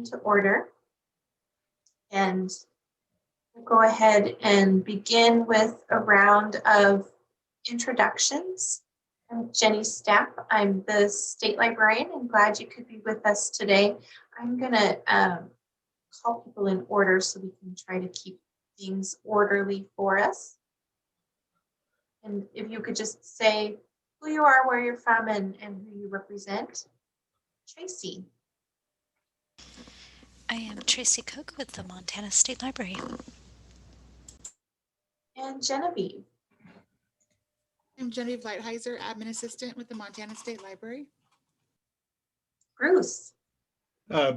to order, and we'll go ahead and begin with a round of introductions. I'm Jenny Stapp. I'm the state librarian and glad you could be with us today. I'm going to call people in order so we can try to keep things orderly for us. And if you could just say who you are, where you're from, and who you represent. Tracy. I am Tracy Cook with the Montana State Library. And Genevieve. I'm Genevieve Lighthizer, Admin Assistant with the Montana State Library. Bruce.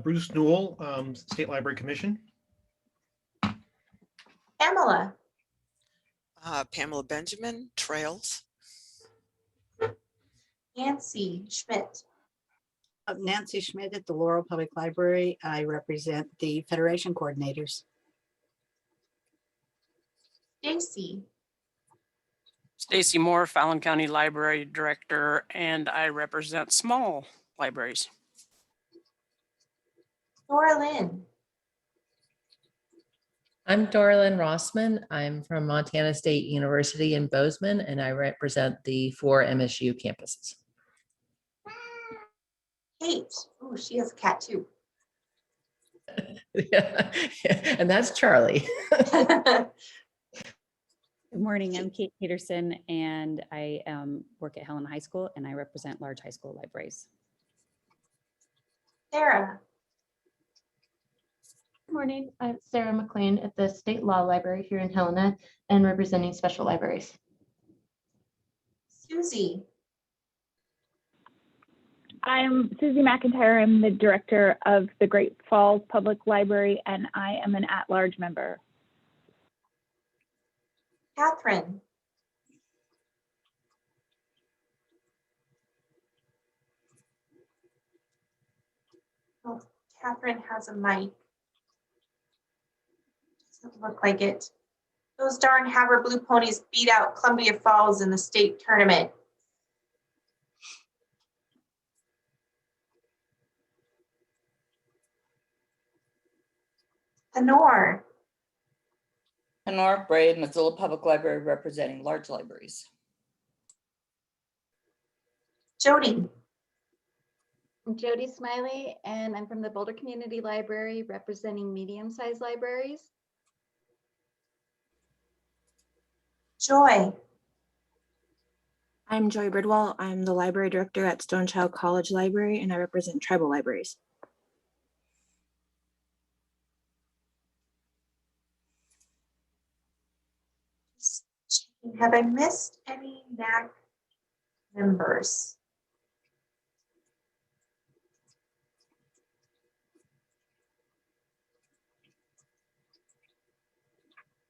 Bruce Newell, State Library Commission. Pamela. Pamela Benjamin, Trails. Nancy Schmidt. Nancy Schmidt at the Laurel Public Library. I represent the Federation coordinators. Stacy. Stacy Moore, Fallon County Library Director, and I represent small libraries. Dora Lynn. I'm Dora Lynn Rossman. I'm from Montana State University in Bozeman, and I represent the 4 MSU campuses. Kate. Oh, she has a cat too. Yeah. And that's Charlie. Good morning, I'm Kate Peterson, and I work at Helena High School, and I represent large high school libraries. Sarah. Good morning, I'm Sarah McLean at the State Law Library here in Helena and representing special libraries. Susie. I'm Susie McIntyre. I'm the director of the Great Falls Public Library, and I am an at-large member. Catherine. Oh, Catherine has a mic. Doesn't look like it. Those darn Havre Blue Ponies beat out Columbia Falls in the state tournament. Honor. Honor Braid, Missoula Public Library, representing large libraries. Jody. I'm Jody Smiley, and I'm from the Boulder Community Library, representing medium-sized libraries. Joy. I'm Joy Bridwell. I'm the library director at Stone Child College Library, and I represent tribal libraries. Have I missed any NAC members?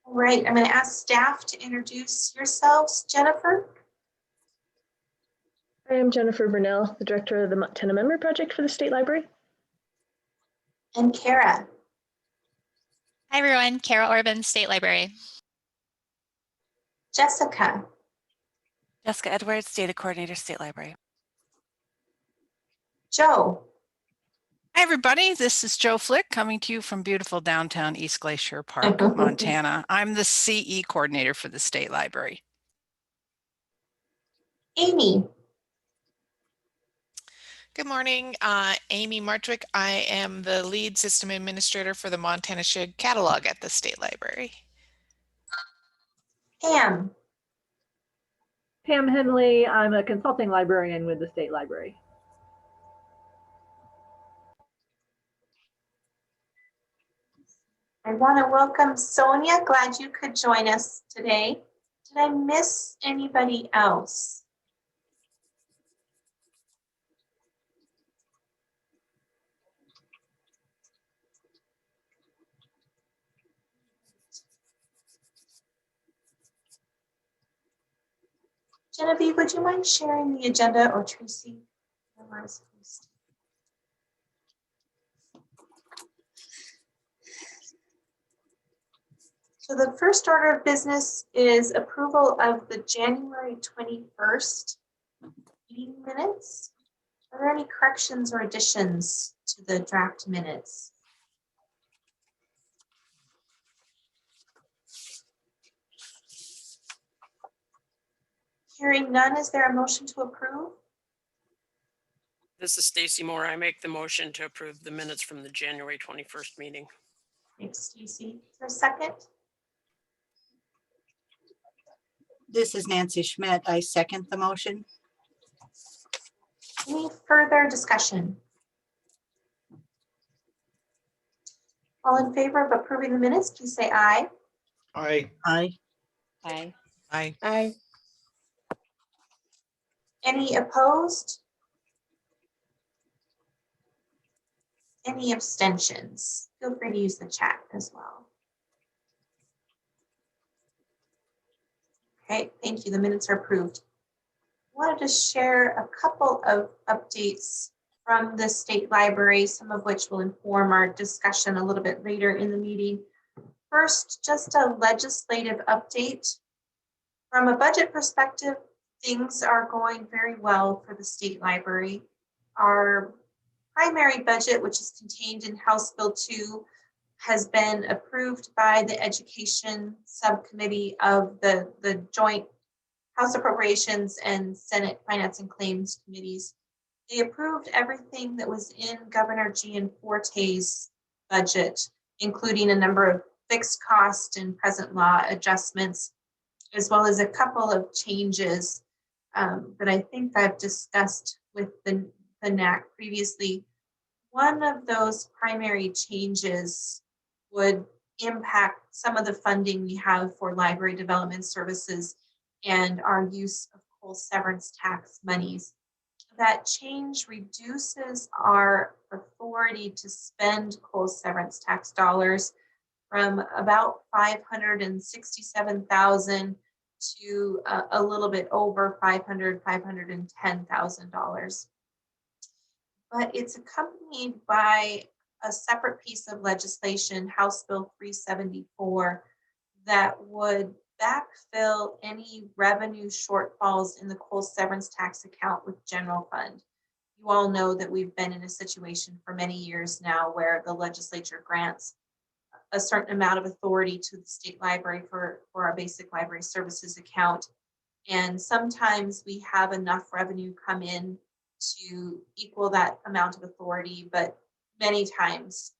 All right, I'm going to ask staff to introduce yourselves. Jennifer. I am Jennifer Burnell, the director of the Montana Memory Project for the State Library. And Kara. Hi everyone, Kara Orban, State Library. Jessica. Jessica Edwards, Data Coordinator, State Library. Joe. Hi everybody, this is Joe Flick coming to you from beautiful downtown East Glacier Park, Montana. I'm the CE coordinator for the State Library. Amy. Good morning, Amy Martwick. I am the lead system administrator for the Montana SHIG catalog at the State Library. Pam. Pam Henley. I'm a consulting librarian with the State Library. I want to welcome Sonia. Glad you could join us today. Did I miss anybody else? Genevieve, would you mind sharing the agenda, or Tracy? So the first order of business is approval of the January 21st meeting minutes. Are there any corrections or additions to the draft minutes? Hearing none, is there a motion to approve? This is Stacy Moore. I make the motion to approve the minutes from the January 21st meeting. Thanks, Stacy. Is there a second? This is Nancy Schmidt. I second the motion. Any further discussion? All in favor of approving the minutes, please say aye. Aye. Aye. Aye. Aye. Aye. Any opposed? Any abstentions? Feel free to use the chat as well. Okay, thank you. The minutes are approved. I wanted to share a couple of updates from the State Library, some of which will inform our discussion a little bit later in the meeting. First, just a legislative update. From a budget perspective, things are going very well for the State Library. Our primary budget, which is contained in House Bill 2, has been approved by the Education Subcommittee of the joint House Appropriations and Senate Finance and Claims Committees. They approved everything that was in Governor Gianforte's budget, including a number of fixed cost and present law adjustments, as well as a couple of changes that I think I've discussed with the NAC previously. One of those primary changes would impact some of the funding we have for library development services and our use of coal severance tax monies. That change reduces our authority to spend coal severance tax dollars from about $567,000 to a little bit over $510,000. But it's accompanied by a separate piece of legislation, House Bill 374, that would backfill any revenue shortfalls in the coal severance tax account with general fund. You all know that we've been in a situation for many years now where the legislature grants a certain amount of authority to the state library for our basic library services account. And sometimes we have enough revenue come in to equal that amount of authority, but many times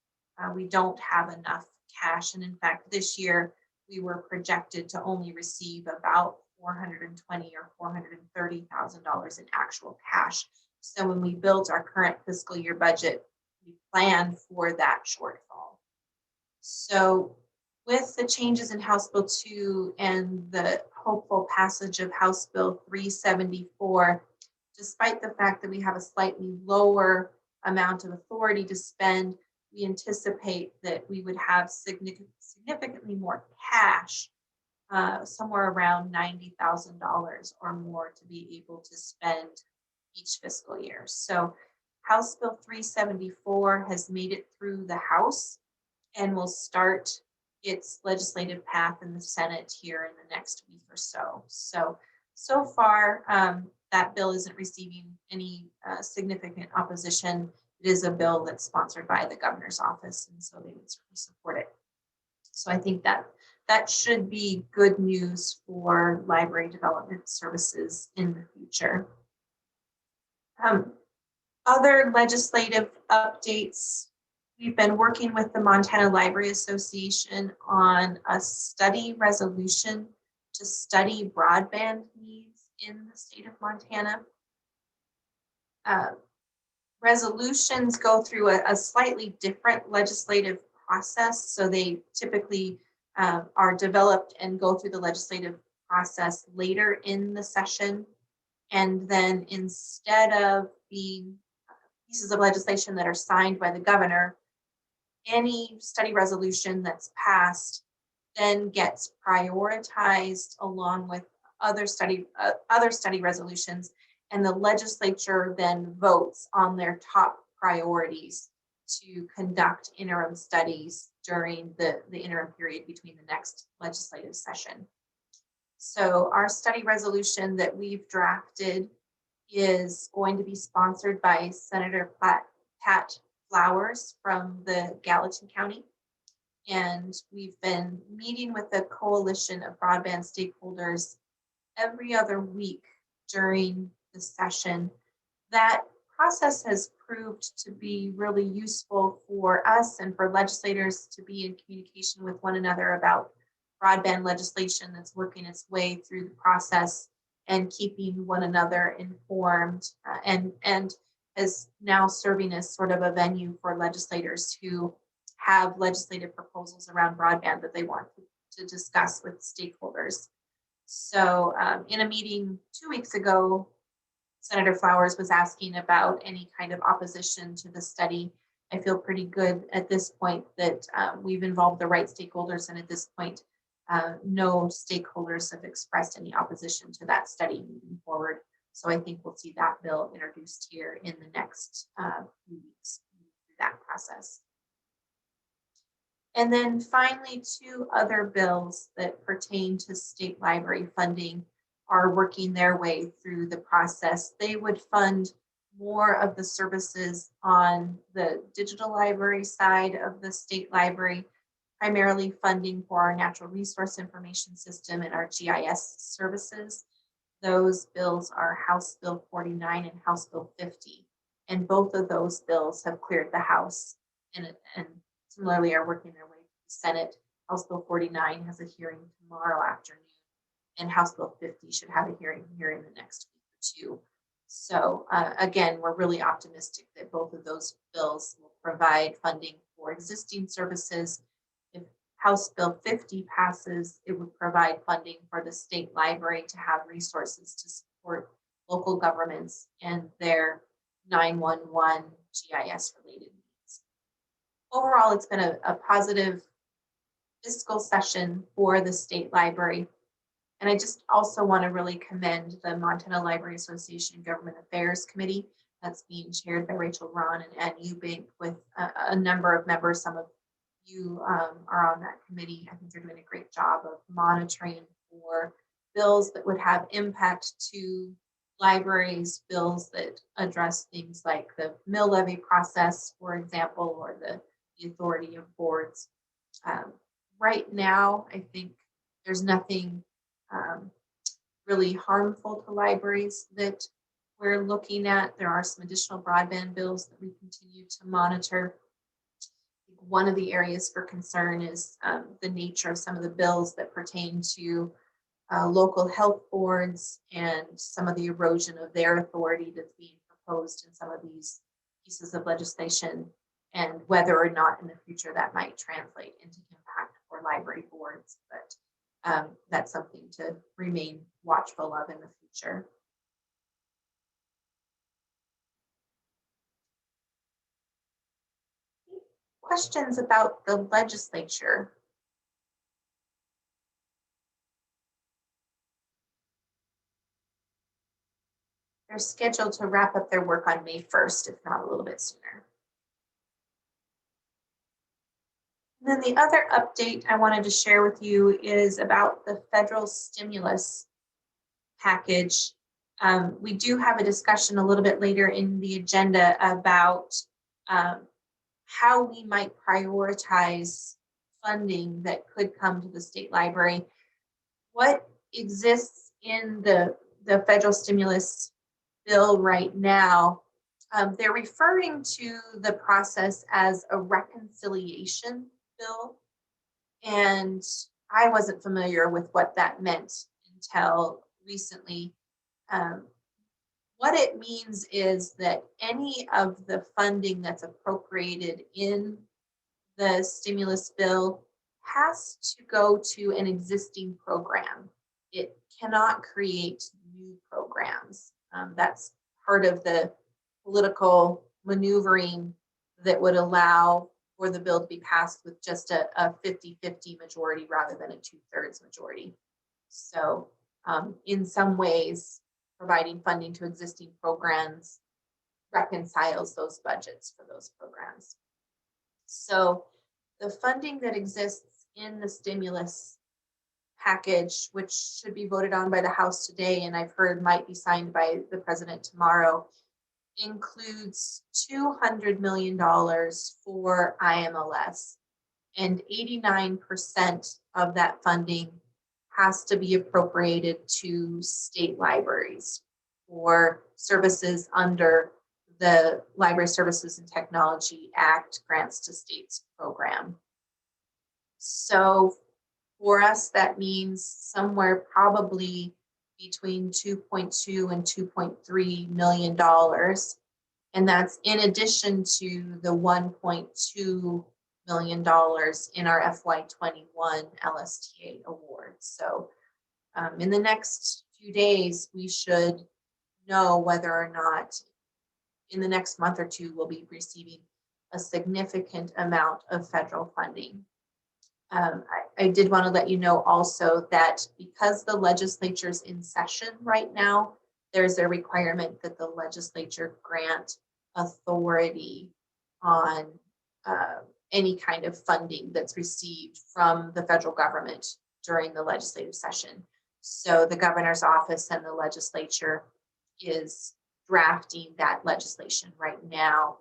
we don't have enough cash. And in fact, this year we were projected to only receive about $420,000 or $430,000 in actual cash. So when we built our current fiscal year budget, we planned for that shortfall. So with the changes in House Bill 2 and the hopeful passage of House Bill 374, despite the fact that we have a slightly lower amount of authority to spend, we anticipate that we would have significantly more cash, somewhere around $90,000 or more to be able to spend each fiscal year. So House Bill 374 has made it through the House and will start its legislative path in the Senate here in the next week or so. So far, that bill isn't receiving any significant opposition. It is a bill that's sponsored by the governor's office, and so they would certainly support it. So I think that should be good news for library development services in the future. Other legislative updates. We've been working with the Montana Library Association on a study resolution to study broadband needs in the state of Montana. Resolutions go through a slightly different legislative process. So they typically are developed and go through the legislative process later in the session. And then instead of being pieces of legislation that are signed by the governor, any study resolution that's passed then gets prioritized along with other study resolutions, and the legislature then votes on their top priorities to conduct interim studies during the interim period between the next legislative session. So our study resolution that we've drafted is going to be sponsored by Senator Pat Flowers from the Gallatin County. And we've been meeting with a coalition of broadband stakeholders every other week during the session. That process has proved to be really useful for us and for legislators to be in communication with one another about broadband legislation that's working its way through the process and keeping one another informed, and is now serving as sort of a venue for legislators who have legislative proposals around broadband that they want to discuss with stakeholders. So in a meeting 2 weeks ago, Senator Flowers was asking about any kind of opposition to the study. I feel pretty good at this point that we've involved the right stakeholders, and at this point, no stakeholders have expressed any opposition to that study moving forward. So I think we'll see that bill introduced here in the next few weeks through that process. And then finally, 2 other bills that pertain to state library funding are working their way through the process. They would fund more of the services on the digital library side of the state library, primarily funding for our natural resource information system and our GIS services. Those bills are House Bill 49 and House Bill 50. And both of those bills have cleared the House and similarly are working their way to the Senate. House Bill 49 has a hearing tomorrow afternoon, and House Bill 50 should have a hearing here in the next week or 2. So again, we're really optimistic that both of those bills will provide funding for existing services. If House Bill 50 passes, it would provide funding for the state library to have resources to support local governments and their 911 GIS related needs. Overall, it's been a positive fiscal session for the state library. And I just also want to really commend the Montana Library Association Government Affairs Committee that's being chaired by Rachel Ron and Ann Eubank with a number of members. Some of you are on that committee. I think they're doing a great job of monitoring for bills that would have impact to libraries, bills that address things like the mill levy process, for example, or the authority of boards. Right now, I think there's nothing really harmful to libraries that we're looking at. There are some additional broadband bills that we continue to monitor. One of the areas for concern is the nature of some of the bills that pertain to local health boards and some of the erosion of their authority that's being proposed in some of these pieces of legislation, and whether or not in the future that might translate into impact for library boards. But that's something to remain watchful of in the future. Questions about the legislature? They're scheduled to wrap up their work on May 1st, if not a little bit sooner. And then the other update I wanted to share with you is about the federal stimulus package. We do have a discussion a little bit later in the agenda about how we might prioritize funding that could come to the state library. What exists in the federal stimulus bill right now, they're referring to the process as a reconciliation bill. And I wasn't familiar with what that meant until recently. What it means is that any of the funding that's appropriated in the stimulus bill has to go to an existing program. It cannot create new programs. That's part of the political maneuvering that would allow for the bill to be passed with just a 50-50 majority rather than a 2/3 majority. So in some ways, providing funding to existing programs reconciles those budgets for those programs. So the funding that exists in the stimulus package, which should be voted on by the House today, and I've heard might be signed by the president tomorrow, includes $200 million for IMLS, and 89% of that funding has to be appropriated to state libraries for services under the Library Services and Technology Act Grants to States program. So for us, that means somewhere probably between 2.2 and $2.3 million. And that's in addition to the $1.2 million in our FY21 LSTA award. So in the next few days, we should know whether or not in the next month or two, we'll be receiving a significant amount of federal funding. I did want to let you know also that because the legislature's in session right now, there's a requirement that the legislature grant authority on any kind of funding that's received from the federal government during the legislative session. So the governor's office and the legislature is drafting that legislation right now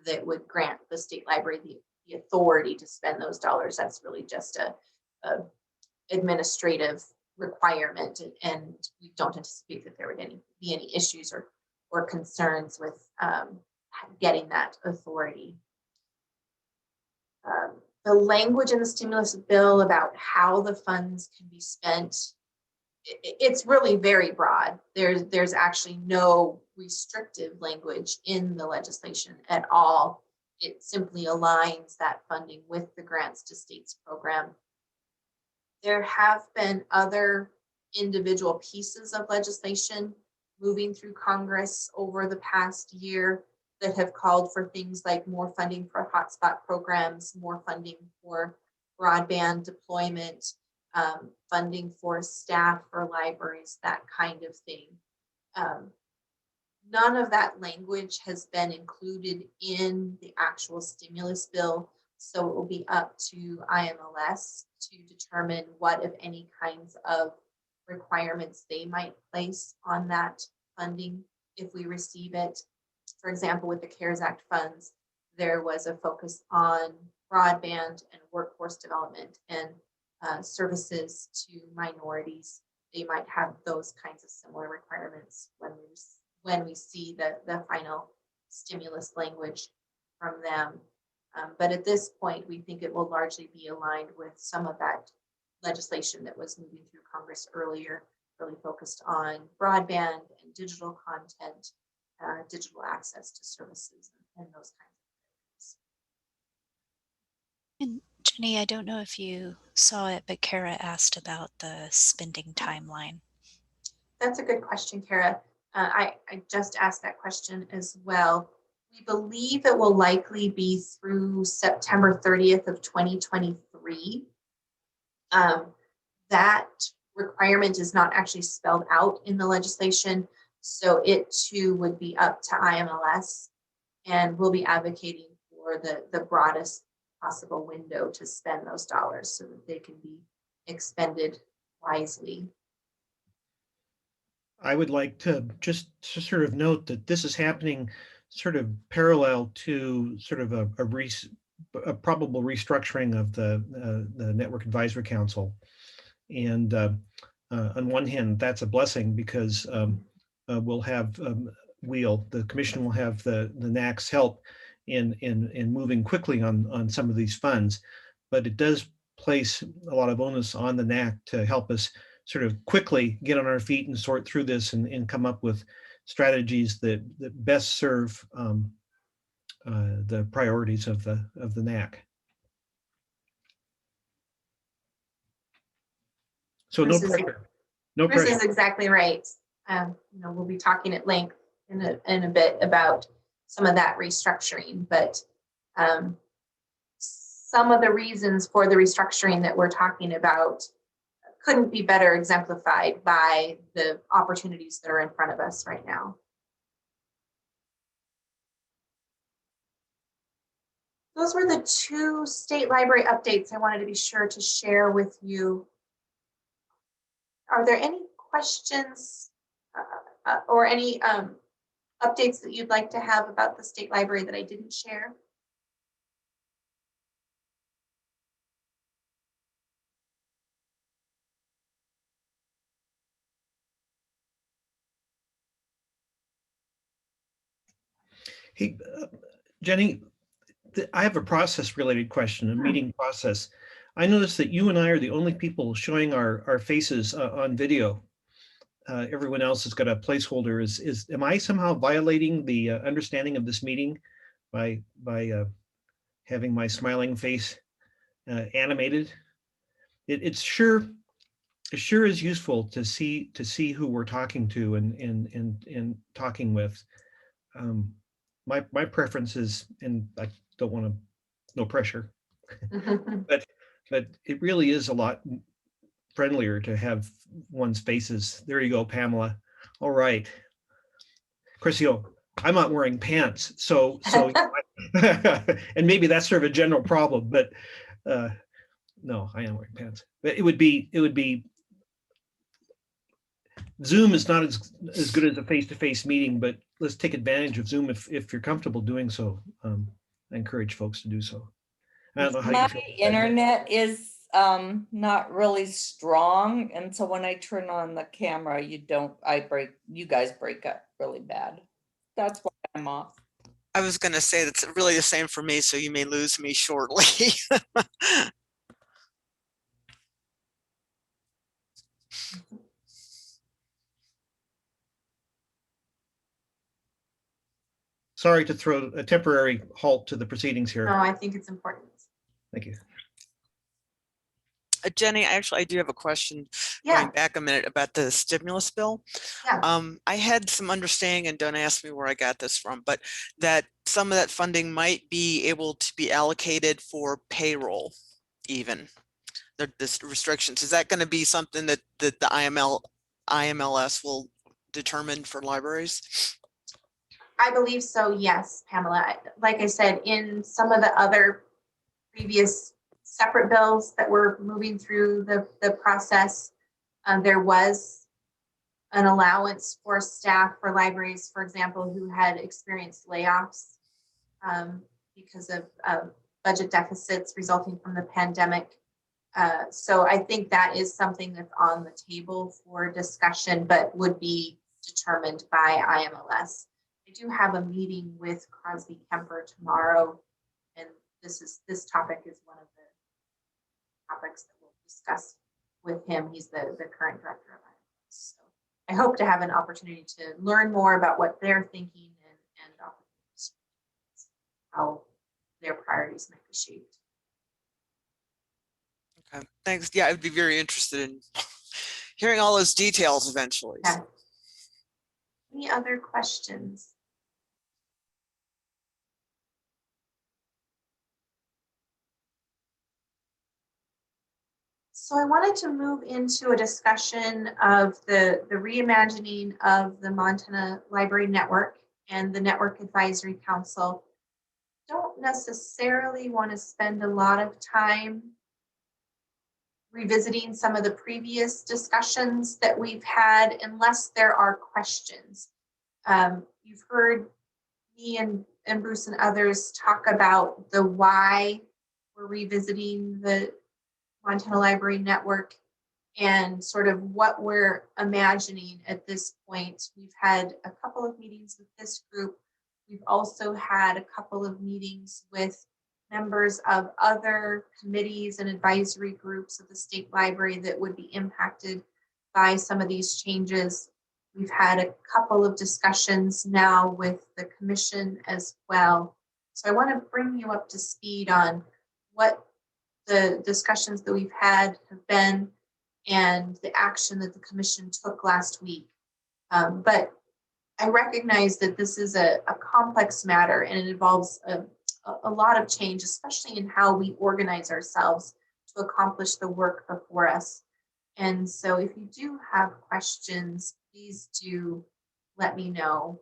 that would grant the state library the authority to spend those dollars. That's really just a administrative requirement, and we don't anticipate that there would be any issues or concerns with getting that authority. The language in the stimulus bill about how the funds can be spent, it's really very broad. There's actually no restrictive language in the legislation at all. It simply aligns that funding with the Grants to States program. There have been other individual pieces of legislation moving through Congress over the past year that have called for things like more funding for hotspot programs, more funding for broadband deployment, funding for staff for libraries, that kind of thing. None of that language has been included in the actual stimulus bill, so it will be up to IMLS to determine what, if any, kinds of requirements they might place on that funding if we receive it. For example, with the CARES Act funds, there was a focus on broadband and workforce development and services to minorities. They might have those kinds of similar requirements when we see the final stimulus language from them. But at this point, we think it will largely be aligned with some of that legislation that was moving through Congress earlier, really focused on broadband and digital content, digital access to services, and those kinds of things. And Jenny, I don't know if you saw it, but Kara asked about the spending timeline. That's a good question, Kara. I just asked that question as well. We believe it will likely be through September 30th of 2023. That requirement is not actually spelled out in the legislation, so it too would be up to IMLS, and we'll be advocating for the broadest possible window to spend those dollars so that they can be expended wisely. I would like to just to sort of note that this is happening sort of parallel to sort of a probable restructuring of the Network Advisory Council. And on one hand, that's a blessing because we'll have the commission will have the NAC's help in moving quickly on some of these funds, but it does place a lot of onus on the NAC to help us sort of quickly get on our feet and sort through this and come up with strategies that best serve the priorities of the NAC. So no pressure. No Chris pressure. is exactly right. We'll be talking at length in a bit about some of that restructuring, but some of the reasons for the restructuring that we're talking about couldn't be better exemplified by the opportunities that are in front of us right now. Those were the two state library updates I wanted to be sure to share with you. Are there any questions or any updates that you'd like to have about the state library that I didn't share? Hey, Jenny, I have a process related question, a meeting process. I noticed that you and I are the only people showing our faces on video. Everyone else has got a placeholder. Am I somehow violating the understanding of this meeting by having my smiling face animated? It sure is useful to see who we're talking to and talking with. My preference is, and I don't want to, no pressure, but it really is a lot friendlier to have one's faces. There you go, Pamela. All right. Chrisio, I'm not wearing pants, so and maybe that's sort of a general problem, but no, I am wearing pants. But it would be Zoom is not as good as a face-to-face meeting, but let's take advantage of Zoom if you're comfortable doing so. I encourage folks to do so. I don't know how you My feel. internet is not really strong, and so when I turn on the camera, you guys break up really bad. That's why I'm off. I was going to say that's really the same for me, so you may lose me shortly. Sorry to throw a temporary halt to the proceedings here. No, I think it's important. Thank you. Jenny, I do have a question. Yeah. Going back a minute about the stimulus bill. Yeah. I had some understanding, and don't ask me where I got this from, but that some of that funding might be able to be allocated for payroll, even the restrictions. Is that going to be something that the IMLS will determine for libraries? I believe so, yes, Pamela. Like I said, in some of the other previous separate bills that were moving through the process, there was an allowance for staff for libraries, for example, who had experienced layoffs because of budget deficits resulting from the pandemic. So I think that is something that's on the table for discussion, but would be determined by IMLS. I do have a meeting with Crosby Kemper tomorrow, and this topic is one of the topics that we'll discuss with him. He's the current director of IMLS. So I hope to have an opportunity to learn more about what they're thinking and how their priorities might be shaped. Okay, thanks. Yeah, I'd be very interested in hearing all those details eventually. Yeah. Any other questions? So I wanted to move into a discussion of the reimagining of the Montana Library Network and the Network Advisory Council. Don't necessarily want to spend a lot of time revisiting some of the previous discussions that we've had unless there are questions. You've heard me and Bruce and others talk about the why we're revisiting the Montana Library Network and sort of what we're imagining at this point. We've had a couple of meetings with this group. We've also had a couple of meetings with members of other committees and advisory groups of the state library that would be impacted by some of these changes. We've had a couple of discussions now with the commission as well. So I want to bring you up to speed on what the discussions that we've had have been and the action that the commission took last week. But I recognize that this is a complex matter and it involves a lot of change, especially in how we organize ourselves to accomplish the work before us. And so if you do have questions, please do let me know.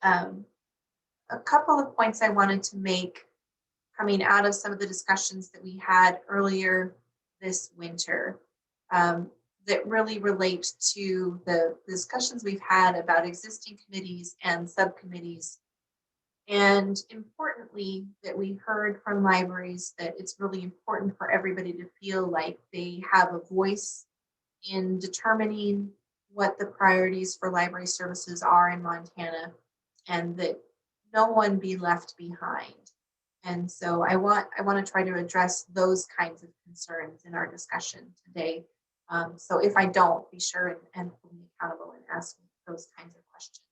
A couple of points I wanted to make coming out of some of the discussions that we had earlier this winter that really relate to the discussions we've had about existing committees and subcommittees. And importantly, that we heard from libraries that it's really important for everybody to feel like they have a voice in determining what the priorities for library services are in Montana, and that no one be left behind. And so I want to try to address those kinds of concerns in our discussion today. So if I don't, be sure and hold me accountable and ask me those kinds of questions.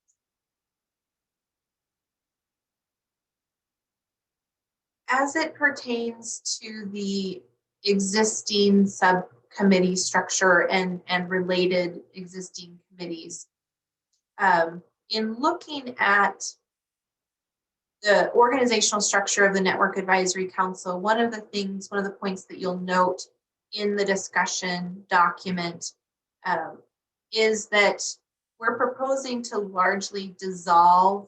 As it pertains to the existing subcommittee structure and related existing committees, in looking at the organizational structure of the Network Advisory Council, one of the points that you'll note in the discussion document is that we're proposing to largely dissolve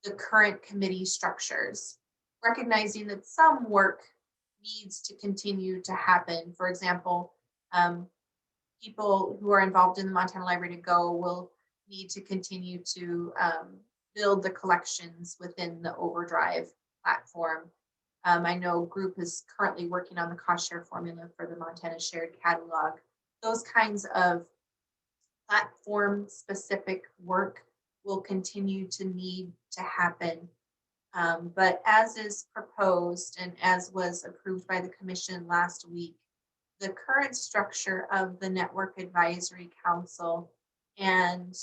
the current committee structures, recognizing that some work needs to continue to happen. For example, people who are involved in the Montana Library to Go will need to continue to build the collections within the Overdrive platform. I know group is currently working on the cost share formula for the Montana Shared Catalog. Those kinds of platform specific work will continue to need to happen. But as is proposed and as was approved by the commission last week, the current structure of the Network Advisory Council and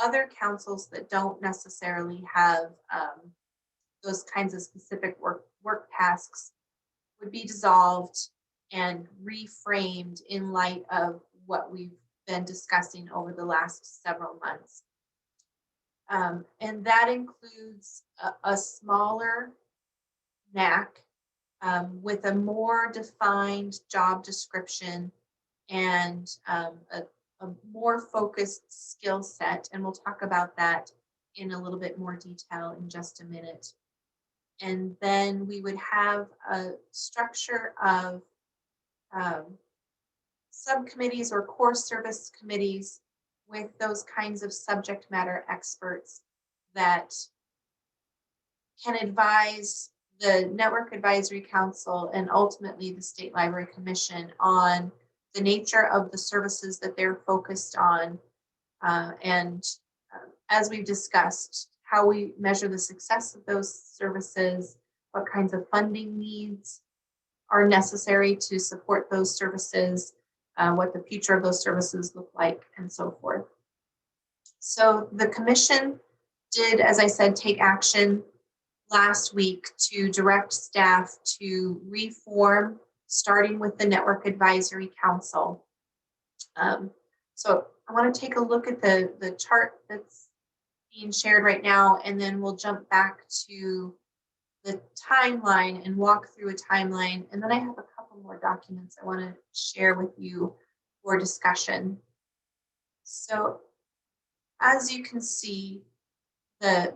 other councils that don't necessarily have those kinds of specific work tasks would be dissolved and reframed in light of what we've been discussing over the last several months. And that includes a smaller NAC with a more defined job description and a more focused skill set. And we'll talk about that in a little bit more detail in just a minute. And then we would have a structure of subcommittees or core service committees with those kinds of subject matter experts that can advise the Network Advisory Council and ultimately the State Library Commission on the nature of the services that they're focused on. And as we've discussed, how we measure the success of those services, what kinds of funding needs are necessary to support those services, what the future of those services look like, and so forth. So the commission did, as I said, take action last week to direct staff to reform, starting with the Network Advisory Council. So I want to take a look at the chart that's being shared right now, and then we'll jump back to the timeline and walk through a timeline. And then I have a couple more documents I want to share with you for discussion. So as you can see, it's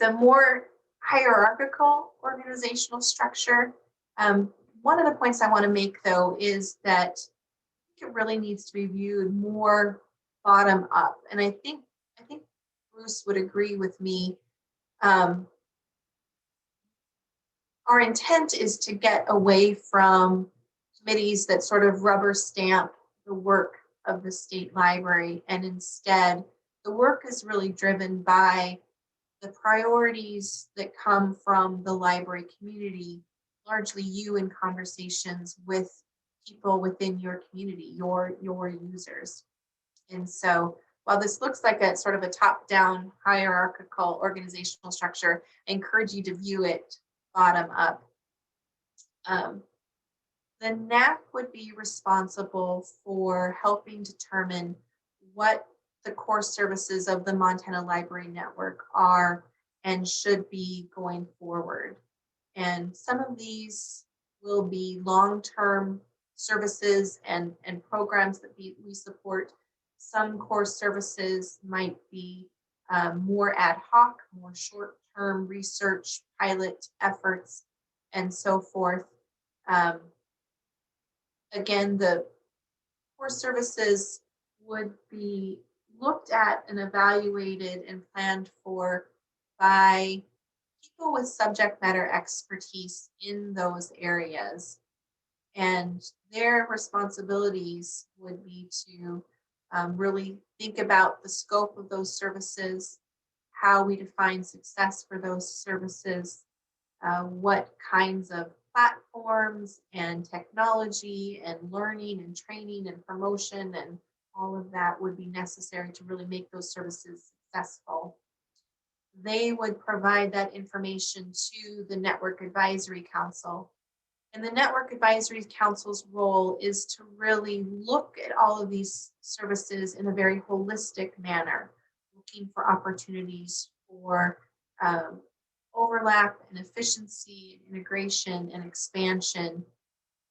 a more hierarchical organizational structure. One of the points I want to make, though, is that it really needs to be viewed more bottom up, and I think Bruce would agree with me. Our intent is to get away from committees that sort of rubber stamp the work of the state library, and instead the work is really driven by the priorities that come from the library community, largely you in conversations with people within your community, your users. And so while this looks like a sort of a top-down hierarchical organizational structure, I encourage you to view it bottom up. The NAC would be responsible for helping determine what the core services of the Montana Library Network are and should be going forward. And some of these will be long-term services and programs that we support. Some core services might be more ad hoc, more short-term research, pilot efforts, and so forth. Again, the core services would be looked at and evaluated and planned for by people with subject matter expertise in those areas. And their responsibilities would be to really think about the scope of those services, how we define success for those services, what kinds of platforms and technology and learning and training and promotion and all of that would be necessary to really make those services successful. They would provide that information to the Network Advisory Council. And the Network Advisory Council's role is to really look at all of these services in a very holistic manner, looking for opportunities for overlap and efficiency, integration and expansion,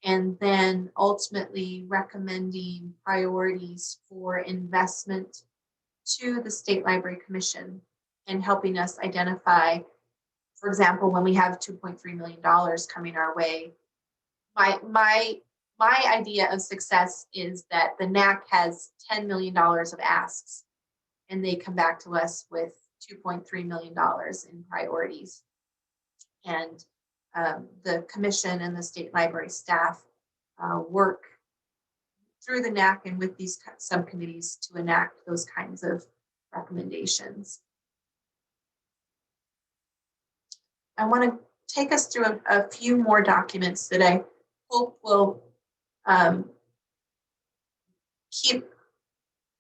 and then ultimately recommending priorities for investment to the State Library Commission and helping us identify, for example, when we have $2.3 million coming our way. My idea of success is that the NAC has $10 million of asks, and they come back to us with $2.3 million in priorities. And the commission and the state library staff work through the NAC and with these subcommittees to enact those kinds of recommendations. I want to take us through a few more documents that I hope will keep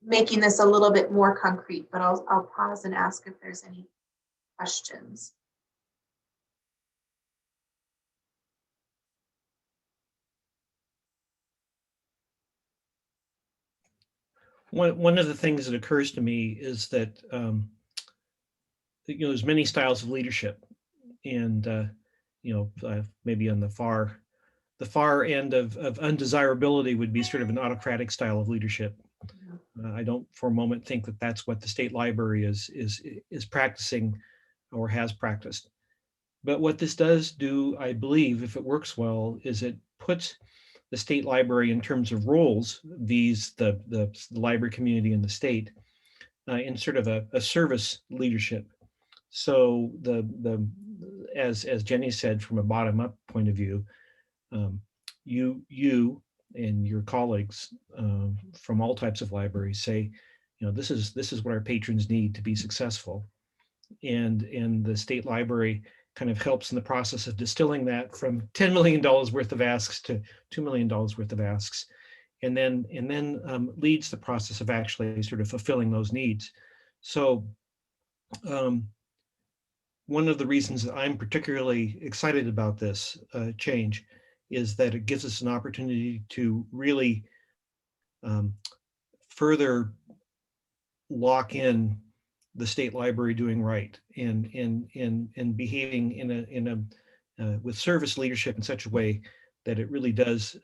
making this a little bit more concrete, but I'll pause and ask if there's any questions. One of the things that occurs to me is that, there's many styles of leadership, and maybe on the far end of undesirability would be sort of an autocratic style of leadership. I don't for a moment think that that's what the state library is practicing or has practiced. But what this does do, I believe, if it works well, is it puts the state library in terms of roles, the library community and the state, in sort of a service leadership. So as Jenny said, from a bottom-up point of view, you and your colleagues from all types of libraries say, this is what our patrons need to be successful, and the state library kind of helps in the process of distilling that from $10 million worth of asks to $2 million worth of asks, and then leads the process of actually sort of fulfilling those needs. So one of the reasons that I'm particularly excited about this change is that it gives us an opportunity to really further lock in the state library doing right and behaving in a with service leadership in such a way that it really does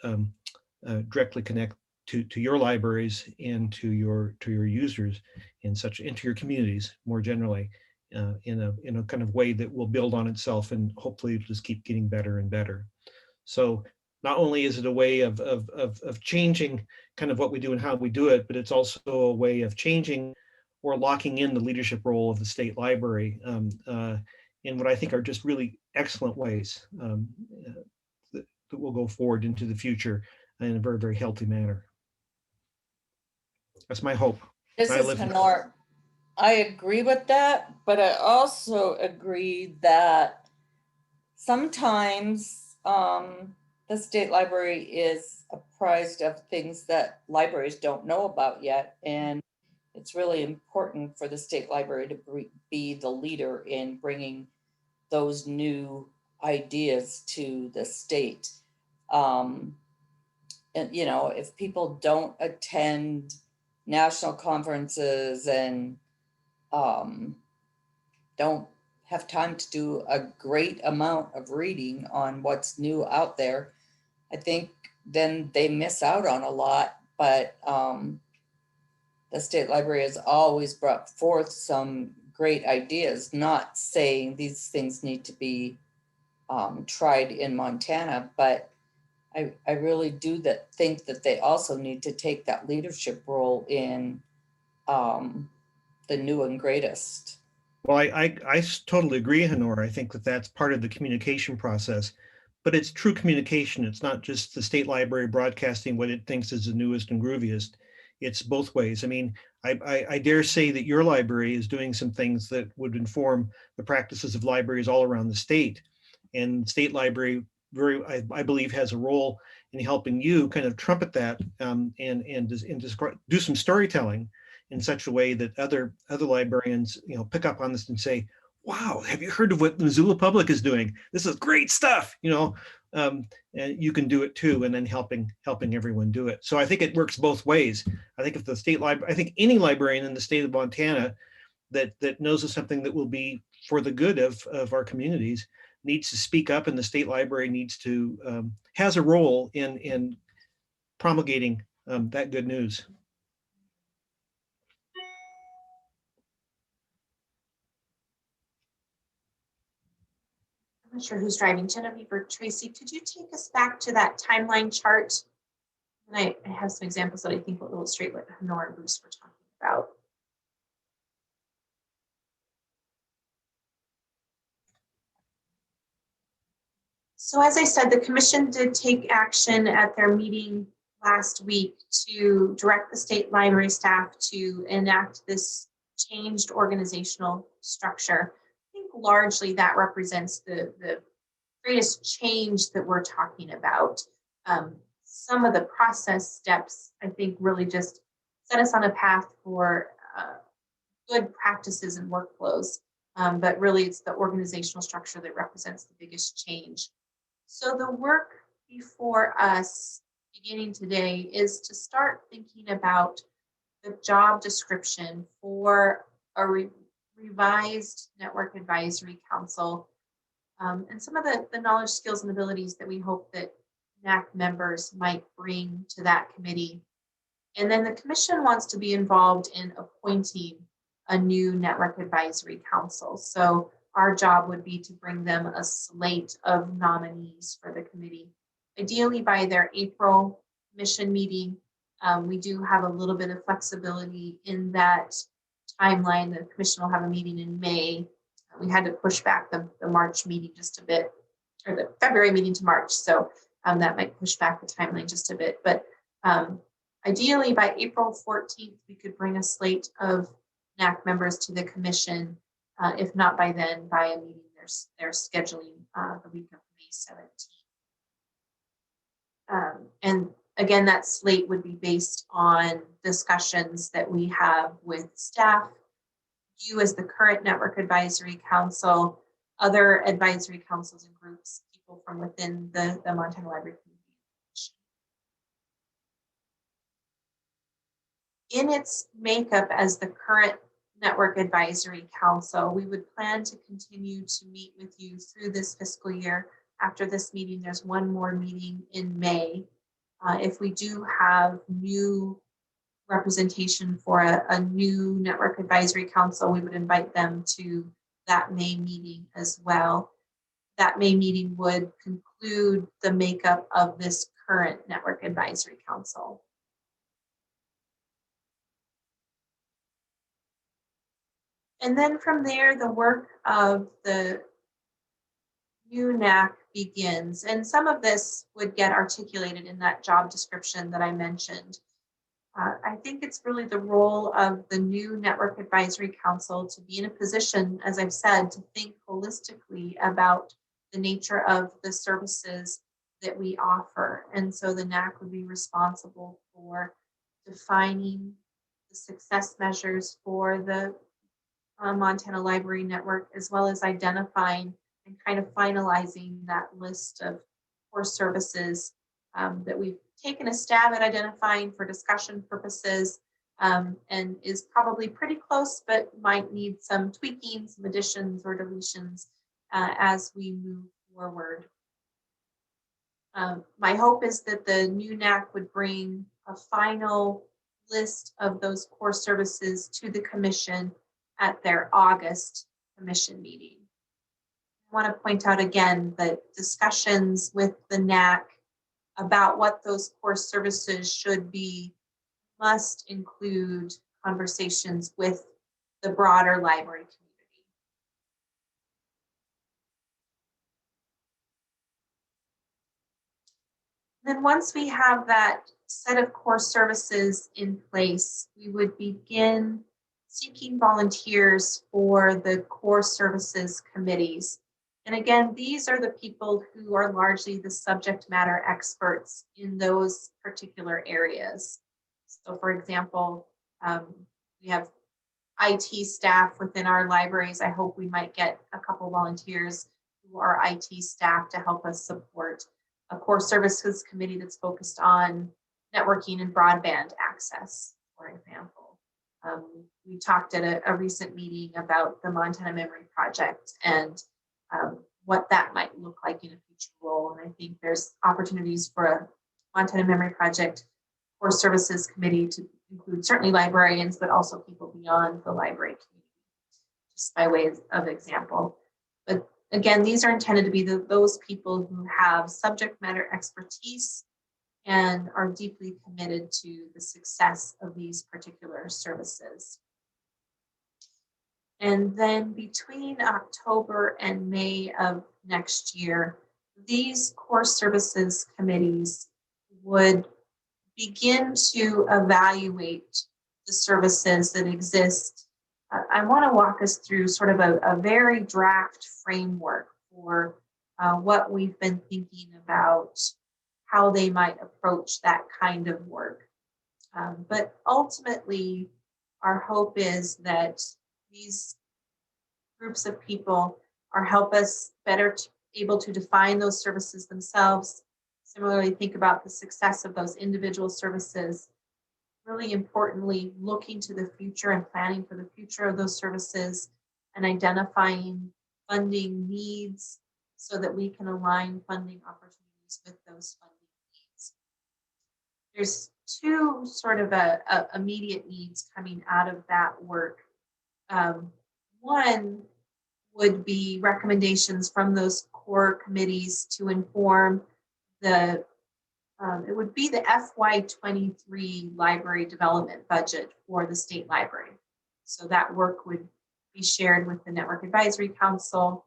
directly connect to your libraries and to your users into your communities more generally, in a kind of way that will build on itself and hopefully just keep getting better and better. So not only is it a way of changing kind of what we do and how we do it, but it's also a way of changing or locking in the leadership role of the state library in what I think are just really excellent ways that will go forward into the future in a very, very healthy manner. That's my hope. This is Honor. I agree with that, but I also agree that sometimes the state library is apprised of things that libraries don't know about yet. And it's really important for the state library to be the leader in bringing those new ideas to the state. And, if people don't attend national conferences and don't have time to do a great amount of reading on what's new out there, I think then they miss out on a lot. But the state library has always brought forth some great ideas, not saying these things need to be tried in Montana, but I really do think that they also need to take that leadership role in the new and greatest. Well, I totally agree, Honor. I think that that's part of the communication process, but it's true communication. It's not just the state library broadcasting what it thinks is the newest and grooviest. it's both ways. I mean, I dare say that your library is doing some things that would inform the practices of libraries all around the state. And state library I believe has a role in helping you kind of trumpet that and do some storytelling in such a way that other librarians pick up on this and say, wow, have you heard of what Missoula Public is doing? This is great stuff, and you can do it too, and then helping everyone do it. So I think it works both ways. I think if the state library, I think any librarian in the state of Montana that knows of something that will be for the good of our communities needs to speak up, and the state library needs to has a role in promulgating that good news. I'm not sure who's driving, Genevieve or Tracy. Could you take us back to that timeline chart? And I have some examples that I think will illustrate what Honora and Bruce were talking about. So as I said, the commission did take action at their meeting last week to direct the state library staff to enact this changed organizational structure. I think largely that represents the greatest change that we're talking about. Some of the process steps, I think, really just set us on a path for good practices and workflows. But really, it's the organizational structure that represents the biggest change. So the work before us beginning today is to start thinking about the job description for a revised Network Advisory Council, and some of the knowledge, skills, and abilities that we hope that NAC members might bring to that committee. And then the commission wants to be involved in appointing a new Network Advisory Council. So our job would be to bring them a slate of nominees for the committee, ideally by their April commission meeting. We do have a little bit of flexibility in that timeline. The commission will have a meeting in May. We had to push back the March meeting just a bit, or the February meeting to March. So that might push back the timeline just a bit. But ideally by April 14th, we could bring a slate of NAC members to the commission. If not by then, by a meeting they're scheduling the week of May 17th. And again, that slate would be based on discussions that we have with staff, you as the current Network Advisory Council, other advisory councils and groups, people from within the Montana Library community. In its makeup as the current Network Advisory Council, we would plan to continue to meet with you through this fiscal year. After this meeting, there's one more meeting in May. If we do have new representation for a new Network Advisory Council, we would invite them to that May meeting as well. That May meeting would conclude the makeup of this current Network Advisory Council. And then from there, the work of the new NAC begins. And some of this would get articulated in that job description that I mentioned. I think it's really the role of the new Network Advisory Council to be in a position, as I've said, to think holistically about the nature of the services that we offer. And so the NAC would be responsible for defining the success measures for the Montana Library Network, as well as identifying and kind of finalizing that list of core services that we've taken a stab at identifying for discussion purposes, and is probably pretty close, but might need some tweaking, some additions or deletions as we move forward. My hope is that the new NAC would bring a final list of those core services to the commission at their August commission meeting. I want to point out again that discussions with the NAC about what those core services should be must include conversations with the broader library community. Then once we have that set of core services in place, we would begin seeking volunteers for the core services committees. And again, these are the people who are largely the subject matter experts in those particular areas. So for example, we have IT staff within our libraries. I hope we might get a couple volunteers who are IT staff to help us support a core services committee that's focused on networking and broadband access, for example. We talked at a recent meeting about the Montana Memory Project and what that might look like in a future role. And I think there's opportunities for a Montana Memory Project core services committee to include certainly librarians, but also people beyond the library community, just by way of example. But again, these are intended to be those people who have subject matter expertise and are deeply committed to the success of these particular services. And then between October and May of next year, these core services committees would begin to evaluate the services that exist. I want to walk us through sort of a very draft framework for what we've been thinking about how they might approach that kind of work. But ultimately, our hope is that these groups of people are help us better able to define those services themselves. Similarly, think about the success of those individual services. Really importantly, looking to the future and planning for the future of those services and identifying funding needs so that we can align funding opportunities with those funding needs. There's two sort of immediate needs coming out of that work. One would be recommendations from those core committees to inform the it would be the FY23 library development budget for the state library. So that work would be shared with the Network Advisory Council,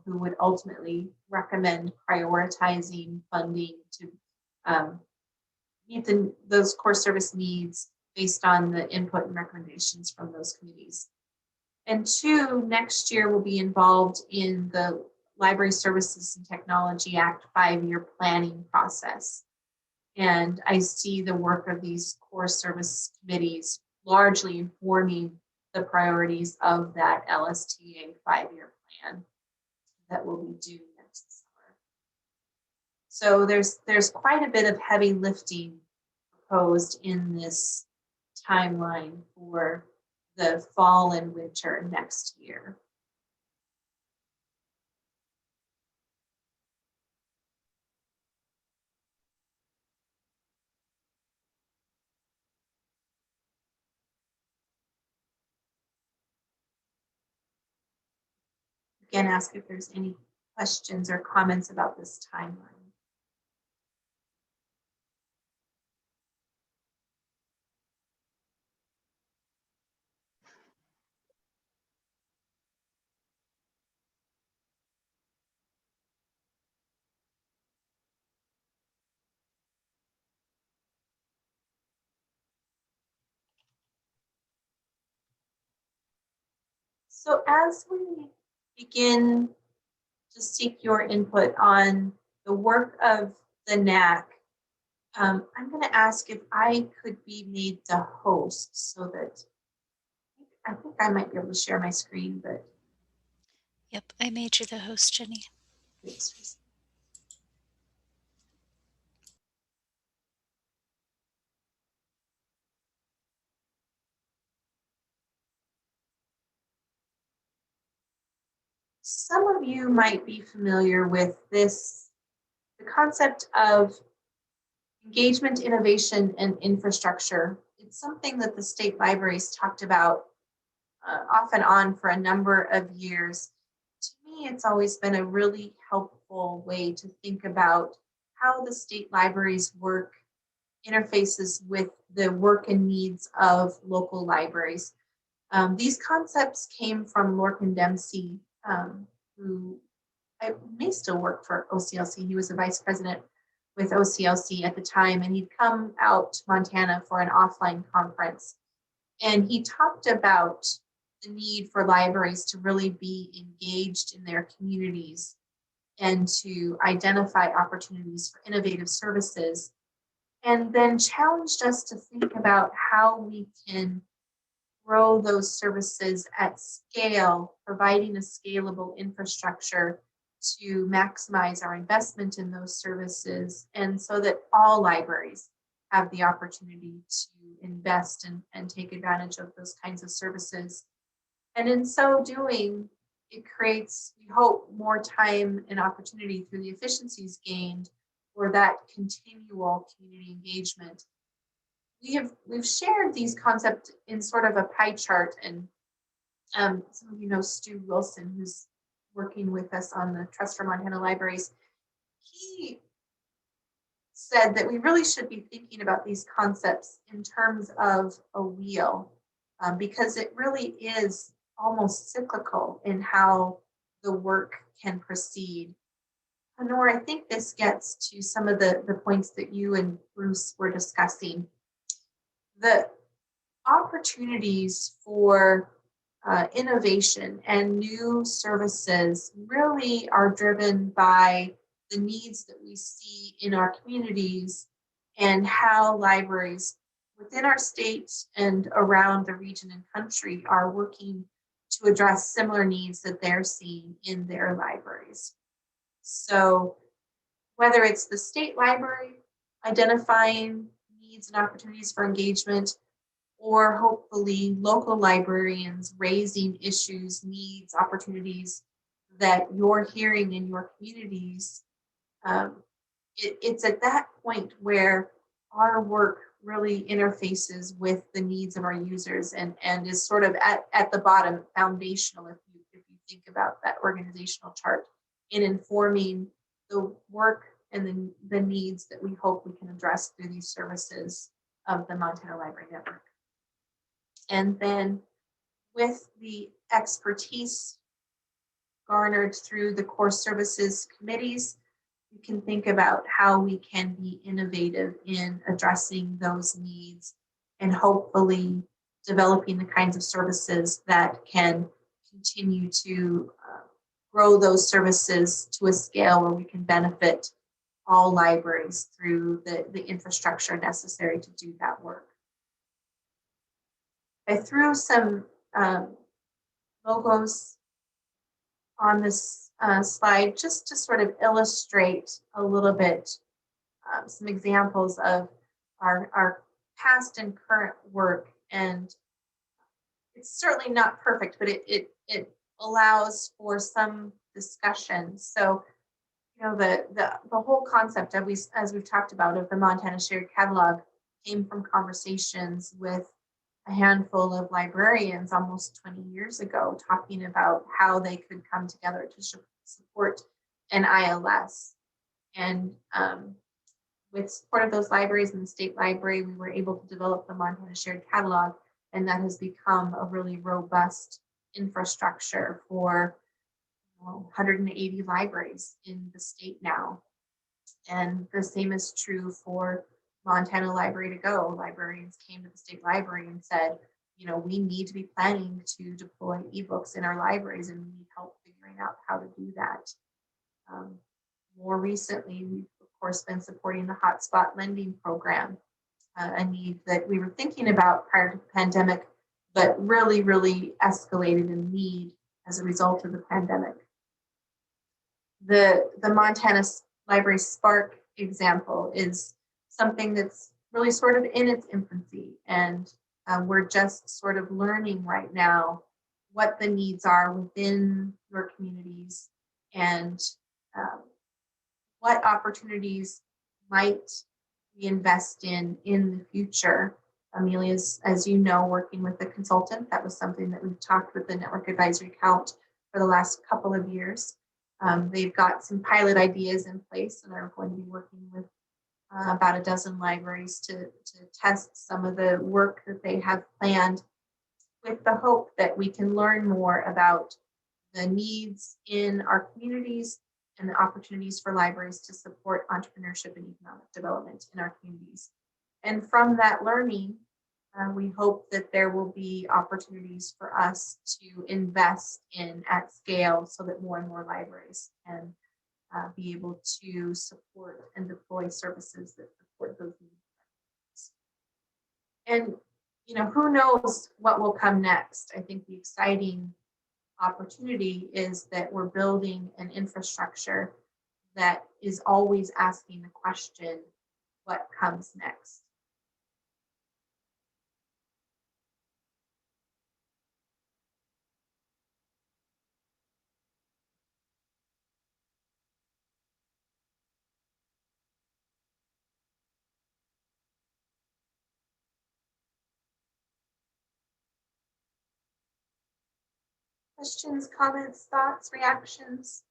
who would ultimately recommend prioritizing funding to meet those core service needs based on the input and recommendations from those committees. And two, next year we'll be involved in the Library Services and Technology Act 5-year planning process. And I see the work of these core service committees largely informing the priorities of that LSTA 5-year plan that will be due next summer. So there's quite a bit of heavy lifting proposed in this timeline for the fall and winter next year. Again, ask if there's any questions or comments about this timeline. So as we begin to seek your input on the work of the NAC, I'm going to ask if I could be made the host so that I think I might be able to share my screen, but. Yep, I made you the host, Jenny. Thanks. Some of you might be familiar with the concept of engagement, innovation, and infrastructure. It's something that the state libraries talked about off and on for a number of years. To me, it's always been a really helpful way to think about how the state libraries work interfaces with the work and needs of local libraries. These concepts came from Lorcan Dempsey, who I may still work for OCLC. He was a vice president with OCLC at the time, and he'd come out to Montana for an offline conference. And he talked about the need for libraries to really be engaged in their communities and to identify opportunities for innovative services, and then challenged us to think about how we can grow those services at scale, providing a scalable infrastructure to maximize our investment in those services, and so that all libraries have the opportunity to invest and take advantage of those kinds of services. And in so doing, it creates, we hope, more time and opportunity through the efficiencies gained for that continual community engagement. We've shared these concepts in sort of a pie chart, and some of you know Stu Wilson, who's working with us on the Trust for Montana Libraries. He said that we really should be thinking about these concepts in terms of a wheel, because it really is almost cyclical in how the work can proceed. Honor, I think this gets to some of the points that you and Bruce were discussing. The opportunities for innovation and new services really are driven by the needs that we see in our communities and how libraries within our state and around the region and country are working to address similar needs that they're seeing in their libraries. So whether it's the state library identifying needs and opportunities for engagement, or hopefully local librarians raising issues, needs, opportunities that you're hearing in your communities, it's at that point where our work really interfaces with the needs of our users and is sort of at the bottom, foundational, if you think about that organizational chart, in informing the work and the needs that we hope we can address through these services of the Montana Library Network. And then with the expertise garnered through the core services committees, we can think about how we can be innovative in addressing those needs and hopefully developing the kinds of services that can continue to grow those services to a scale where we can benefit all libraries through the infrastructure necessary to do that work. I threw some logos on this slide just to sort of illustrate a little bit some examples of our past and current work. And it's certainly not perfect, but it allows for some discussion. So, you know, the whole concept of as we've talked about, of the Montana Shared Catalog came from conversations with a handful of librarians almost 20 years ago, talking about how they could come together to support an ILS. And with support of those libraries and the state library, we were able to develop the Montana Shared Catalog, and that has become a really robust infrastructure for 180 libraries in the state now. And the same is true for Montana Library to Go. Librarians came to the state library and said, you know, we need to be planning to deploy ebooks in our libraries, and we need help figuring out how to do that. More recently, we've of course been supporting the hotspot lending program, a need that we were thinking about prior to the pandemic, but really escalated in need as a result of the pandemic. The Montana Library Spark example is something that's really sort of in its infancy, and we're just sort of learning right now what the needs are within your communities and what opportunities might we invest in the future. Amelia's, as you know, working with a consultant. That was something that we've talked with the Network Advisory Count for the last couple of years. They've got some pilot ideas in place, and are going to be working with about a dozen libraries to test some of the work that they have planned, with the hope that we can learn more about the needs in our communities and the opportunities for libraries to support entrepreneurship and economic development in our communities. And from that learning, we hope that there will be opportunities for us to invest in at scale so that more and more libraries can be able to support and deploy services that support those needs. And, you know, who knows what will come next? I think the exciting opportunity is that we're building an infrastructure that is always asking the question, what comes next? Questions, comments, thoughts, reactions?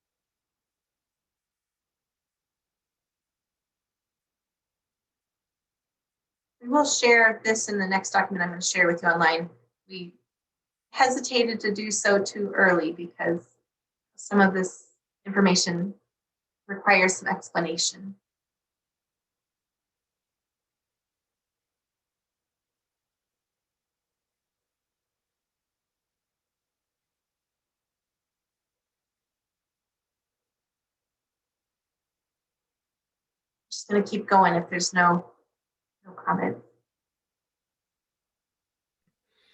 We will share this in the next document I'm going to share with you online. We hesitated to do so too early because some of this information requires some explanation. Just going to keep going if there's no comment.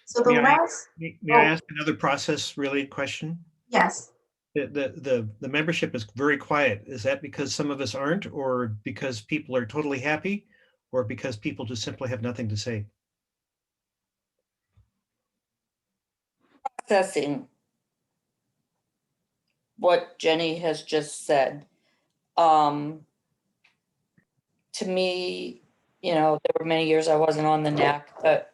So the last. May I ask another process related question? Yes. The membership is very quiet. Is that because some of us aren't, or because people are totally happy, or because people just simply have nothing to say? Processing what Jenny has just said. To me, you know, there were many years I wasn't on the NAC, but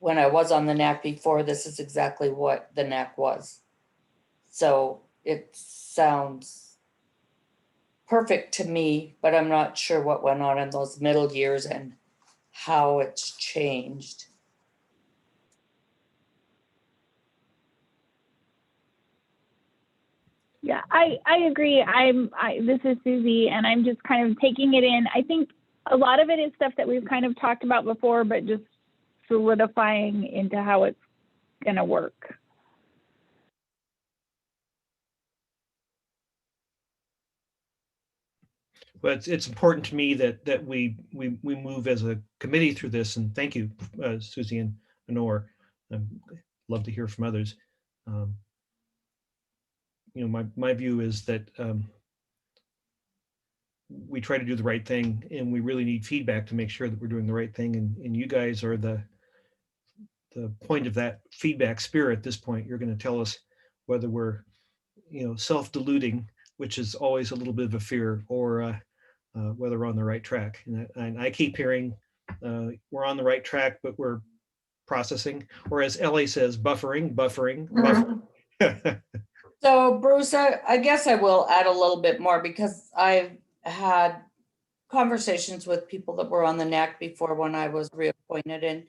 when I was on the NAC before, this is exactly what the NAC was. So it sounds perfect to me, but I'm not sure what went on in those middle years and how it's changed. Yeah, I agree. This is Susie, and I'm just kind of taking it in. I think a lot of it is stuff that we've kind of talked about before, but just solidifying into how it's going to work. But it's important to me that we move as a committee through this, and thank you, Susie and Honor. Love to hear from others. You know, my view is that we try to do the right thing, and we really need feedback to make sure that we're doing the right thing. And you guys are the point of that feedback spirit. At this point, you're going to tell us whether we're, you know, self-deluding, which is always a little bit of a fear, or whether we're on the right track. And I keep hearing we're on the right track, but we're processing, or as Ellie says, buffering. So Bruce, I guess I will add a little bit more, because I've had conversations with people that were on the NAC before when I was reappointed, and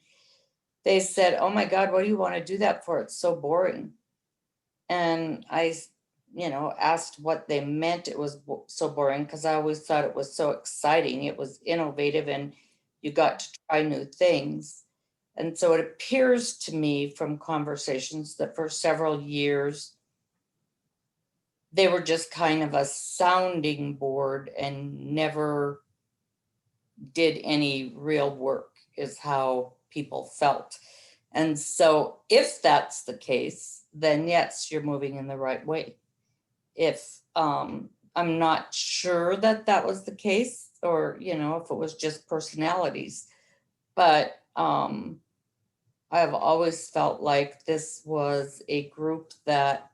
they said, oh my God, what do you want to do that for? It's so boring. And I, you know, asked what they meant it was so boring, because I always thought it was so exciting. It was innovative and you got to try new things. And so it appears to me from conversations that for several years, they were just kind of a sounding board and never did any real work, is how people felt. And so if that's the case, then yes, you're moving in the right way. If I'm not sure that that was the case, or, you know, if it was just personalities, but I've always felt like this was a group that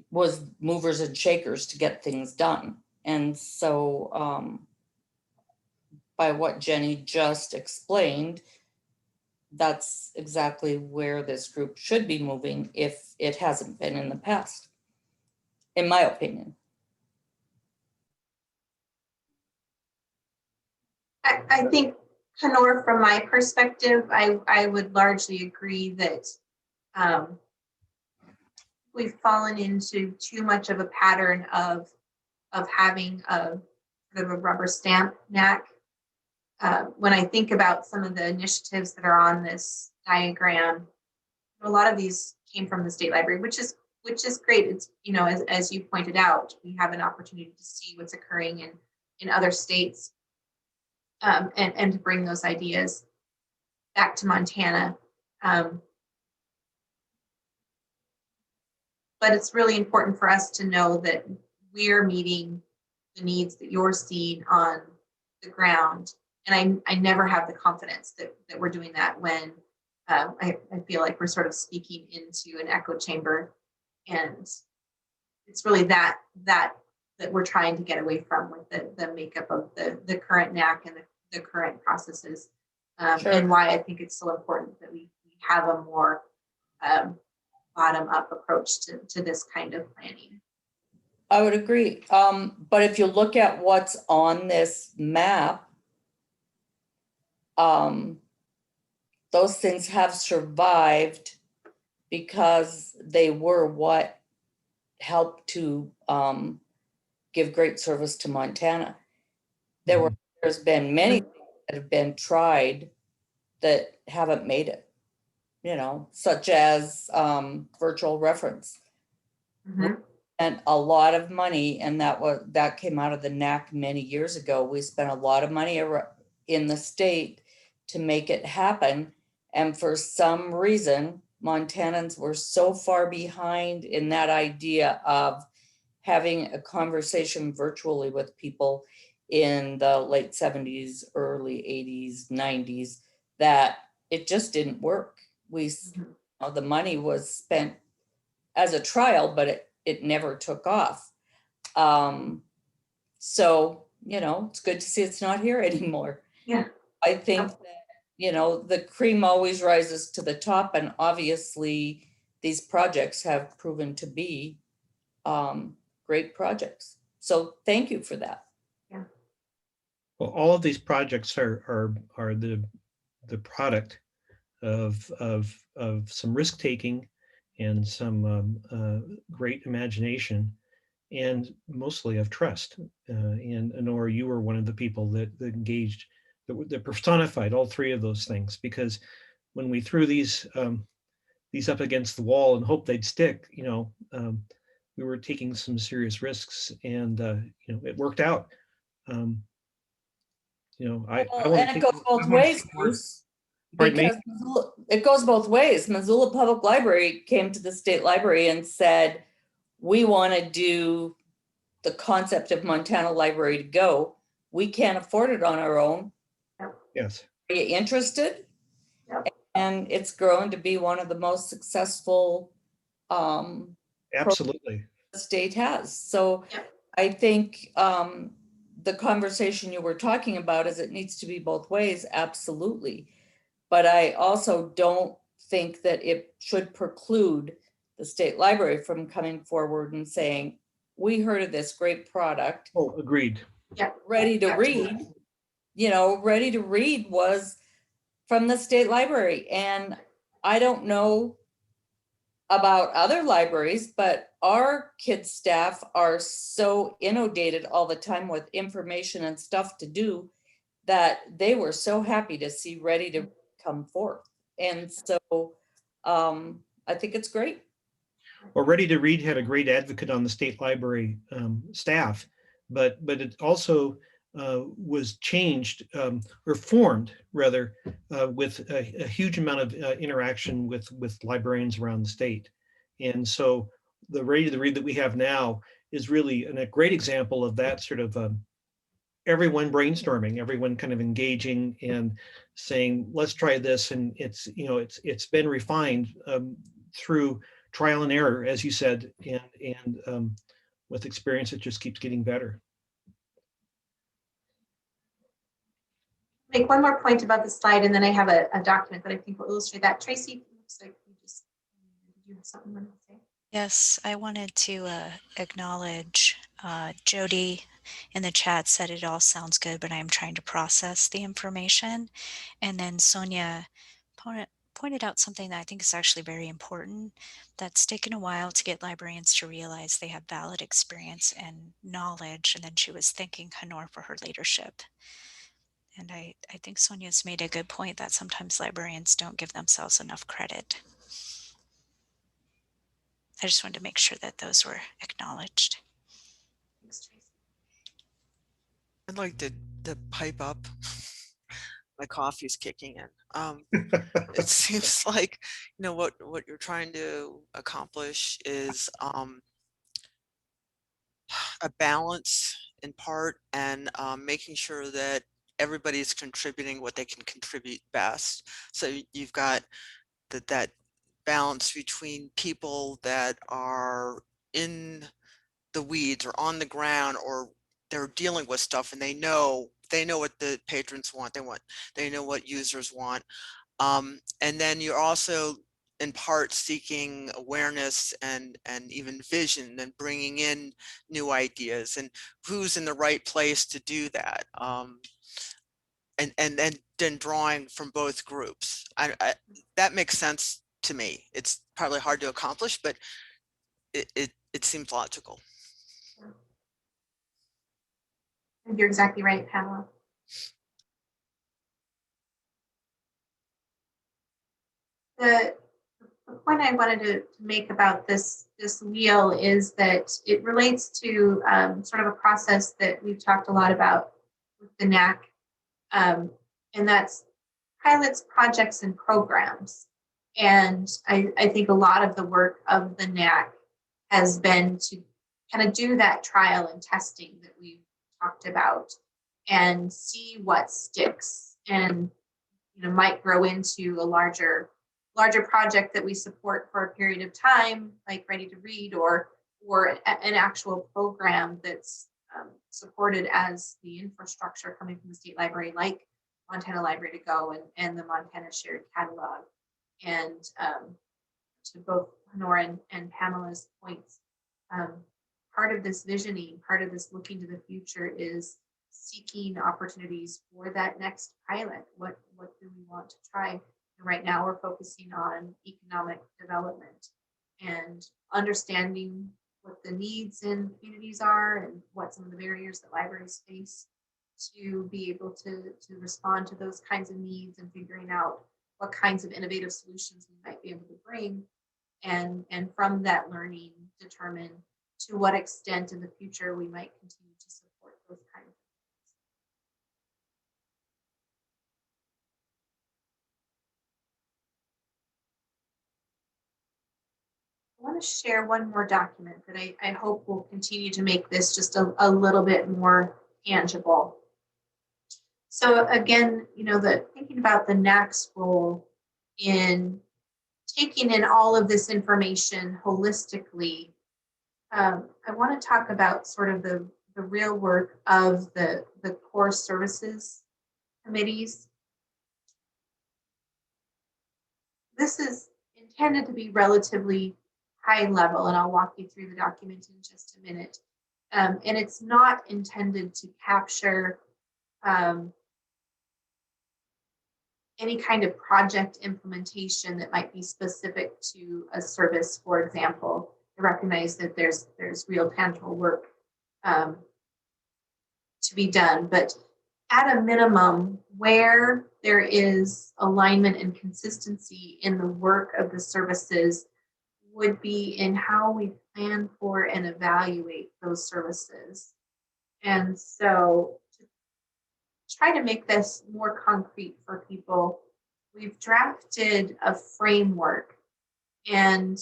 was movers and shakers to get things done. And so by what Jenny just explained, that's exactly where this group should be moving if it hasn't been in the past, in my opinion. I think, Honor, from my perspective, I would largely agree that we've fallen into too much of a pattern of having a sort of a rubber stamp NAC. When I think about some of the initiatives that are on this diagram, a lot of these came from the state library, which is great. It's, you know, as you pointed out, we have an opportunity to see what's occurring in other states, and to bring those ideas back to Montana. But it's really important for us to know that we're meeting the needs that you're seeing on the ground. And I never have the confidence that we're doing that when I feel like we're sort of speaking into an echo chamber. And it's really that we're trying to get away from with the makeup of the current NAC and the current processes. Sure. And why I think it's so important that we have a more bottom-up approach to this kind of planning. I would agree. But if you look at what's on this map, those things have survived because they were what helped to give great service to Montana. There's been many things that have been tried that haven't made it, you know, such as virtual reference. And a lot of money, and that came out of the NAC many years ago. We spent a lot of money in the state to make it happen. And for some reason, Montanans were so far behind in that idea of having a conversation virtually with people in the late 70s, early 80s, 90s, that it just didn't work. The money was spent as a trial, but it never took off. So, you know, it's good to see it's not here anymore. Yeah. I think that, you know, the cream always rises to the top, and obviously these projects have proven to be great projects. So thank you for that. Yeah. Well, all of these projects are the product of some risk taking and some great imagination, and mostly of trust. And Honora, you were one of the people that engaged, that personified all three of those things. Because when we threw these up against the wall and hoped they'd stick, you know, we were taking some serious risks, and you know, it worked out. You know, and it goes both ways, Bruce. Because it goes both ways. Missoula Public Library came to the state library and said, we want to do the concept of Montana Library to Go. We can't afford it on our own. Yes. Are you interested? Yep. And it's grown to be one of the most successful absolutely the state has. So I think the conversation you were talking about is it needs to be both ways, absolutely. But I also don't think that it should preclude the state library from coming forward and saying, we heard of this great product. Oh, agreed. Yeah. Ready to read. You know, Ready to Read was from the state library. And I don't know about other libraries, but our kids' staff are so inundated all the time with information and stuff to do that they were so happy to see Ready to come forth. And so I think it's great. Well, Ready to Read had a great advocate on the state library staff, but it also was changed or formed rather with a huge amount of interaction with librarians around the state. And so the Ready to Read that we have now is really a great example of that sort of everyone brainstorming, everyone kind of engaging and saying, let's try this. And it's, you know, it's been refined through trial and error, as you said, and with experience, it just keeps getting better. Make one more point about the slide, and then I have a document that I think will illustrate that. Tracy, looks like you just, did you have something you wanted to say? Yes, I wanted to acknowledge Jody in the chat said it all sounds good, but I'm trying to process the information. And then Sonia pointed out something that I think is actually very important, that's taken a while to get librarians to realize they have valid experience and knowledge. And then she was thanking Honor for her leadership. And I think Sonia's made a good point that sometimes librarians don't give themselves enough credit. I just wanted to make sure that those were acknowledged. I'd like to pipe up. My coffee's kicking in. It seems like, you know, what you're trying to accomplish is a balance in part, and making sure that everybody's contributing what they can contribute best. So you've got that balance between people that are in the weeds or on the ground, or they're dealing with stuff and they know what the patrons want, they know what users want. And then you're also in part seeking awareness and even vision, and bringing in new ideas, and who's in the right place to do that. And then drawing from both groups. That makes sense to me. It's probably hard to accomplish, but it seems logical. You're exactly right, Pamela. The point I wanted to make about this wheel is that it relates to sort of a process that we've talked a lot about with the NAC, and that's pilots, projects, and programs. And I think a lot of the work of the NAC has been to kind of do that trial and testing that we've talked about and see what sticks, and might grow into a larger project that we support for a period of time, like Ready to Read, or an actual program that's supported as the infrastructure coming from the state library, like Montana Library to Go and the Montana Shared Catalog. And to both Honora and Pamela's points, part of this visioning, part of this looking to the future is seeking opportunities for that next pilot. What do we want to try? And right now we're focusing on economic development and understanding what the needs in communities are and what some of the barriers that libraries face to be able to respond to those kinds of needs, and figuring out what kinds of innovative solutions we might be able to bring, and from that learning determine to what extent in the future we might continue to support those kinds of things. I want to share one more document that I hope will continue to make this just a little bit more tangible. So again, thinking about the NAC's role in taking in all of this information holistically, I want to talk about sort of the real work of the core services committees. This is intended to be relatively high level, and I'll walk you through the document in just a minute. And it's not intended to capture any kind of project implementation that might be specific to a service, for example. I recognize that there's real tangible work to be done, but at a minimum, where there is alignment and consistency in the work of the services would be in how we plan for and evaluate those services. And so to try to make this more concrete for people, we've drafted a framework. And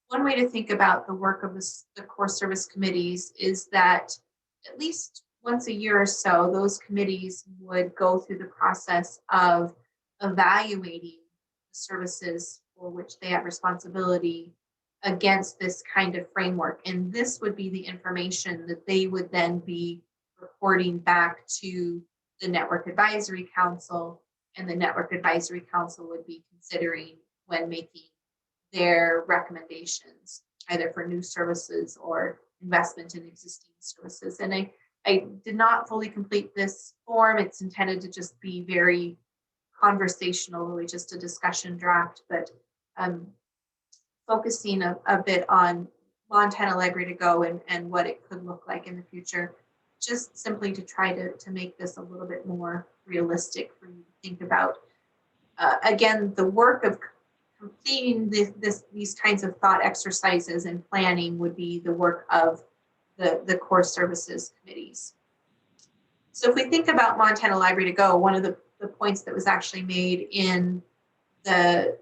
one way to think about the work of the core service committees is that at least once a year or so, those committees would go through the process of evaluating the services for which they have responsibility against this kind of framework. And this would be the information that they would then be reporting back to the Network Advisory Council, and the Network Advisory Council would be considering when making their recommendations, either for new services or investment in existing services. And I did not fully complete this form. It's intended to just be very conversational, really just a discussion draft, but focusing a bit on Montana Library to Go and what it could look like in the future, just simply to try to make this a little bit more realistic for you to think about. Again, the work of completing these kinds of thought exercises and planning would be the work of the core services committees. So if we think about Montana Library to Go, one of the points that was actually made in the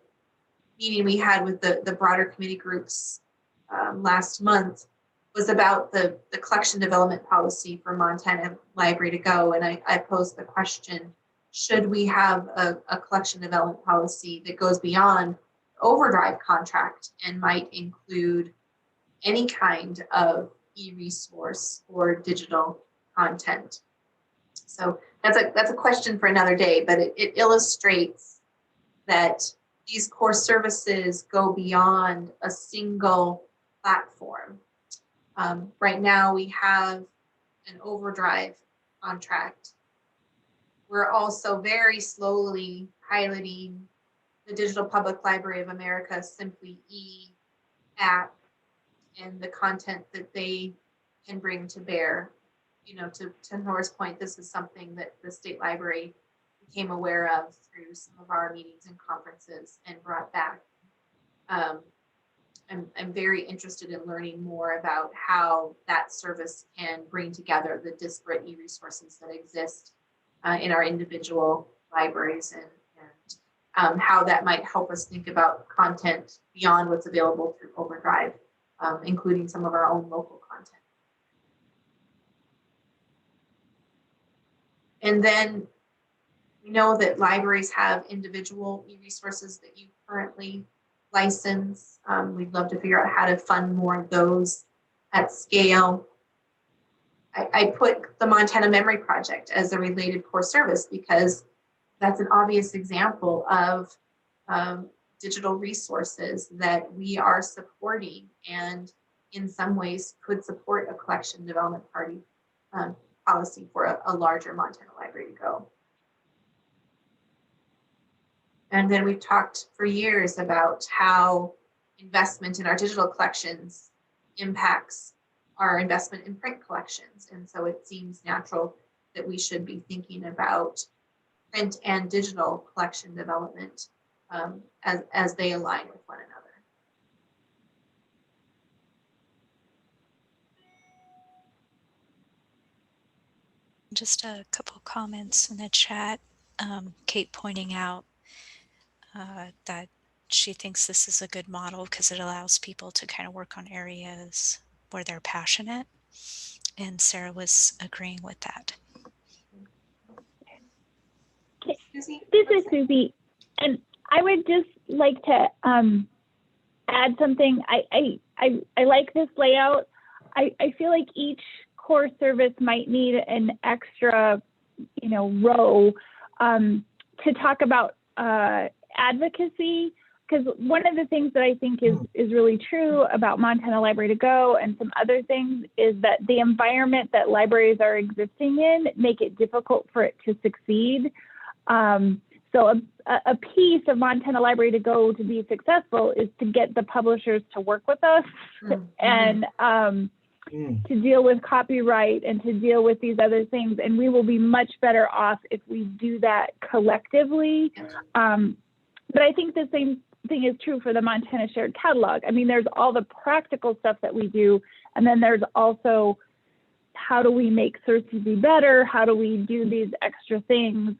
meeting we had with the broader committee groups last month was about the collection development policy for Montana Library to Go. And I posed the question, should we have a collection development policy that goes beyond overdrive contract and might include any kind of e-resource or digital content? So that's a question for another day, but it illustrates that these core services go beyond a single platform. Right now we have an overdrive contract. We're also very slowly piloting the Digital Public Library of America Simply E app and the content that they can bring to bear. You know, to Nora's point, this is something that the state library became aware of through some of our meetings and conferences and brought back. I'm very interested in learning more about how that service can bring together the disparate e-resources that exist in our individual libraries and how that might help us think about content beyond what's available through Overdrive, including some of our own local content. And then we know that libraries have individual e-resources that you currently license. We'd love to figure out how to fund more of those at scale. I put the Montana Memory Project as a related core service because that's an obvious example of digital resources that we are supporting and in some ways could support a collection development policy for a larger Montana Library to Go. And then we've talked for years about how investment in our digital collections impacts our investment in print collections. And so it seems natural that we should be thinking about print and digital collection development as they align with one another. Just a couple comments in the chat. Kate pointing out that she thinks this is a good model because it allows people to kind of work on areas where they're passionate. And Sarah was agreeing with that. This is Susie, and I would just like to add something. I like this layout. I feel like each core service might need an extra, row to talk about advocacy, because one of the things that I think is really true about Montana Library to Go and some other things is that the environment that libraries are existing in make it difficult for it to succeed. So a piece of Montana Library to Go to be successful is to get the publishers to work with us and to deal with copyright and to deal with these other things. And we will be much better off if we do that collectively. But I think the same thing is true for the Montana Shared Catalog. I mean, there's all the practical stuff that we do, and then there's also how do we make CERC better? How do we do these extra things?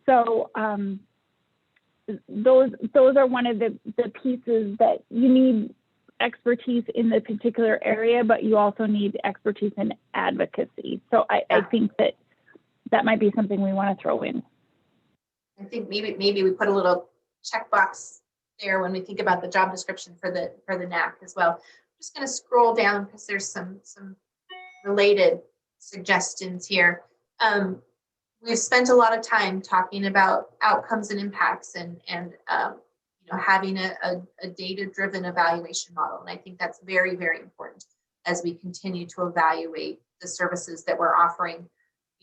So those are one of the pieces that you need expertise in the particular area, but you also need expertise in advocacy. So I think that might be something we want to throw in. I think maybe we put a little checkbox there when we think about the job description for the NAC as well. I'm just going to scroll down because there's some related suggestions here. We've spent a lot of time talking about outcomes and impacts and having a data-driven evaluation model. And I think that's very, very important as we continue to evaluate the services that we're offering.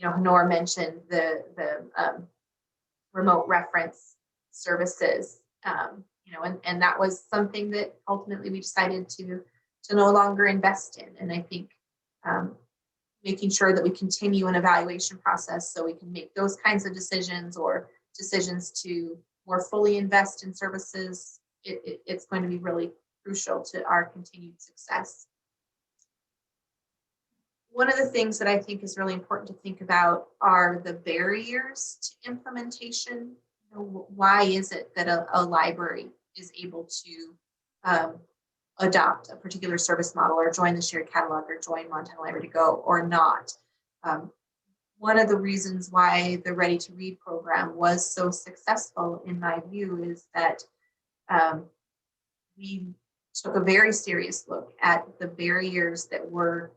Nora mentioned the remote reference services. And that was something that ultimately we decided to no longer invest in. And I think making sure that we continue an evaluation process so we can make those kinds of decisions, or decisions to more fully invest in services, it's going to be really crucial to our continued success. One of the things that I think is really important to think about are the barriers to implementation. Why is it that a library is able to adopt a particular service model, or join the shared catalog, or join Montana Library to Go, or not? One of the reasons why the Ready to Read program was so successful, in my view, is that we took a very serious look at the barriers that were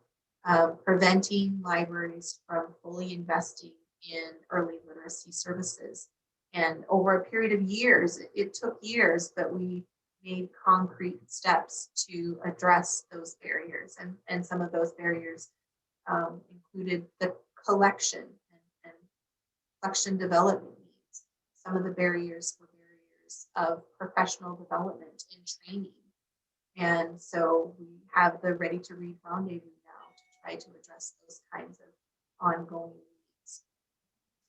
preventing libraries from fully investing in early literacy services. And over a period of years, it took years, but we made concrete steps to address those barriers. And some of those barriers included the collection and collection development needs. Some of the barriers were barriers of professional development and training. And so we have the Ready to Read Rendezvous now to try to address those kinds of ongoing needs.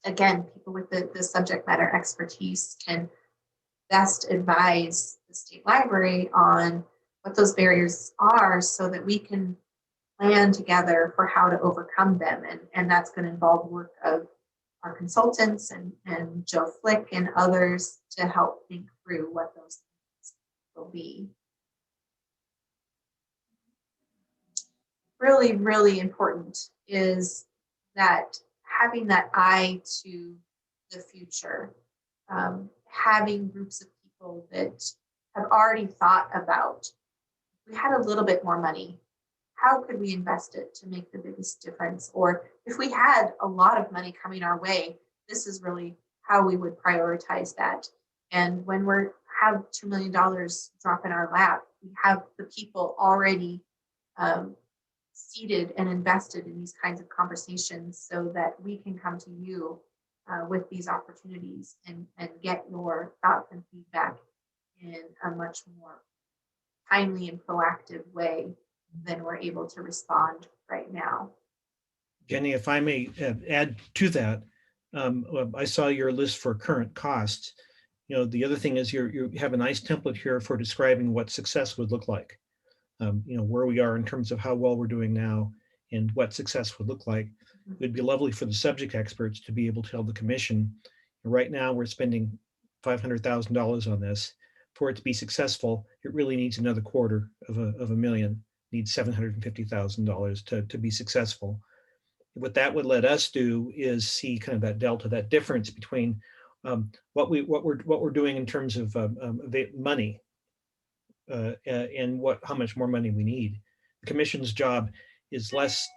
Again, people with the subject matter expertise can best advise the state library on what those barriers are, so that we can plan together for how to overcome them. And that's going to involve work of our consultants and Joe Flick and others to help think through what those things will be. Really, really important is that having that eye to the future, having groups of people that have already thought about, if we had a little bit more money, how could we invest it to make the biggest difference? Or if we had a lot of money coming our way, this is really how we would prioritize that. And when we have $2 million drop in our lap, we have the people already seated and invested in these kinds of conversations, so that we can come to you with these opportunities and get your thoughts and feedback in a much more timely and proactive way than we're able to respond right now. Jenny, if I may add to that, I saw your list for current costs. The other thing is you have a nice template here for describing what success would look like. Where we are in terms of how well we're doing now and what success would look like. It would be lovely for the subject experts to be able to tell the commission, right now we're spending $500,000 on this. For it to be successful, it really needs another quarter of a million, needs $750,000 to be successful. What that would let us do is see kind of that delta, that difference between what we're doing in terms of money, and how much more money we need. The commission's job is less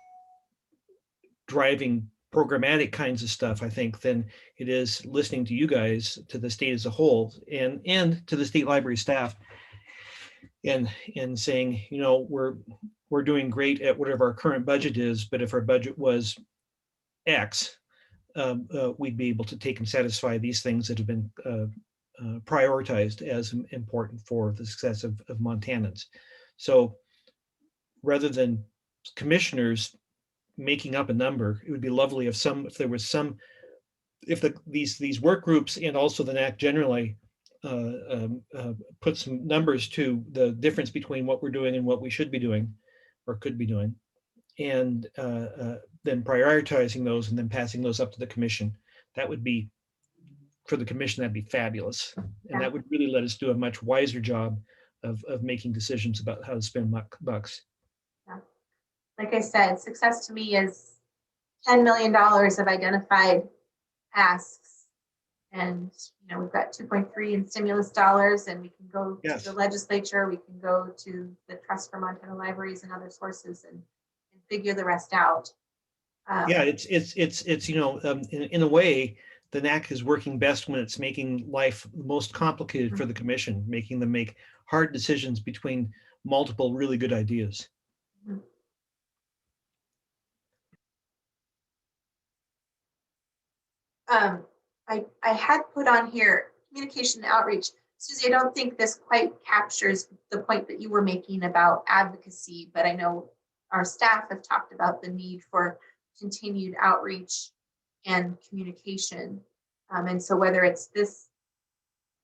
driving programmatic kinds of stuff, I think, than it is listening to you guys, to the state as a whole, and to the state library staff, and saying, we're doing great at whatever our current budget is, but if our budget was X, we'd be able to take and satisfy these things that have been prioritized as important for the success of Montanans. So rather than commissioners making up a number, it would be lovely if these work groups and also the NAC generally put some numbers to the difference between what we're doing and what we should be doing or could be doing, and then prioritizing those and then passing those up to the commission. That would be, for the commission, that'd be fabulous. And that would really let us do a much wiser job of making decisions about how to spend bucks. Yeah. Like I said, success to me is $10 million of identified asks. And we've got 2.3 in stimulus dollars, and we can go to the legislature, we can go to the Trust for Montana Libraries and other sources and figure the rest out. Yeah, it's in a way, the NAC is working best when it's making life most complicated for the commission, making them make hard decisions between multiple really good ideas. I had put on here communication and outreach. Susie, I don't think this quite captures the point that you were making about advocacy, but I know our staff have talked about the need for continued outreach and communication. And so whether it's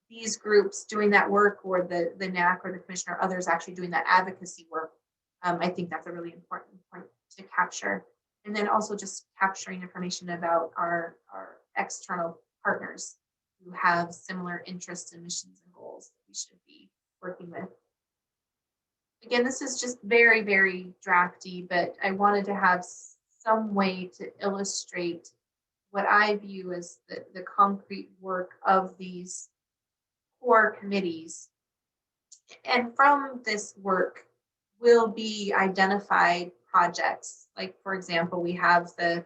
these groups doing that work or the NAC or the commissioner or others actually doing that advocacy work, I think that's a really important point to capture. And then also just capturing information about our external partners who have similar interests and missions and goals that we should be working with. Again, this is just very, very drafty, but I wanted to have some way to illustrate what I view as the concrete work of these core committees. And from this work will be identified projects. Like, for example, we have the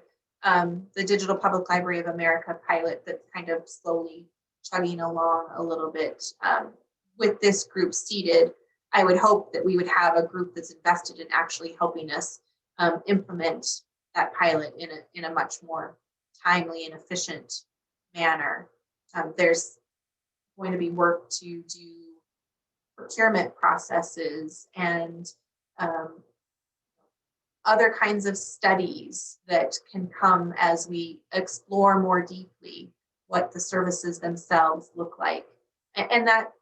Digital Public Library of America pilot that's kind of slowly chugging along a little bit. With this group seated, I would hope that we would have a group that's invested in actually helping us implement that pilot in a much more timely and efficient manner. There's going to be work to do procurement processes and other kinds of studies that can come as we explore more deeply what the services themselves look like. And that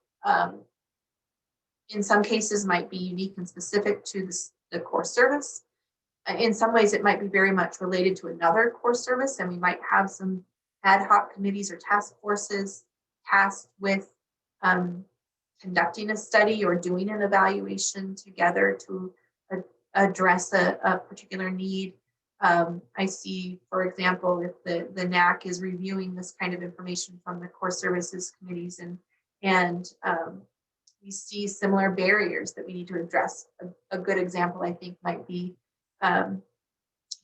in some cases might be unique and specific to the core service. In some ways, it might be very much related to another core service, and we might have some ad hoc committees or task forces tasked with conducting a study or doing an evaluation together to address a particular need. I see, for example, if the NAC is reviewing this kind of information from the core services committees and we see similar barriers that we need to address. A good example, I think, might be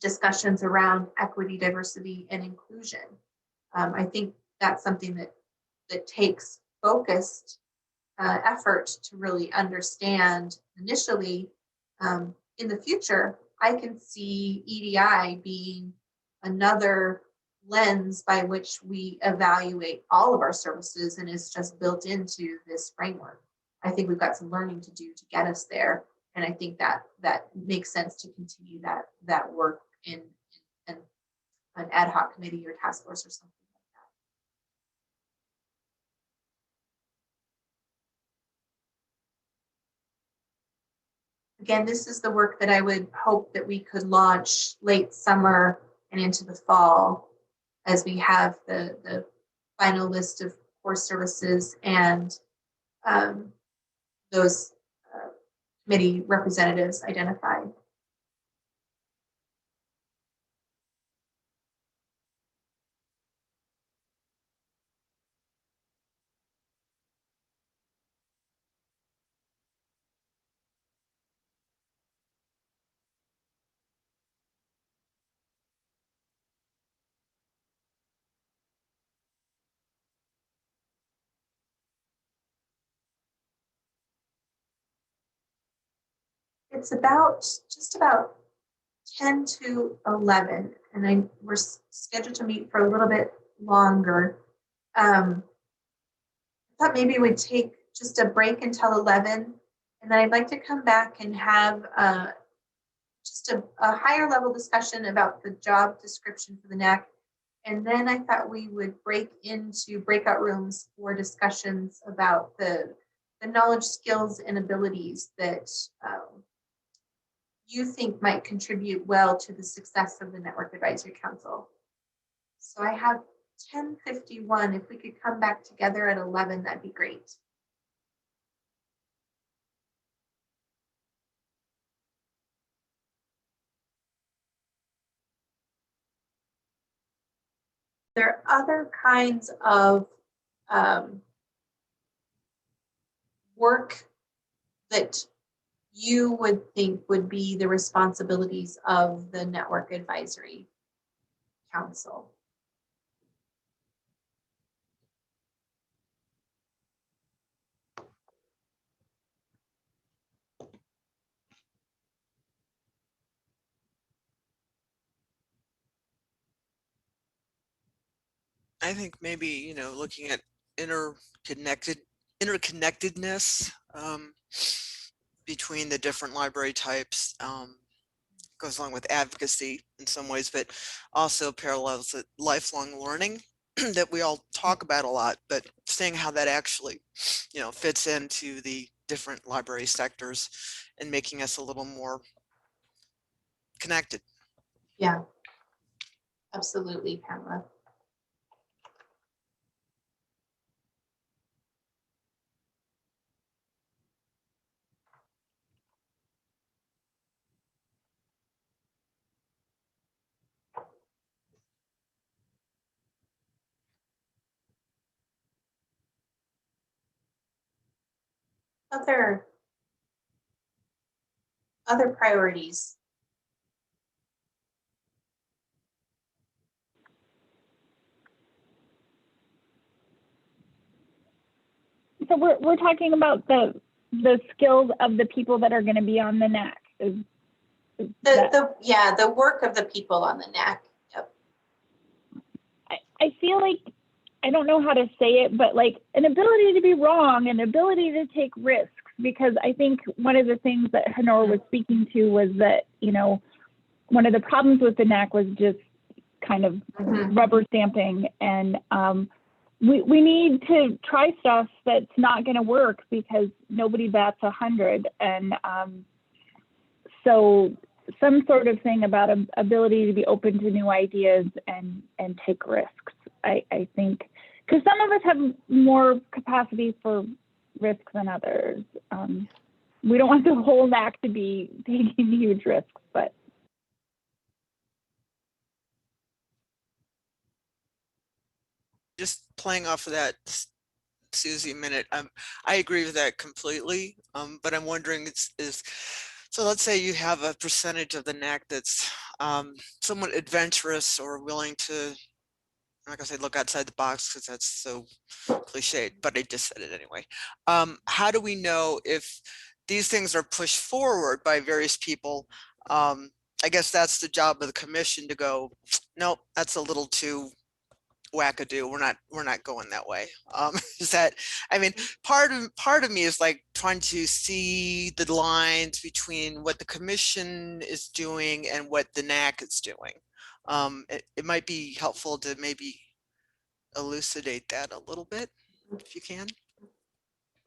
discussions around equity, diversity, and inclusion. I think that's something that takes focused effort to really understand initially. In the future, I can see EDI being another lens by which we evaluate all of our services, and is just built into this framework. I think we've got some learning to do to get us there, and I think that makes sense to continue that work in an ad hoc committee or task force or something. Again, this is the work that I would hope that we could launch late summer and into the fall as we have the final list of core services and those committee representatives identified. It's just about 10 to 11, and we're scheduled to meet for a little bit longer. I thought maybe we'd take just a break until 11, and then I'd like to come back and have just a higher level discussion about the job description for the NAC. And then I thought we would break into breakout rooms for discussions about the knowledge, skills, and abilities that you think might contribute well to the success of the Network Advisory Council. So I have 10:51. If we could come back together at 11, that'd be great. There are other kinds of work that you would think would be the responsibilities of the Network Advisory Council. I think maybe, you know, looking at interconnectedness between the different library types goes along with advocacy in some ways, but also parallels with lifelong learning that we all talk about a lot, but seeing how that actually, you know, fits into the different library sectors and making us a little more connected. Yeah, absolutely, Pamela. Other priorities. So we're talking about the skills of the people that are going to be on the NAC. The work of the people on the NAC. Yep. I feel like, I don't know how to say it, but like an ability to be wrong, an ability to take risks, because I think one of the things that Honor was speaking to was that, you know, one of the problems with the NAC was just kind of rubber stamping, and we need to try stuff that's not going to work because nobody bats 100, and so some sort of thing about ability to be open to new ideas and take risks. I think, because some of us have more capacity for risk than others. We don't want the whole NAC to be taking huge risks, but. Just playing off of that, Susie, a minute, I agree with that completely, but I'm wondering, so let's say you have a percentage of the NAC that's somewhat adventurous or willing to, I'm not gonna say look outside the box because that's so cliched, but I just said it anyway. How do we know if these things are pushed forward by various people? I guess that's the job of the commission to go, nope, that's a little too wackadoo. We're not going that way. Is that, I mean, part of me is like trying to see the lines between what the commission is doing and what the NAC is doing. It might be helpful to maybe elucidate that a little bit, if you can.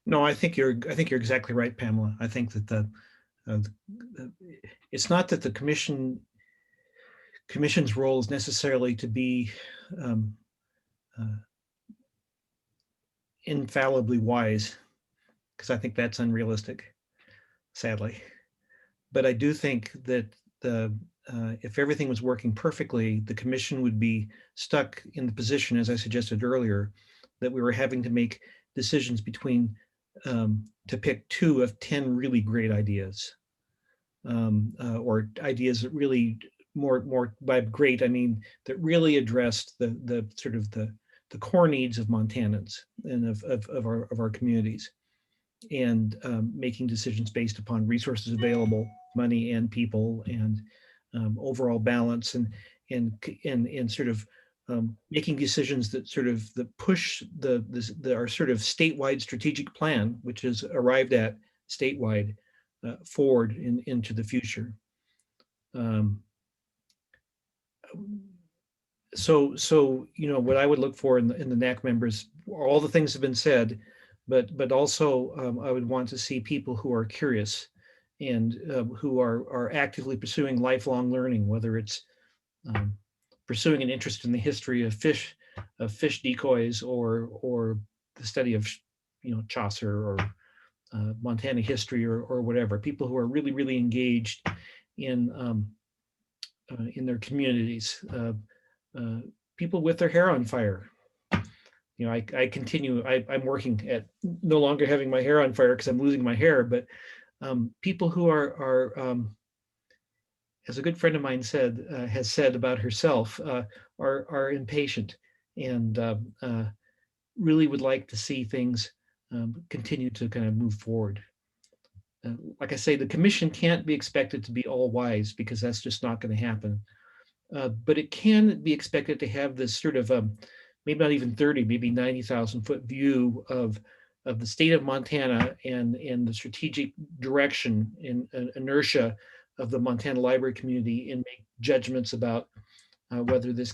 No, I think you're exactly right, Pamela. I think that it's not that the commission's role is necessarily to be infallibly wise, because I think that's unrealistic, sadly. But I do think that if everything was working perfectly, the commission would be stuck in the position, as I suggested earlier, that we were having to make decisions between to pick 2 of 10 really great ideas, or ideas that really more by great, I mean that really addressed the sort of the core needs of Montanans and of our communities, and making decisions based upon resources available, money and people, and overall balance, and sort of making decisions that sort of push our sort of statewide strategic plan, which is arrived at statewide, forward into the future. So you know what I would look for in the NAC members, all the things have been said, but also I would want to see people who are curious and who are actively pursuing lifelong learning, whether it's pursuing an interest in the history of fish decoys, or the study of Chaucer, or Montana history, or whatever. People who are really engaged in their communities. People with their hair on fire. You know, I continue, I'm working at no longer having my hair on fire because I'm losing my hair, but people who are as a good friend of mine has said about herself, are impatient and really would like to see things continue to kind of move forward. Like I say, the commission can't be expected to be all wise, because that's just not going to happen. But it can be expected to have this sort of maybe not even 30, maybe 90,000 foot view of the state of Montana and the strategic direction and inertia of the Montana library community, and make judgments about whether this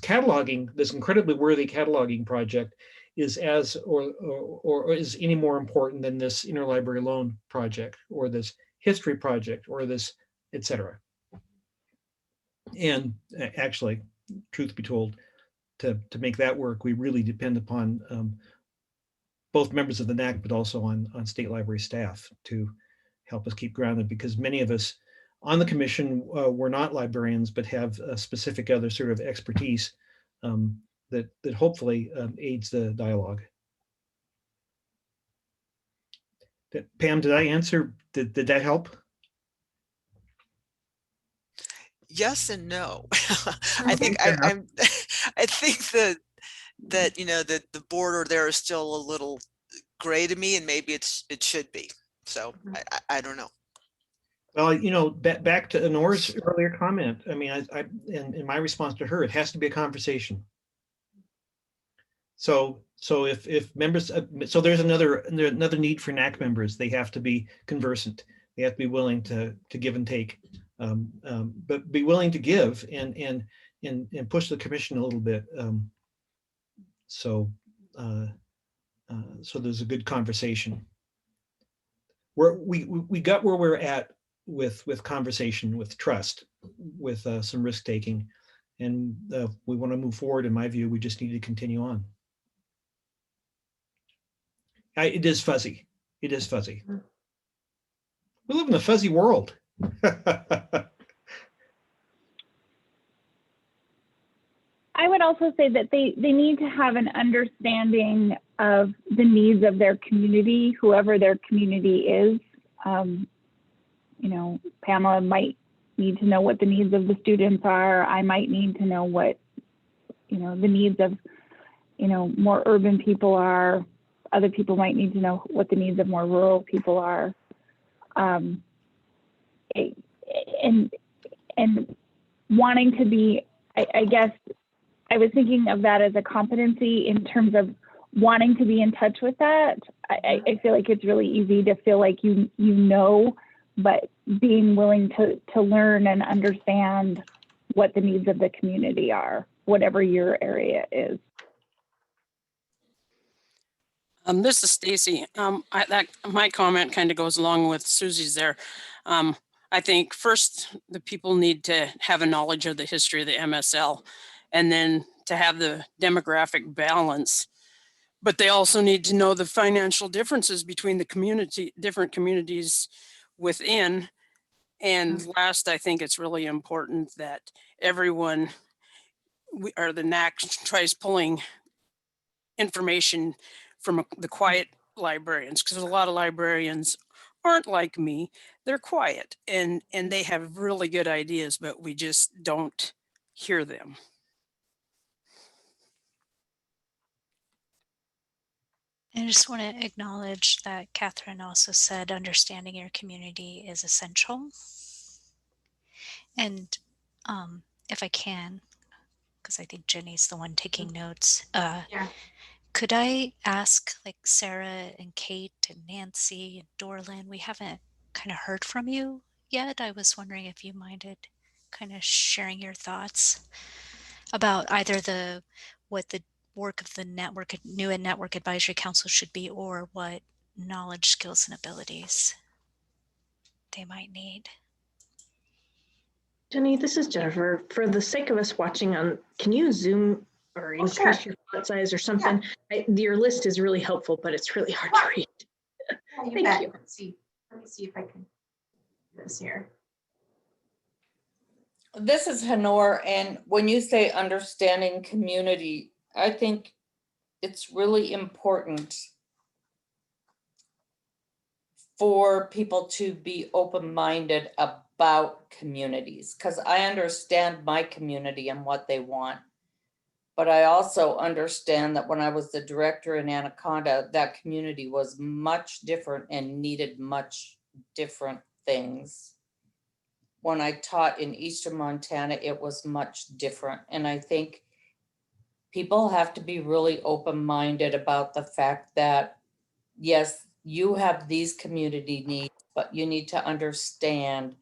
incredibly worthy cataloging project is or is any more important than this interlibrary loan project or this history project or this, etc. And actually, truth be told, to make that work, we really depend upon both members of the NAC, but also on state library staff to help us keep grounded, because many of us on the commission were not librarians, but have a specific other sort of expertise that hopefully aids the dialogue. Pam, did I answer? Did that help? Yes and no. I think I think that you know that the border there is still a little gray to me, and maybe it should be. So I don't know. Well, you know, back to Honor's earlier comment. I mean, in my response to her, it has to be a conversation. So if members, so there's another need for NAC members. They have to be conversant. They have to be willing to give and take, but be willing to give and push the commission a little bit. So there's a good conversation. We got where we're at with conversation, with trust, with some risk taking, and we want to move forward. In my view, we just need to continue on. It is fuzzy. It is fuzzy. We live in a fuzzy world. I would also say that they need to have an understanding of the needs of their community, whoever their community is. You know, Pamela might need to know what the needs of the students are. I might need to know what, you know, the needs of, you know, more urban people are. Other people might need to know what the needs of more rural people are. And wanting to be, I guess, I was thinking of that as a competency in terms of wanting to be in touch with that. I feel like it's really easy to feel like you know, but being willing to learn and understand what the needs of the community are, whatever your area is. This is Stacy. My comment kind of goes along with Susie's there. I think first the people need to have a knowledge of the history of the MSL, and then to have the demographic balance. But they also need to know the financial differences between the different communities within. And last, I think it's really important that everyone, the NAC tries pulling information from the quiet librarians, because a lot of librarians aren't like me. They're quiet and they have really good ideas, but we just don't hear them. I just want to acknowledge that Catherine also said understanding your community is essential. And if I can, because I think Jenny's the one taking notes, could I ask like Sarah and Kate and Nancy and Dorlin, we haven't kind of heard from you yet. I was wondering if you minded kind of sharing your thoughts about either what the work of the new and network advisory council should be, or what knowledge, skills, and abilities they might need. Jenny, this is Jennifer. For the sake of us watching on, can you zoom or increase your font size or something? Your list is really helpful, but it's really hard to read. Thank you. Let me see if I can do this here. This is Honor, and when you say understanding community, I think it's really important for people to be open-minded about communities, because I understand my community and what they want. But I also understand that when I was the director in Anaconda, that community was much different and needed much different things. When I taught in Eastern Montana, it was much different. And I think people have to be really open-minded about the fact that, yes, you have these community needs, but you need to understand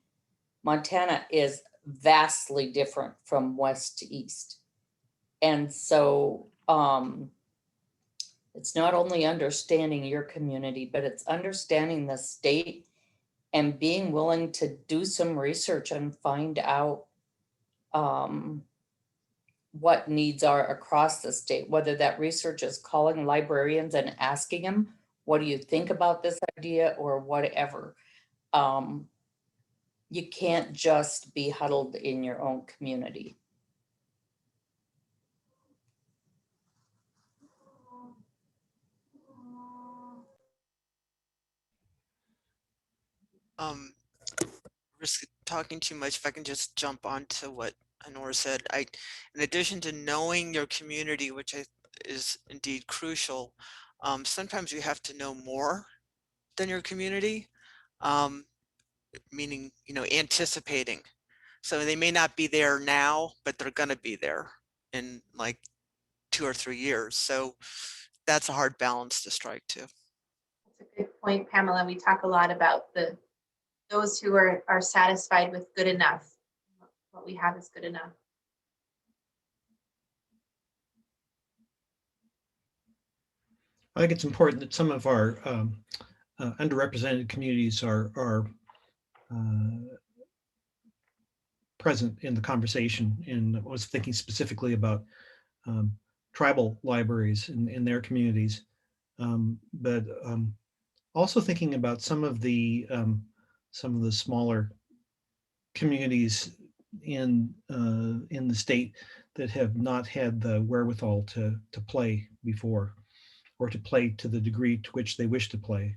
Montana is vastly different from west to east. And so it's not only understanding your community, but it's understanding the state and being willing to do some research and find out what needs are across the state, whether that research is calling librarians and asking them, what do you think about this idea or whatever. You can't just be huddled in your own community. Risk talking too much. If I can just jump onto what Honora said, in addition to knowing your community, which is indeed crucial, sometimes you have to know more than your community, meaning, anticipating. So they may not be there now, but they're going to be there in like 2 or 3 years. So that's a hard balance to strike too. That's a good point, Pamela. We talk a lot about those who are satisfied with good enough. What we have is good enough. I think it's important that some of our underrepresented communities are present in the conversation. And I was thinking specifically about tribal libraries in their communities, but also thinking about some of the smaller communities in the state that have not had the wherewithal to play before, or to play to the degree to which they wish to play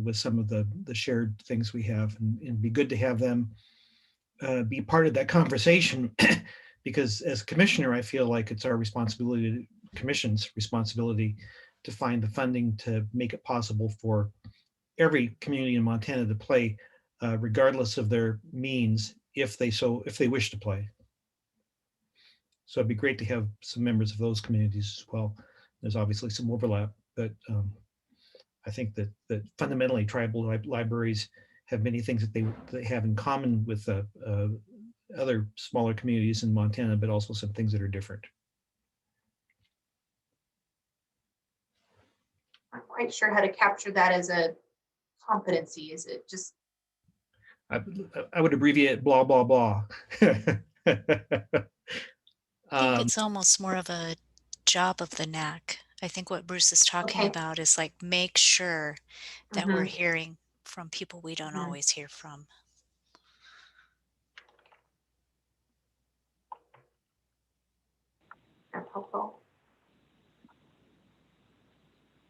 with some of the shared things we have, and it'd be good to have them be part of that conversation. Because as commissioner, I feel like it's our responsibility, commission's responsibility, to find the funding to make it possible for every community in Montana to play, regardless of their means, if they wish to play. So it'd be great to have some members of those communities as well. There's obviously some overlap, but I think that fundamentally tribal libraries have many things that they have in common with other smaller communities in Montana, but also some things that are different. I'm not quite sure how to capture that as a competency. Is it just? I would abbreviate blah, blah, blah. I think it's almost more of a job of the NAC. I think what Bruce is talking about is like, make sure that we're hearing from people we don't always hear from. That's helpful.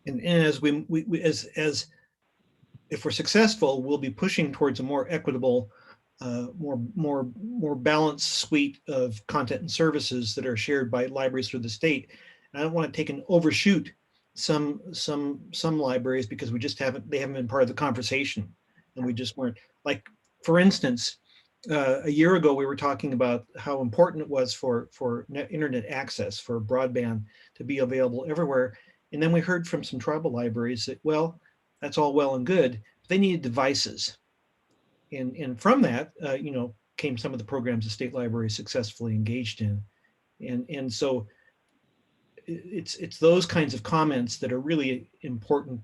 And as as if we're successful, we'll be pushing towards a more equitable, more balanced suite of content and services that are shared by libraries through the state. And I don't want to take and overshoot some libraries, because they haven't been part of the conversation, and we just weren't. Like, for instance, a year ago we were talking about how important it was for internet access, for broadband to be available everywhere, and then we heard from some tribal libraries that, well, that's all well and good, but they needed devices. And from that, came some of the programs the state library successfully engaged in. And so it's those kinds of comments that are really important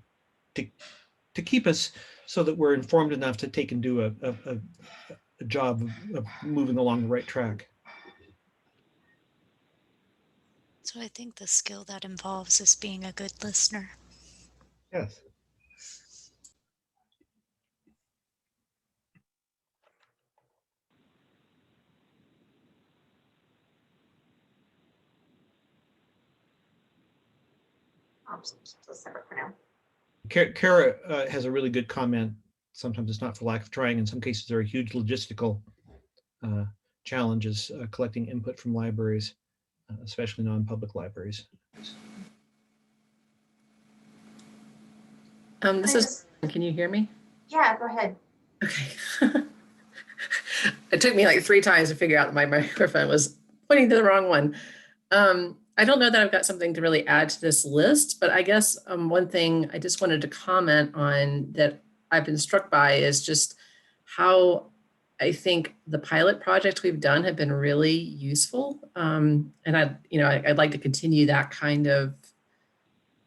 to keep us so that we're informed enough to take and do a job of moving along the right track. So I think the skill that involves is being a good listener. Yes. So separate for now. Kara has a really good comment. Sometimes it's not for lack of trying. In some cases, there are huge logistical challenges collecting input from libraries, especially non-public libraries. Can you hear me? Yeah, go ahead. Okay. It took me like 3 times to figure out that my microphone was pointing to the wrong one. I don't know that I've got something to really add to this list, but I guess one thing I just wanted to comment on that I've been struck by is just how I think the pilot projects we've done have been really useful. And I'd like to continue that kind of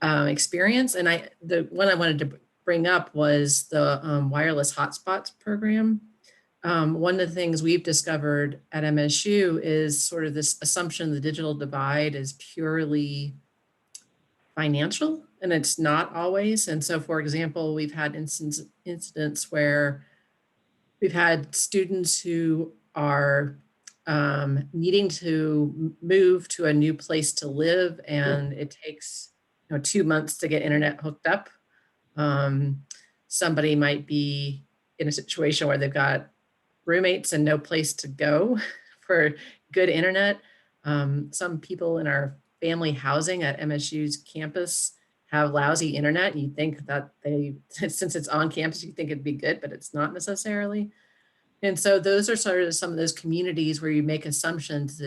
experience. And the one I wanted to bring up was the wireless hotspots program. One of the things we've discovered at MSU is sort of this assumption the digital divide is purely financial, and it's not always. And so, for example, we've had incidents where we've had students who are needing to move to a new place to live, and it takes 2 months to get internet hooked up. Somebody might be in a situation where they've got roommates and no place to go for good internet. Some people in our family housing at MSU's campus have lousy internet. You think that since it's on campus, you think it'd be good, but it's not necessarily. And so those are sort of some of those communities where you make assumptions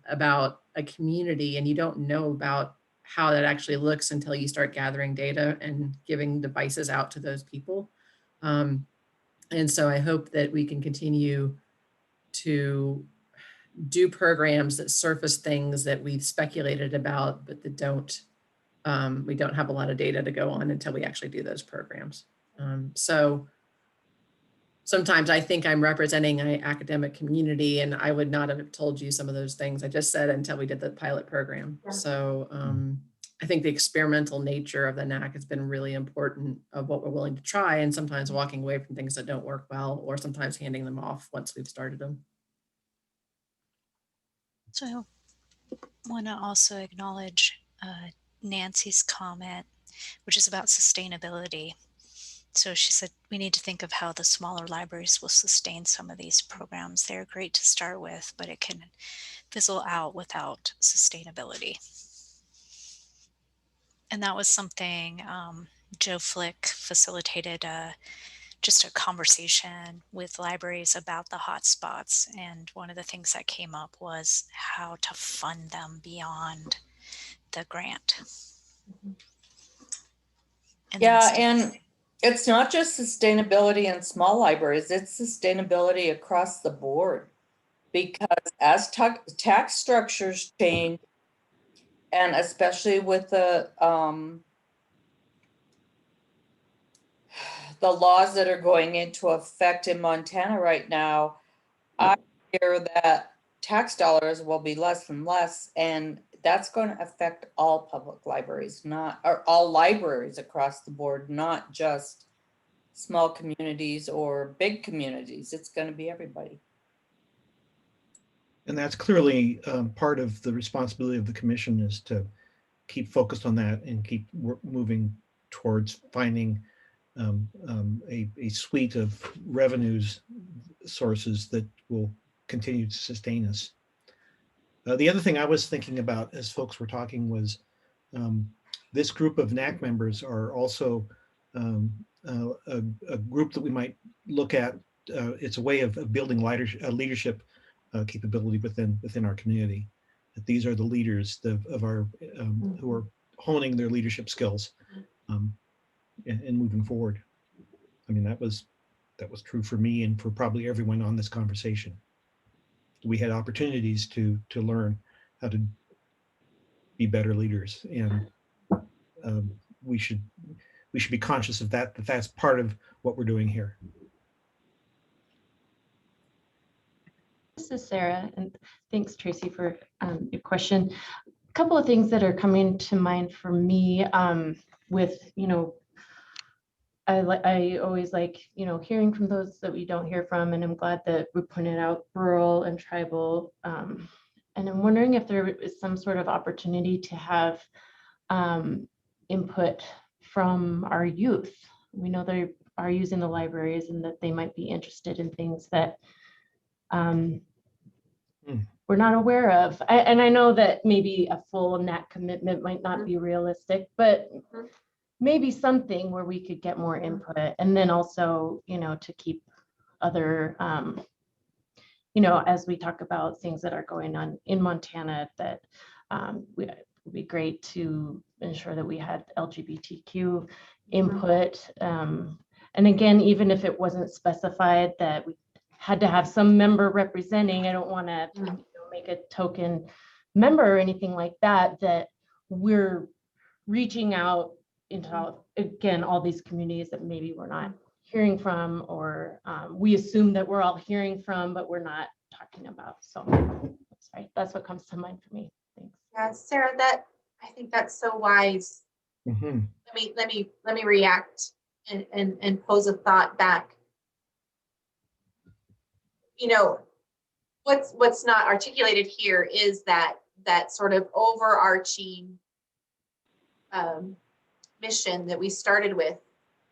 about a community and you don't know about how that actually looks until you start gathering data and giving devices out to those people. And so I hope that we can continue to do programs that surface things that we've speculated about, but that we don't have a lot of data to go on until we actually do those programs. So sometimes I think I'm representing an academic community, and I would not have told you some of those things I just said until we did the pilot program. Yeah. So I think the experimental nature of the NAC has been really important of what we're willing to try, and sometimes walking away from things that don't work well, or sometimes handing them off once we've started them. So I want to also acknowledge Nancy's comment, which is about sustainability. So she said, we need to think of how the smaller libraries will sustain some of these programs. They're great to start with, but it can fizzle out without sustainability. And that was something Joe Flick facilitated just a conversation with libraries about the hotspots. And one of the things that came up was how to fund them beyond the grant. And and it's not just sustainability in small libraries, it's sustainability across the board. Because as tax structures change, and especially with the laws that are going into effect in Montana right now, I hear that tax dollars will be less and less, and that's going to affect all public libraries, or all libraries across the board, not just small communities or big communities. It's going to be everybody. And that's clearly part of the responsibility of the commission, is to keep focused on that and keep moving towards finding a suite of revenues sources that will continue to sustain us. The other thing I was thinking about as folks were talking was this group of NAC members are also a group that we might look at. It's a way of building leadership capability within our community. That these are the leaders of our who are honing their leadership skills and moving forward. I mean, that was true for me and for probably everyone on this conversation. We had opportunities to learn how to be better leaders, and we should be conscious of that. That's part of what we're doing here. This is Sarah, and thanks, Tracy, for your question. A couple of things that are coming to mind for me with, I always like, hearing from those that we don't hear from, and I'm glad that we pointed out rural and tribal. And I'm wondering if there is some sort of opportunity to have input from our youth. We know they are using the libraries and that they might be interested in things that we're not aware of. And I know that maybe a full NAC commitment might not be realistic, but maybe something where we could get more input. And then also, to keep other, as we talk about things that are going on in Montana that would be great to ensure that we had LGBTQ input. And again, even if it wasn't specified that we had to have some member representing, I don't want to make a token member or anything like that, that we're reaching out into, again, all these communities that maybe we're not hearing from, or we assume that we're all hearing from, but we're not talking about. So sorry, that's what comes to mind for me. Thanks. Yeah, Sarah, I think that's so wise. Let me react and pose a thought back. You know, what's not articulated here is that sort of overarching mission that we started with,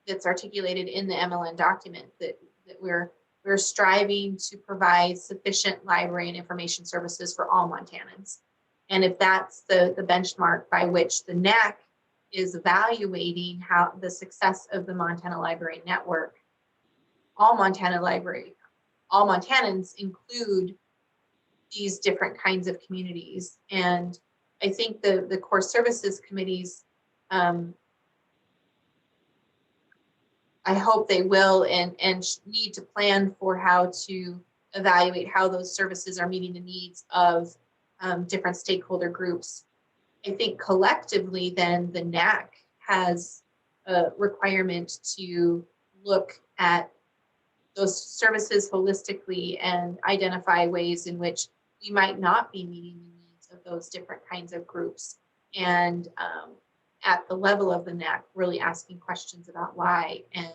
that's articulated in the MLN document, that we're striving to provide sufficient library and information services for all Montanans. And if that's the benchmark by which the NAC is evaluating how the success of the Montana Library Network, all Montanans include these different kinds of communities. And I think the core services committees, I hope they will and need to plan for how to evaluate how those services are meeting the needs of different stakeholder groups. I think collectively then the NAC has a requirement to look at those services holistically and identify ways in which we might not be meeting the needs of those different kinds of groups. And at the level of the NAC, really asking questions about why and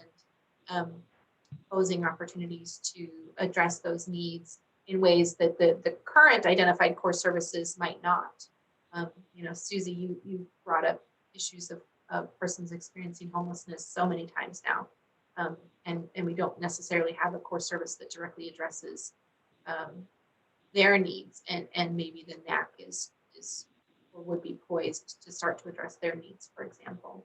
posing opportunities to address those needs in ways that the current identified core services might not. You know, Susie, you brought up issues of persons experiencing homelessness so many times now. And we don't necessarily have a core service that directly addresses their needs, and maybe the NAC is or would be poised to start to address their needs, for example.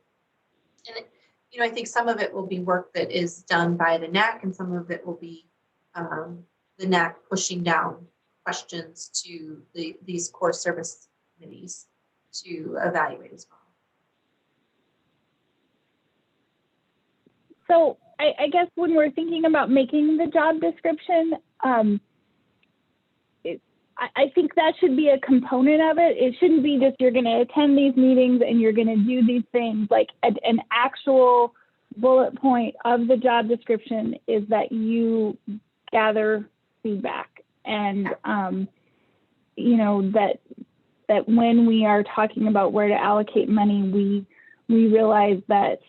And you know, I think some of it will be work that is done by the NAC, and some of it will be the NAC pushing down questions to these core service committees to evaluate as well. So I guess when we're thinking about making the job description, I think that should be a component of it. It shouldn't be just you're going to attend these meetings and you're going to do these things. Like an actual bullet point of the job description is that you gather feedback, and you know, that when we are talking about where to allocate money, we realize that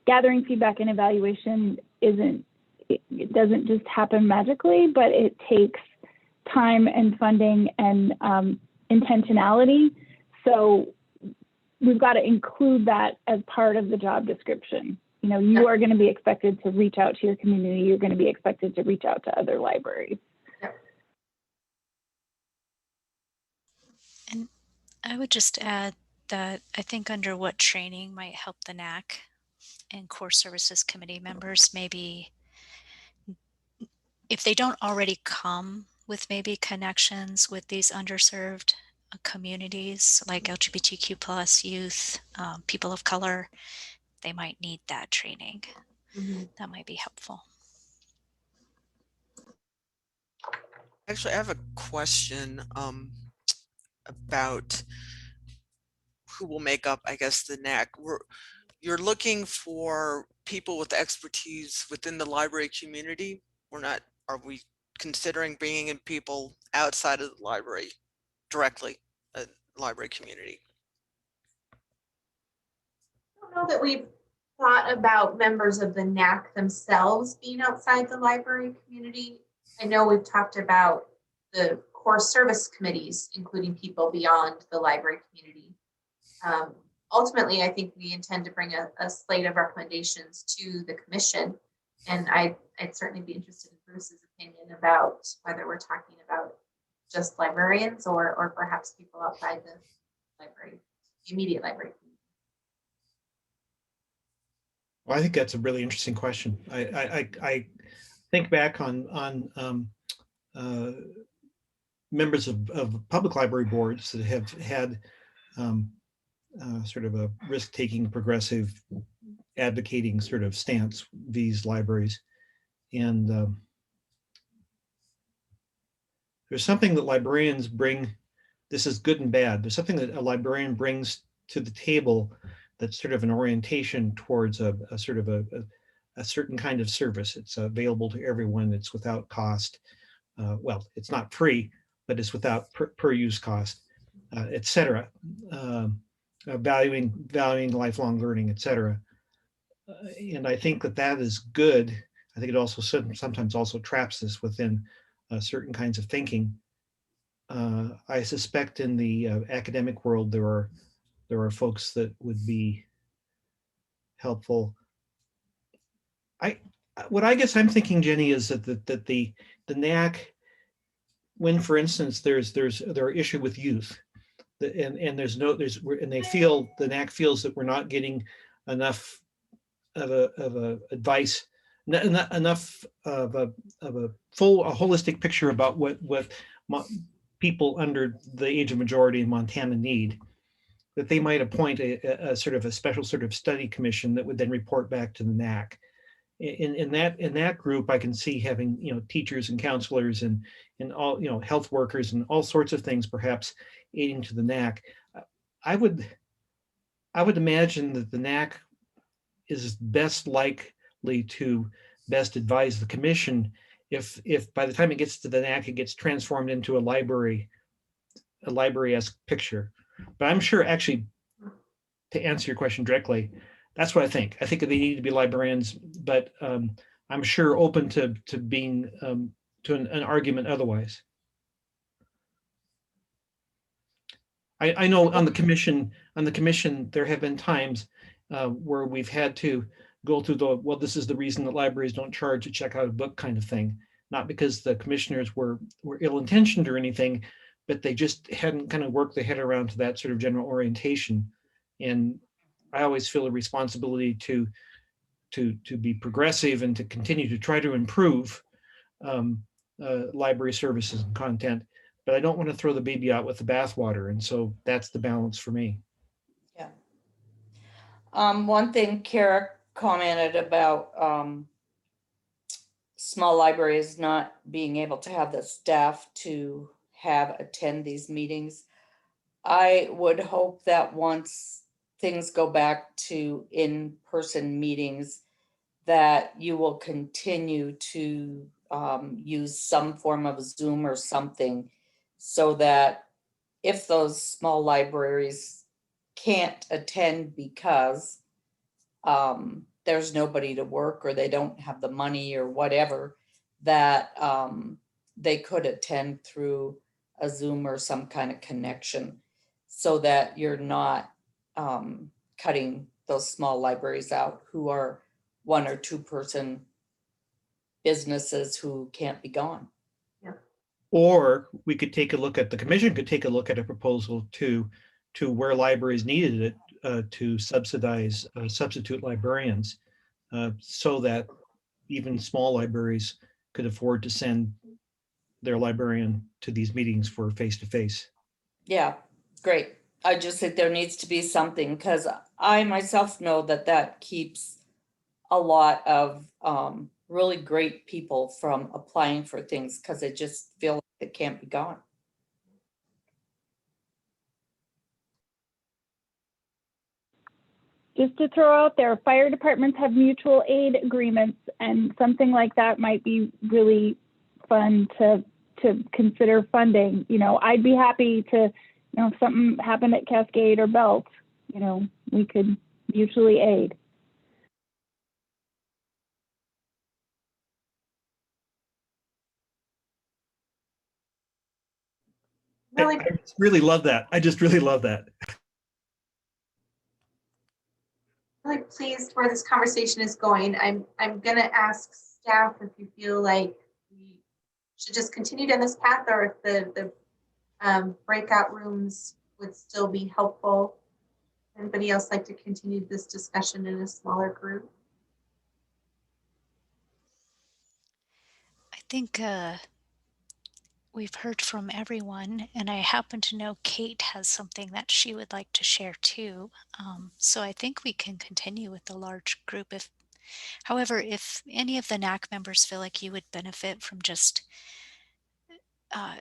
gathering feedback and evaluation it doesn't just happen magically, but it takes time and funding and intentionality. So we've got to include that as part of the job description. You know, you are going to be expected to reach out to your community. You're going to be expected to reach out to other libraries. And I would just add that I think under what training might help the NAC and core services committee members, maybe if they don't already come with maybe connections with these underserved communities like LGBTQ plus youth, people of color, they might need that training. That might be helpful. Actually, I have a question about who will make up, I guess, the NAC. You're looking for people with expertise within the library community. Are we considering bringing in people outside of the library directly, library community? I don't know that we've thought about members of the NAC themselves being outside the library community. I know we've talked about the core service committees, including people beyond the library community. Ultimately, I think we intend to bring a slate of recommendations to the commission. And I'd certainly be interested in Bruce's opinion about whether we're talking about just librarians or perhaps people outside the library, the immediate library. Well, I think that's a really interesting question. I think back on members of public library boards that have had sort of a risk-taking, progressive, advocating sort of stance these libraries. And there's something that librarians bring. This is good and bad. There's something that a librarian brings to the table that's sort of an orientation towards a sort of a certain kind of service. It's available to everyone. It's without cost. Well, it's not free, but it's without per use cost, et cetera. Valuing lifelong learning, et cetera. And I think that is good. I think it also sometimes also traps us within certain kinds of thinking. I suspect in the academic world there are folks that would be helpful. What I guess I'm thinking, Jenny, is that the NAC, when, for instance, there are issue with youth, and they feel, the NAC feels that we're not getting enough of a advice, not enough of a holistic picture about what people under the age of majority in Montana need, that they might appoint a sort of a special sort of study commission that would then report back to the NAC. In that group, I can see having, teachers and counselors and all, health workers and all sorts of things, perhaps aiding to the NAC. I would imagine that the NAC is best likely to best advise the commission if by the time it gets to the NAC, it gets transformed into a library-esque picture. But I'm sure, actually, to answer your question directly, that's what I think. I think they need to be librarians, but I'm sure open to being to an argument otherwise. I know on the commission there have been times where we've had to go through this is the reason that libraries don't charge to check out a book kind of thing, not because the commissioners were ill-intentioned or anything, but they just hadn't kind of worked their head around to that sort of general orientation. And I always feel a responsibility to be progressive and to continue to try to improve library services and content, but I don't want to throw the baby out with the bathwater. And so that's the balance for me. Yeah. One thing Kara commented about small libraries not being able to have the staff to attend these meetings. I would hope that once things go back to in-person meetings, that you will continue to use some form of Zoom or something, so that if those small libraries can't attend because there's nobody to work or they don't have the money or whatever, that they could attend through a Zoom or some kind of connection, so that you're not cutting those small libraries out who are 1 or 2 person businesses who can't be gone. Or we could take a look at, the commission could take a look at a proposal to where libraries needed it to subsidize substitute librarians, so that even small libraries could afford to send their librarian to these meetings for face-to-face. Yeah, great. I just think there needs to be something, because I myself know that keeps a lot of really great people from applying for things because they just feel like it can't be gone. Just to throw out there, fire departments have mutual aid agreements, and something like that might be really fun to consider funding. I'd be happy to, if something happened at Cascade or Belt, we could mutually aid. Really, I really love that. I just really love that. really pleased where this conversation is going. I'm going to ask staff if you feel like we should just continue down this path, or if the breakout rooms would still be helpful. Anybody else like to continue this discussion in a smaller group? I think we've heard from everyone, and I happen to know Kate has something that she would like to share too. So I think we can continue with the large group. However, if any of the NAC members feel like you would benefit from just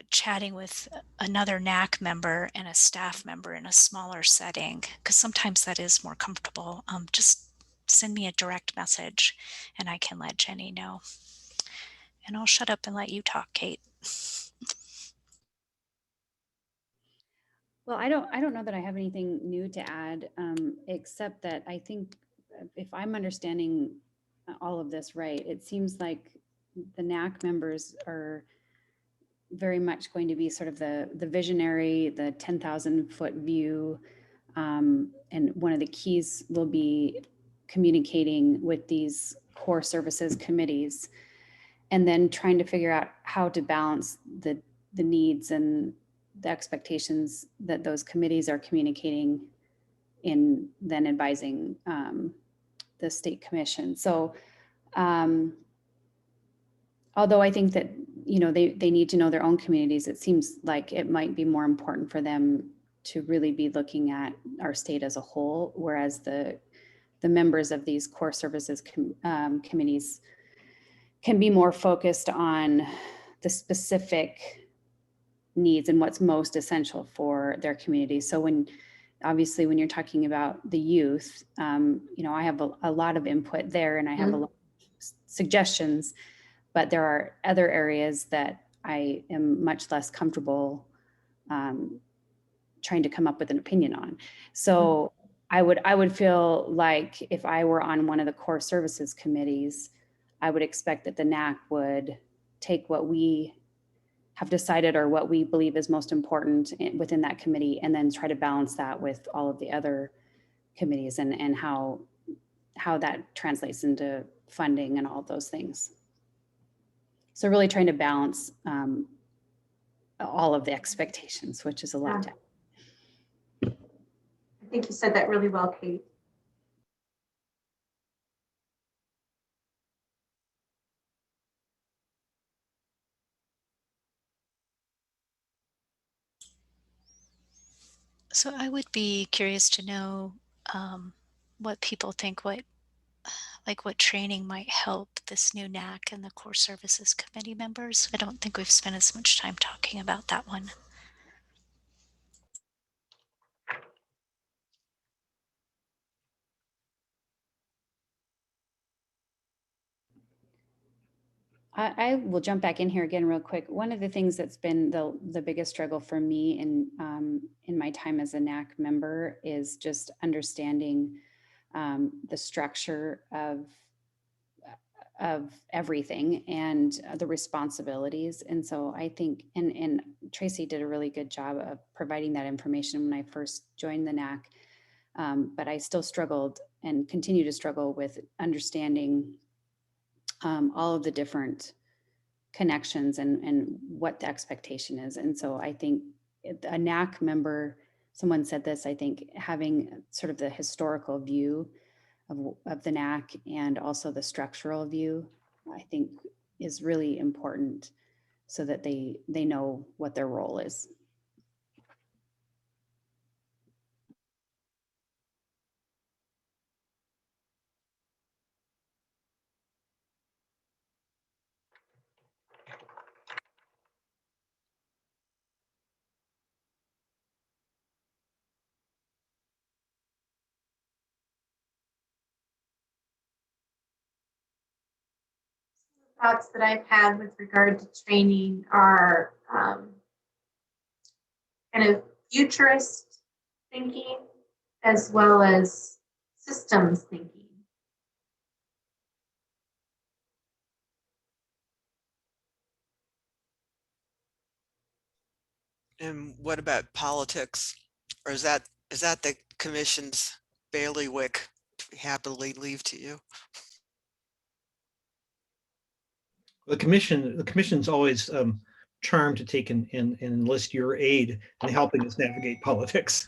chatting with another NAC member and a staff member in a smaller setting, because sometimes that is more comfortable, just send me a direct message and I can let Jenny know. And I'll shut up and let you talk, Kate. Well, I don't know that I have anything new to add, except that I think if I'm understanding all of this right, it seems like the NAC members are very much going to be sort of the visionary, the 10,000 foot view. And one of the keys will be communicating with these core services committees and then trying to figure out how to balance the needs and the expectations that those committees are communicating in then advising the state commission. So although I think that, you know, they need to know their own communities, it seems like it might be more important for them to really be looking at our state as a whole, whereas the members of these core services committees can be more focused on the specific needs and what's most essential for their community. So obviously when you're talking about the youth, you know, I have a lot of input there and I have a lot of suggestions, but there are other areas that I am much less comfortable trying to come up with an opinion on. So I would feel like if I were on one of the core services committees, I would expect that the NAC would take what we have decided or what we believe is most important within that committee and then try to balance that with all of the other committees and how that translates into funding and all of those things. So really trying to balance all of the expectations, which is a lot. I think you said that really well, Kate. So I would be curious to know what people think, what training might help this new NAC and the core services committee members. I don't think we've spent as much time talking about that one. I will jump back in here again real quick. One of the things that's been the biggest struggle for me in my time as a NAC member is just understanding the structure of everything and the responsibilities. And so I think, and Tracy did a really good job of providing that information when I first joined the NAC, but I still struggled and continue to struggle with understanding all of the different connections and what the expectation is. And so I think a NAC member, someone said this, I think having sort of the historical view of the NAC and also the structural view, I think is really important so that they know what their role is. Thoughts that I've had with regard to training are kind of futurist thinking as well as systems thinking. And what about politics? Or is that the commission's bailiwick to happily leave to you? The commission's always charmed to take and enlist your aid in helping us navigate politics.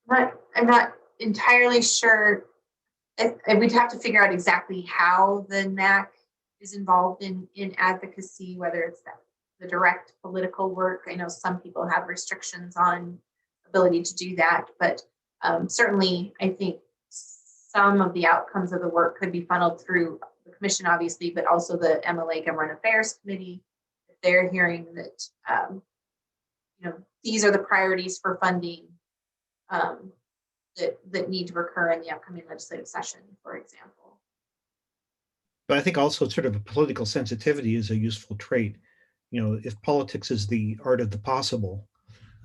I'm not entirely sure. We'd have to figure out exactly how the NAC is involved in advocacy, whether it's the direct political work. I know some people have restrictions on ability to do that, but certainly I think some of the outcomes of the work could be funneled through the commission, obviously, but also the MLA Government Affairs Committee. If they're hearing that, these are the priorities for funding that need to occur in the upcoming legislative session, for example. But I think also sort of a political sensitivity is a useful trait. If politics is the art of the possible,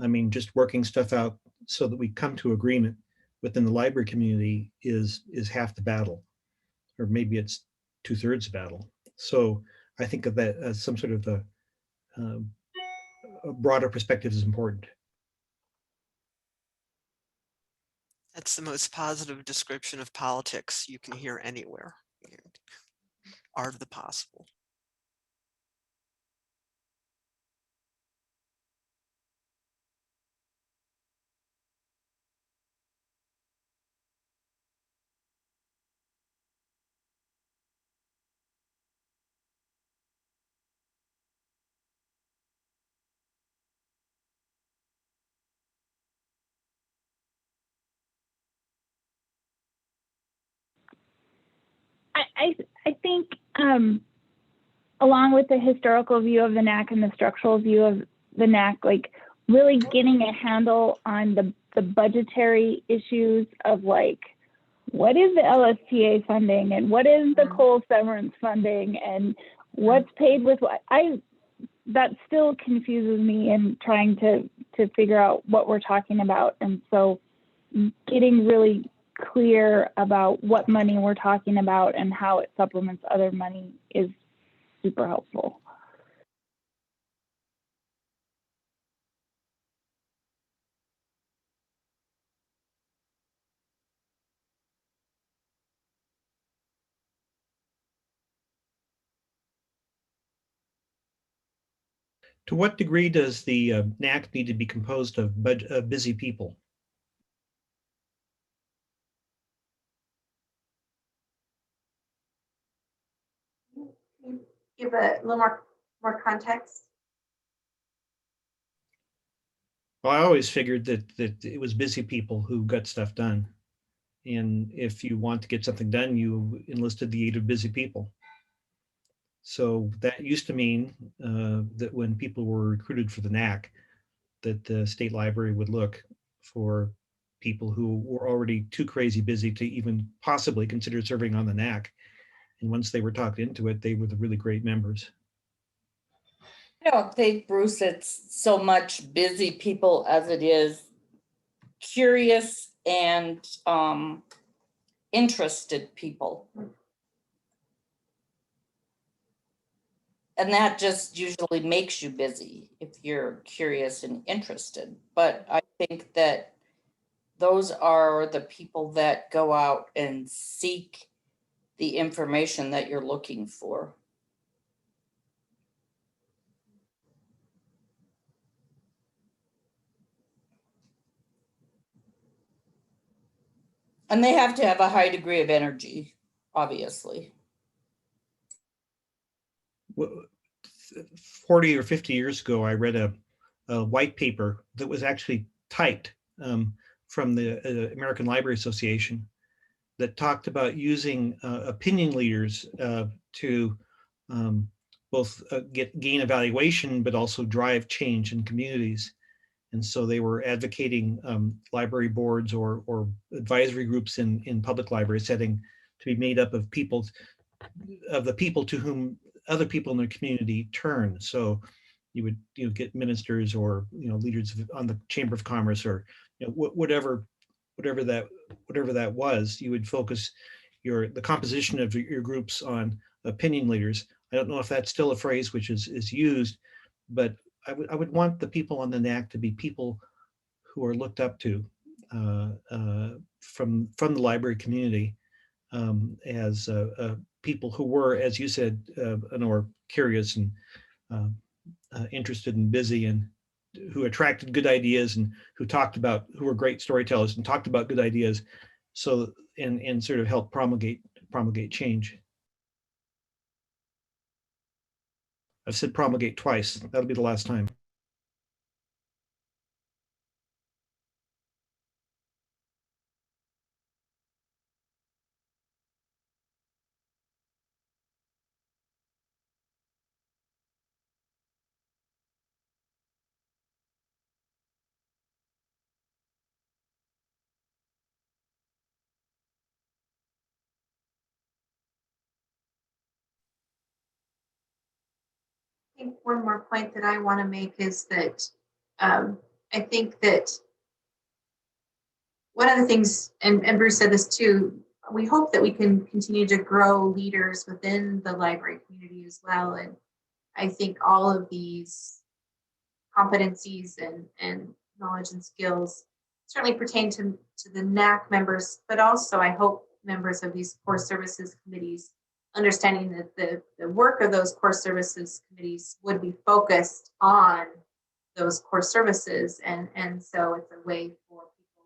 I mean, just working stuff out so that we come to agreement within the library community is half the battle, or maybe it's 2/3 the battle. So I think of that as some sort of a broader perspective is important. That's the most positive description of politics you can hear anywhere. Art of the possible. I think along with the historical view of the NAC and the structural view of the NAC, like really getting a handle on the budgetary issues of like, what is the LSTA funding and what is the coal severance funding and what's paid with what? That still confuses me in trying to figure out what we're talking about. And so getting really clear about what money we're talking about and how it supplements other money is super helpful. To what degree does the NAC need to be composed of busy people? Give a little more context. Well, I always figured that it was busy people who got stuff done. And if you want to get something done, you enlisted the aid of busy people. So that used to mean that when people were recruited for the NAC, that the state library would look for people who were already too crazy busy to even possibly consider serving on the NAC. And once they were talked into it, they were the really great members. I don't think, Bruce, it's so much busy people as it is curious and interested people. And that just usually makes you busy if you're curious and interested. But I think that those are the people that go out and seek the information that you're looking for. And they have to have a high degree of energy, obviously. 40 or 50 years ago, I read a white paper that was actually typed from the American Library Association that talked about using opinion leaders to both gain evaluation, but also drive change in communities. And so they were advocating library boards or advisory groups in public library setting to be made up of the people to whom other people in their community turn. So you would get ministers or leaders on the Chamber of Commerce or whatever that was. You would focus the composition of your groups on opinion leaders. I don't know if that's still a phrase which is used, but I would want the people on the NAC to be people who are looked up to from the library community as people who were, as you said, Honor, curious and interested and busy, and who attracted good ideas and who were great storytellers and talked about good ideas, so and sort of help promulgate change. I've said promulgate twice. That'll be the last time. I think one more point that I want to make is that I think that one of the things, and Bruce said this too, we hope that we can continue to grow leaders within the library community as well. And I think all of these competencies and knowledge and skills certainly pertain to the NAC members, but also I hope members of these core services committees understanding that the work of those core services committees would be focused on those core services. And so it's a way for people,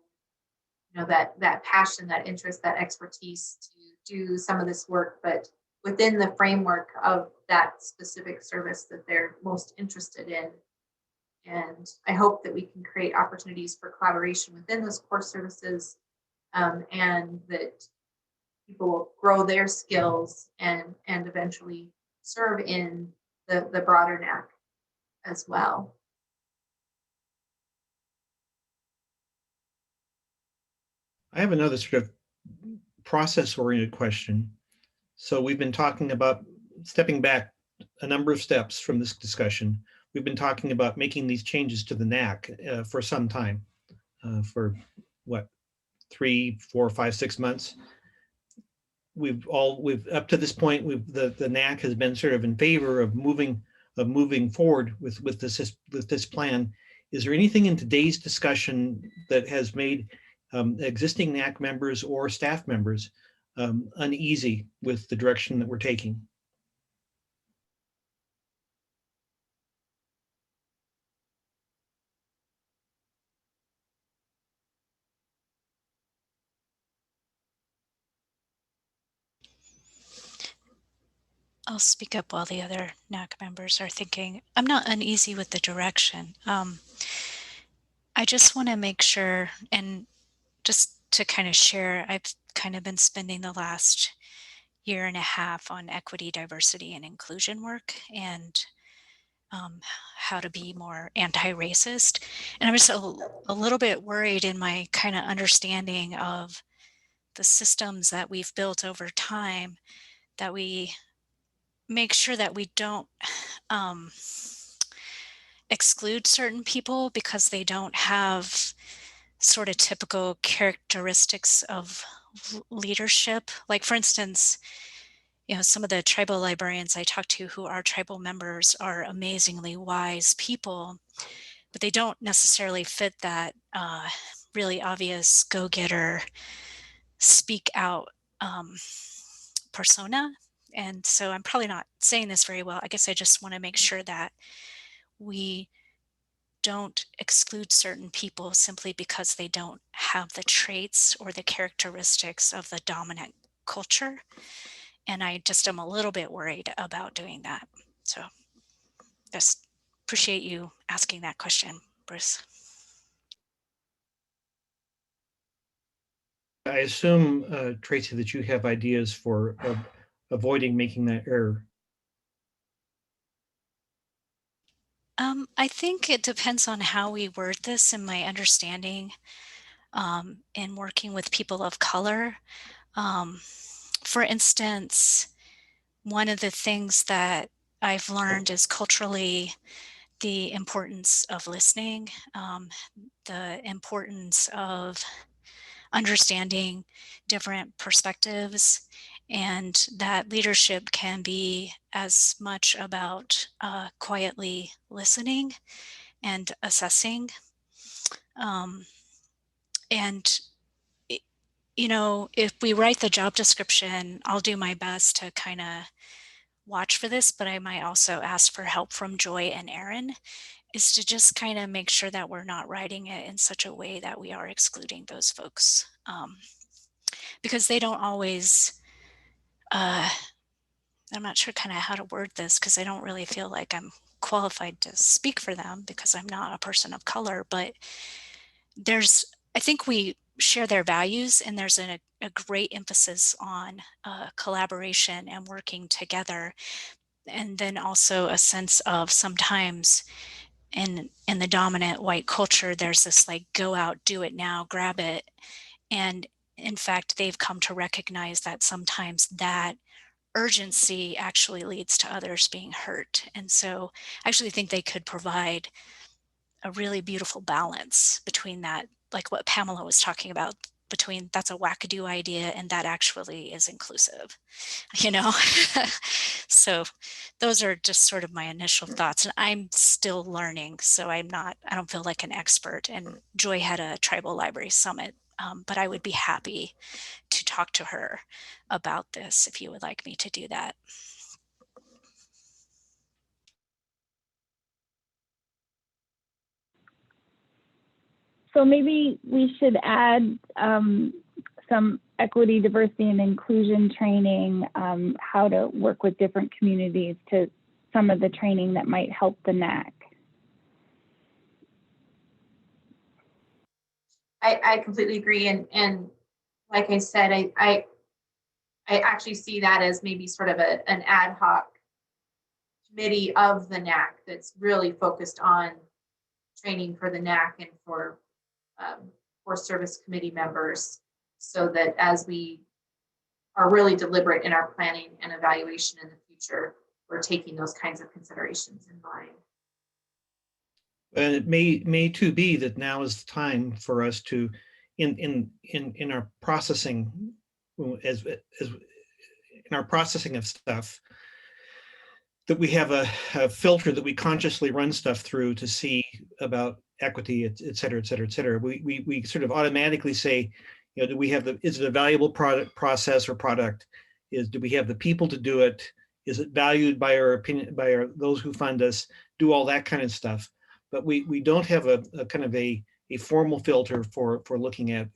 you know, that passion, that interest, that expertise to do some of this work, but within the framework of that specific service that they're most interested in. And I hope that we can create opportunities for collaboration within those core services, and that people will grow their skills and eventually serve in the broader NAC as well. I have another sort of process-oriented question. So we've been talking about stepping back a number of steps from this discussion. We've been talking about making these changes to the NAC for some time, for what, 3, 4, 5, 6 months. We've up to this point, the NAC has been sort of in favor of moving forward with this plan. Is there anything in today's discussion that has made existing NAC members or staff members uneasy with the direction that we're taking? I'll speak up while the other NAC members are thinking. I'm not uneasy with the direction. I just want to make sure, and just to kind of share, I've kind of been spending the last year and a half on equity, diversity, and inclusion work, and how to be more anti-racist. And I'm just a little bit worried in my kind of understanding of the systems that we've built over time, that we make sure that we don't exclude certain people because they don't have sort of typical characteristics of leadership. Like, for instance, you know, some of the tribal librarians I talk to who are tribal members are amazingly wise people, but they don't necessarily fit that really obvious go-getter, speak out persona. And so I'm probably not saying this very well. I guess I just want to make sure that we don't exclude certain people simply because they don't have the traits or the characteristics of the dominant culture. And I just am a little bit worried about doing that. So just appreciate you asking that question, Bruce. I assume, Tracy, that you have ideas for avoiding making that error. I think it depends on how we word this in my understanding in working with people of color. For instance, one of the things that I've learned is culturally the importance of listening, the importance of understanding different perspectives, and that leadership can be as much about quietly listening and assessing. And, you know, if we write the job description, I'll do my best to kind of watch for this, but I might also ask for help from Joy and Erin, is to just kind of make sure that we're not writing it in such a way that we are excluding those folks, because they don't always, I'm not sure kind of how to word this because I don't really feel like I'm qualified to speak for them because I'm not a person of color, but I think we share their values, and there's a great emphasis on collaboration and working together. And then also a sense of sometimes in the dominant white culture, there's this like, go out, do it now, grab it. And in fact, they've come to recognize that sometimes that urgency actually leads to others being hurt. And so I actually think they could provide a really beautiful balance between that, like what Pamela was talking about, between that's a wackadoo idea and that actually is inclusive, you know? So those are just sort of my initial thoughts, and I'm still learning. So I don't feel like an expert, and Joy had a tribal library summit, but I would be happy to talk to her about this if you would like me to do that. So maybe we should add some equity, diversity, and inclusion training, how to work with different communities, to some of the training that might help the NAC. I completely agree. And like I said, I actually see that as maybe sort of an ad hoc committee of the NAC that's really focused on training for the NAC and for service committee members, so that as we are really deliberate in our planning and evaluation in the future, we're taking those kinds of considerations in mind. And it may too be that now is the time for us to, in our processing, as in our processing of stuff, that we have a filter that we consciously run stuff through to see about equity, et cetera, et cetera, et cetera. We sort of automatically say, you know, do we have is it a valuable process or product? Do we have the people to do it? Is it valued by our opinion, by those who fund us? Do all that kind of stuff. But we don't have a kind of a formal filter for looking at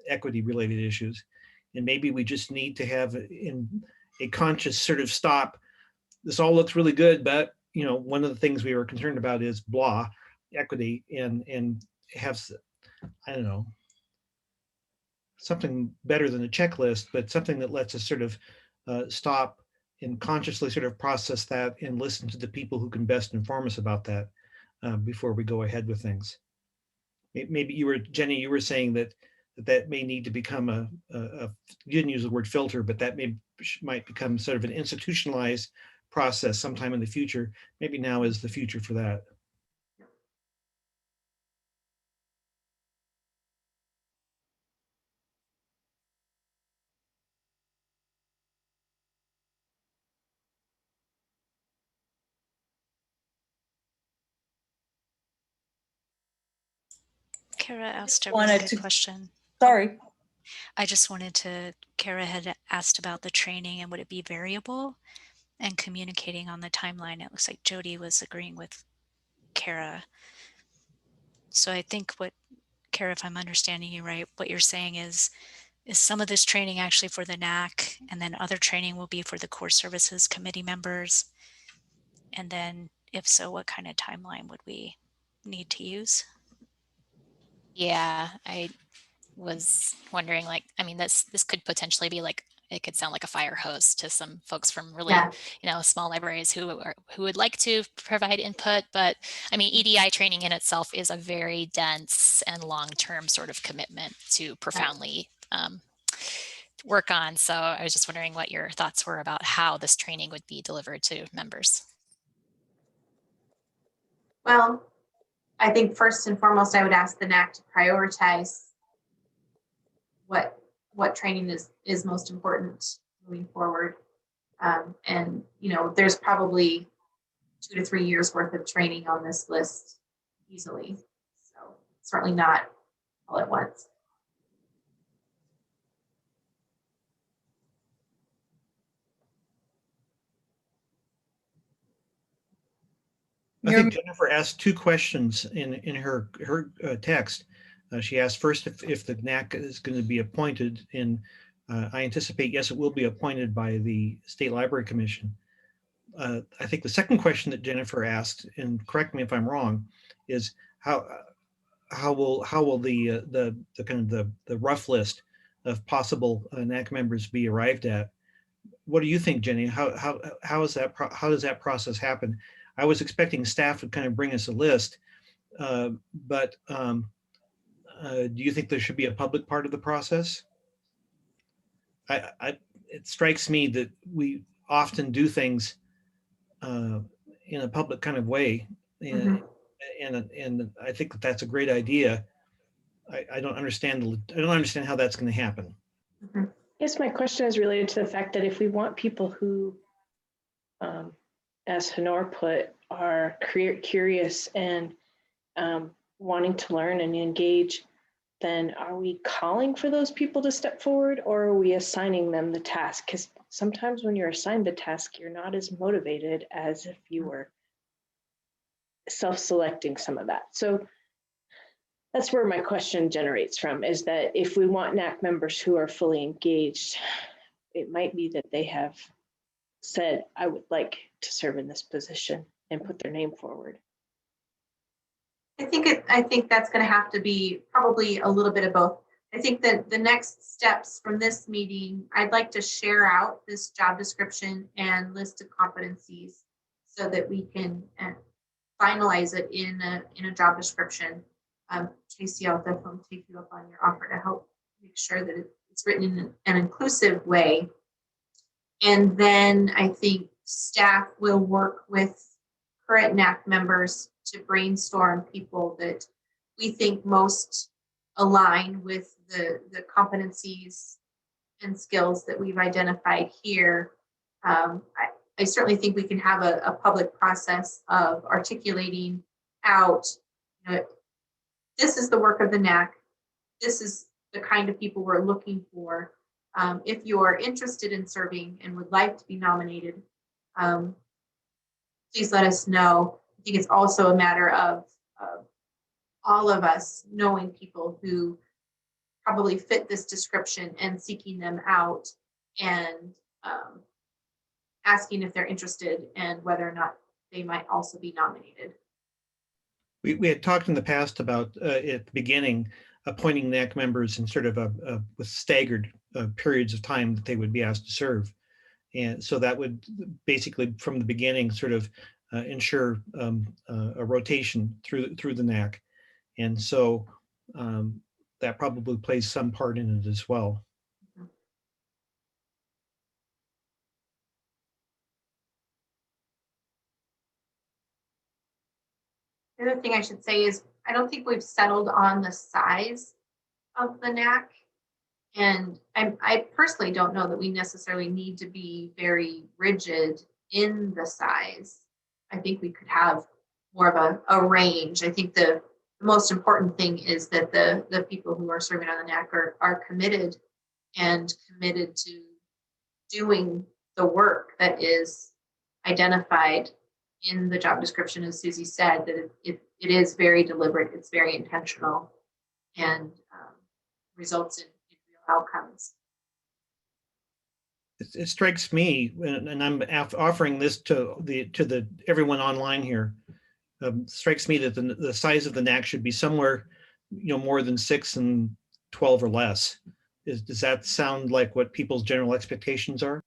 equity related issues. And maybe we just need to have in a conscious sort of stop. This all looks really good, but you know, one of the things we were concerned about is blah, equity, and have, I don't know, something better than a checklist, but something that lets us sort of stop and consciously sort of process that and listen to the people who can best inform us about that before we go ahead with things. Maybe Jenny, you were saying that may need to become you didn't use the word filter, but that might become sort of an institutionalized process sometime in the future. Maybe now is the future for that. Kara asked a really good question. Sorry. Kara had asked about the training and would it be variable and communicating on the timeline. It looks like Jody was agreeing with Kara. So I think Kara, if I'm understanding you right, what you're saying is some of this training actually for the NAC, and then other training will be for the core services committee members? And then if so, what kind of timeline would we need to use? Yeah, I was wondering, like, I mean, this could potentially be like, it could sound like a fire hose to some folks from really, small libraries who would like to provide input. But I mean, EDI training in itself is a very dense and long-term sort of commitment to profoundly work on. So I was just wondering what your thoughts were about how this training would be delivered to members. Well, I think first and foremost, I would ask the NAC to prioritize what training is most important moving forward. And you know, there's probably 2 to 3 years worth of training on this list easily. So certainly not all at once. I think Jennifer asked 2 questions in her text. She asked first if the NAC is going to be appointed, and I anticipate, yes, it will be appointed by the State Library Commission. I think the second question that Jennifer asked, and correct me if I'm wrong, is how will the kind of the rough list of possible NAC members be arrived at? What do you think, Jenny? How is that how does that process happen? I was expecting staff would kind of bring us a list, but do you think there should be a public part of the process? It strikes me that we often do things in a public kind of way, and I think that that's a great idea. I don't understand. I don't understand how that's going to happen. Yes, my question is related to the fact that if we want people who, as Honor put, are curious and wanting to learn and engage, then are we calling for those people to step forward, or are we assigning them the task? Because sometimes when you're assigned the task, you're not as motivated as if you were self-selecting some of that. So that's where my question generates from, is that if we want NAC members who are fully engaged, it might be that they have said, I would like to serve in this position, and put their name forward. I think that's going to have to be probably a little bit of both. I think that the next steps from this meeting, I'd like to share out this job description and list of competencies so that we can finalize it in a job description. Tracy, I'll definitely take you up on your offer to help make sure that it's written in an inclusive way. And then I think staff will work with current NAC members to brainstorm people that we think most align with the competencies and skills that we've identified here. I certainly think we can have a public process of articulating out, this is the work of the NAC. This is the kind of people we're looking for. If you are interested in serving and would like to be nominated, please let us know. I think it's also a matter of all of us knowing people who probably fit this description and seeking them out and asking if they're interested and whether or not they might also be nominated. We had talked in the past about at the beginning appointing NAC members in sort of with staggered periods of time that they would be asked to serve, and so that would basically from the beginning sort of ensure a rotation through the NAC, and so that probably plays some part in it as well. The other thing I should say is I don't think we've settled on the size of the NAC. And I personally don't know that we necessarily need to be very rigid in the size. I think we could have more of a range. I think the most important thing is that the people who are serving on the NAC are committed to doing the work that is identified in the job description, as Susie said, that it is very deliberate, it's very intentional, and results in real outcomes. It strikes me, and I'm offering this to everyone online here. Strikes me that the size of the NAC should be somewhere, more than 6 and 12 or less. Does that sound like what people's general expectations are?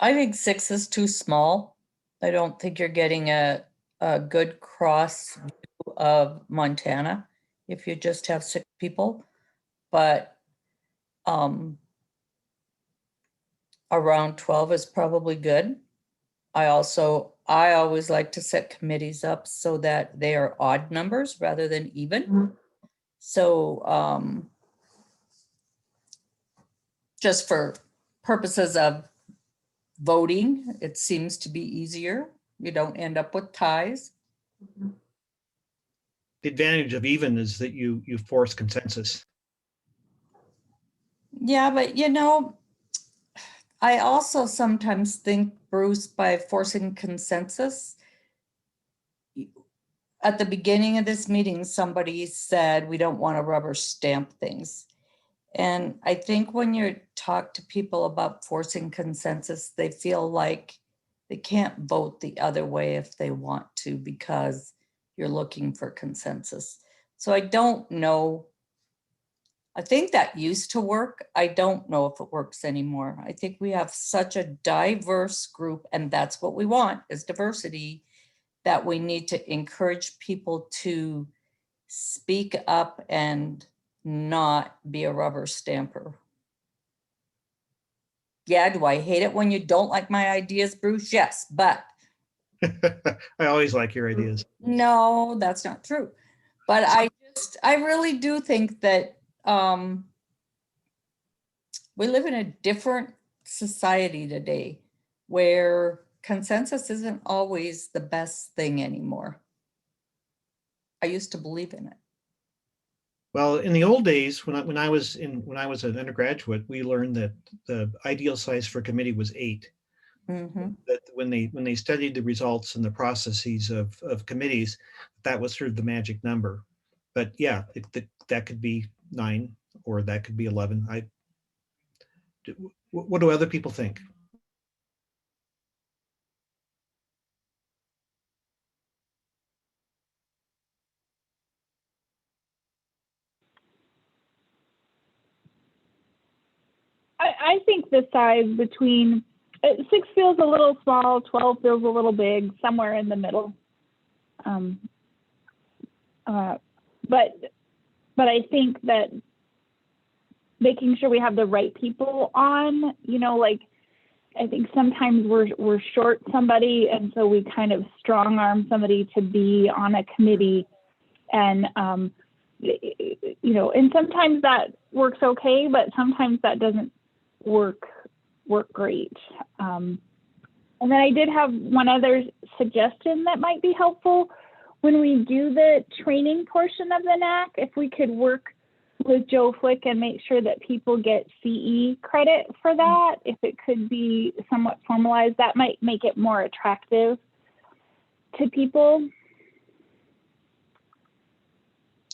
I think 6 is too small. I don't think you're getting a good cross view of Montana if you just have 6 people. But around 12 is probably good. I always like to set committees up so that they are odd numbers rather than even. So just for purposes of voting, it seems to be easier. You don't end up with ties. The advantage of even is that you force consensus. Yeah, but I also sometimes think, Bruce, by forcing consensus, at the beginning of this meeting, somebody said, we don't want to rubber stamp things. And I think when you talk to people about forcing consensus, they feel like they can't vote the other way if they want to because you're looking for consensus. So I don't know. I think that used to work. I don't know if it works anymore. I think we have such a diverse group, and that's what we want is diversity, that we need to encourage people to speak up and not be a rubber stamper. Yeah, do I hate it when you don't like my ideas, Bruce? Yes, but I always like your ideas. no, that's not true. But I really do think that we live in a different society today where consensus isn't always the best thing anymore. I used to believe in it. Well, in the old days, when I was an undergraduate, we learned that the ideal size for a committee was 8. Mm-hmm. That when they studied the results and the processes of committees, that was sort of the magic number. But yeah, that could be 9 or that could be 11. What do other people think? I think the size between 6 feels a little small, 12 feels a little big, somewhere in the middle. But I think that making sure we have the right people on, like I think sometimes we're short somebody, and so we kind of strong arm somebody to be on a committee, and and sometimes that works okay, but sometimes that doesn't work great. And then I did have one other suggestion that might be helpful. When we do the training portion of the NAC, if we could work with Joe Flick and make sure that people get CE credit for that, if it could be somewhat formalized, that might make it more attractive to people.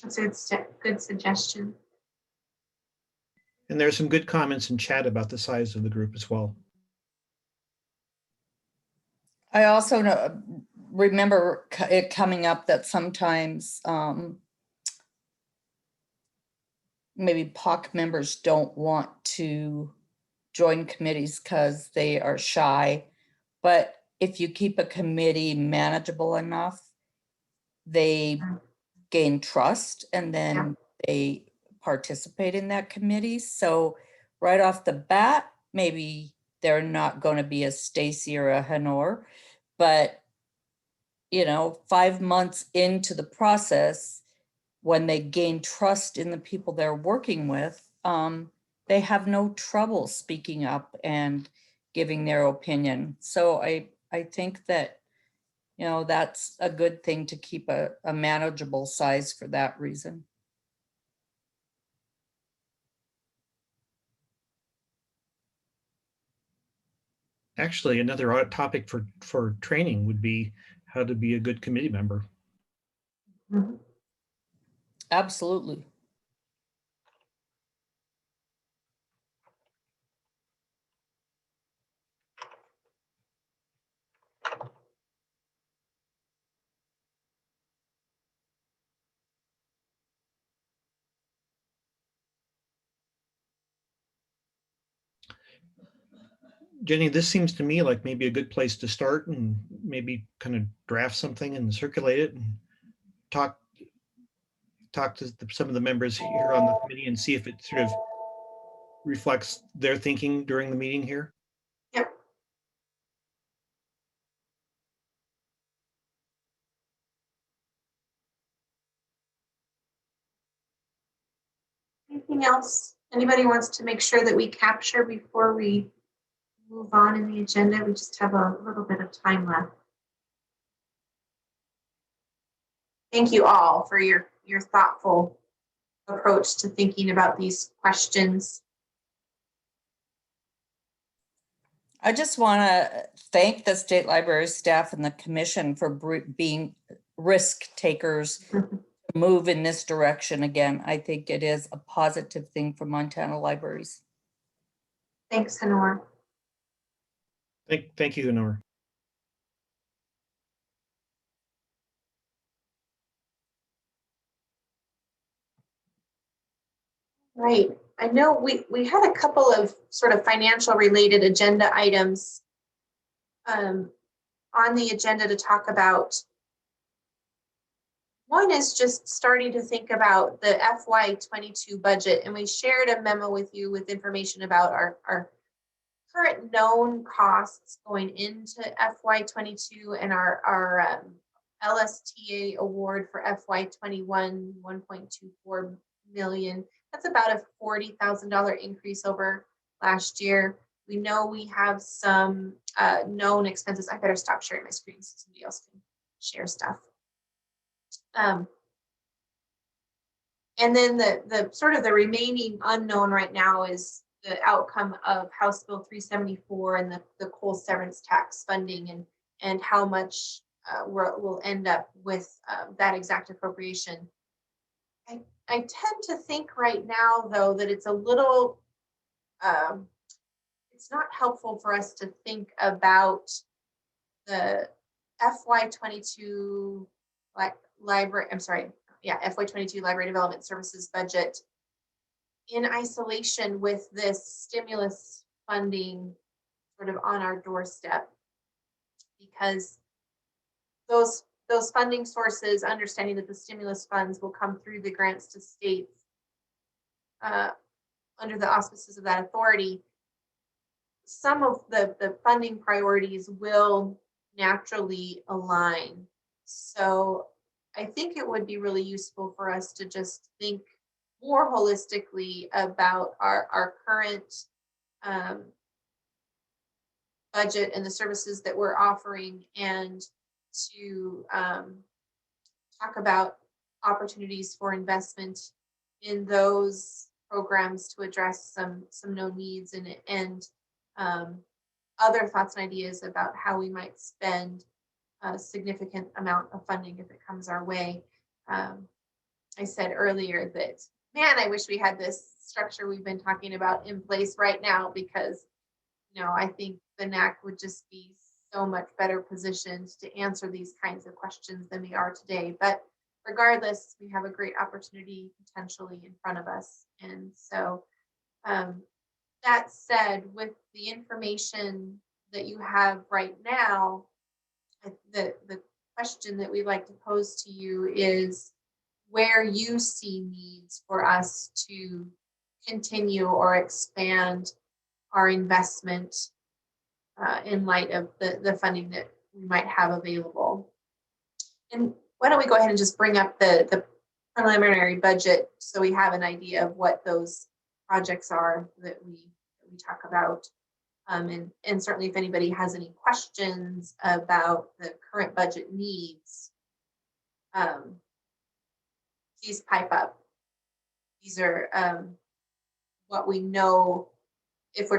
That's a good suggestion. And there's some good comments in chat about the size of the group as well. I also remember it coming up that sometimes maybe POC members don't want to join committees because they are shy. But if you keep a committee manageable enough, they gain trust and then they participate in that committee. So right off the bat, maybe they're not going to be a Stacy or a Hanor, but 5 months into the process, when they gain trust in the people they're working with, they have no trouble speaking up and giving their opinion. So I think that, that's a good thing to keep a manageable size for that reason. Actually, another topic for training would be how to be a good committee member. Mm-hmm. Absolutely. Jenny, this seems to me like maybe a good place to start and maybe kind of draft something and circulate it and talk to some of the members here on the committee and see if it sort of reflects their thinking during the meeting here. Yep. Anything else anybody wants to make sure that we capture before we move on in the agenda? We just have a little bit of time left. Thank you all for your thoughtful approach to thinking about these questions. I just want to thank the State Library staff and the commission for being risk takers to move in this direction again. I think it is a positive thing for Montana libraries. Thanks, Honor. Thank you, Honor. Right. I know we had a couple of sort of financial related agenda items on the agenda to talk about. One is just starting to think about the FY22 budget, and we shared a memo with you with information about our current known costs going into FY22 and our LSTA award for FY21, 1.24 million. That's about a $40,000 increase over last year. We know we have some known expenses. I better stop sharing my screen so somebody else can share stuff. And then the sort of the remaining unknown right now is the outcome of House Bill 374 and the coal severance tax funding and how much we'll end up with that exact appropriation. I tend to think right now, though, that it's a little, it's not helpful for us to think about the FY22 library, FY22 library development services budget in isolation with this stimulus funding sort of on our doorstep, because those funding sources, understanding that the stimulus funds will come through the grants to states under the auspices of that authority, some of the funding priorities will naturally align. So I think it would be really useful for us to just think more holistically about our current budget and the services that we're offering, and to talk about opportunities for investment in those programs to address some known needs and other thoughts and ideas about how we might spend a significant amount of funding if it comes our way. I said earlier that, man, I wish we had this structure we've been talking about in place right now, because I think the NAC would just be so much better positioned to answer these kinds of questions than we are today. But regardless, we have a great opportunity potentially in front of us. And so that said, with the information that you have right now, the question that we'd like to pose to you is where you see needs for us to continue or expand our investment in light of the funding that we might have available. And why don't we go ahead and just bring up the preliminary budget so we have an idea of what those projects are that we talk about. And certainly if anybody has any questions about the current budget needs, please pipe up. These are what we know if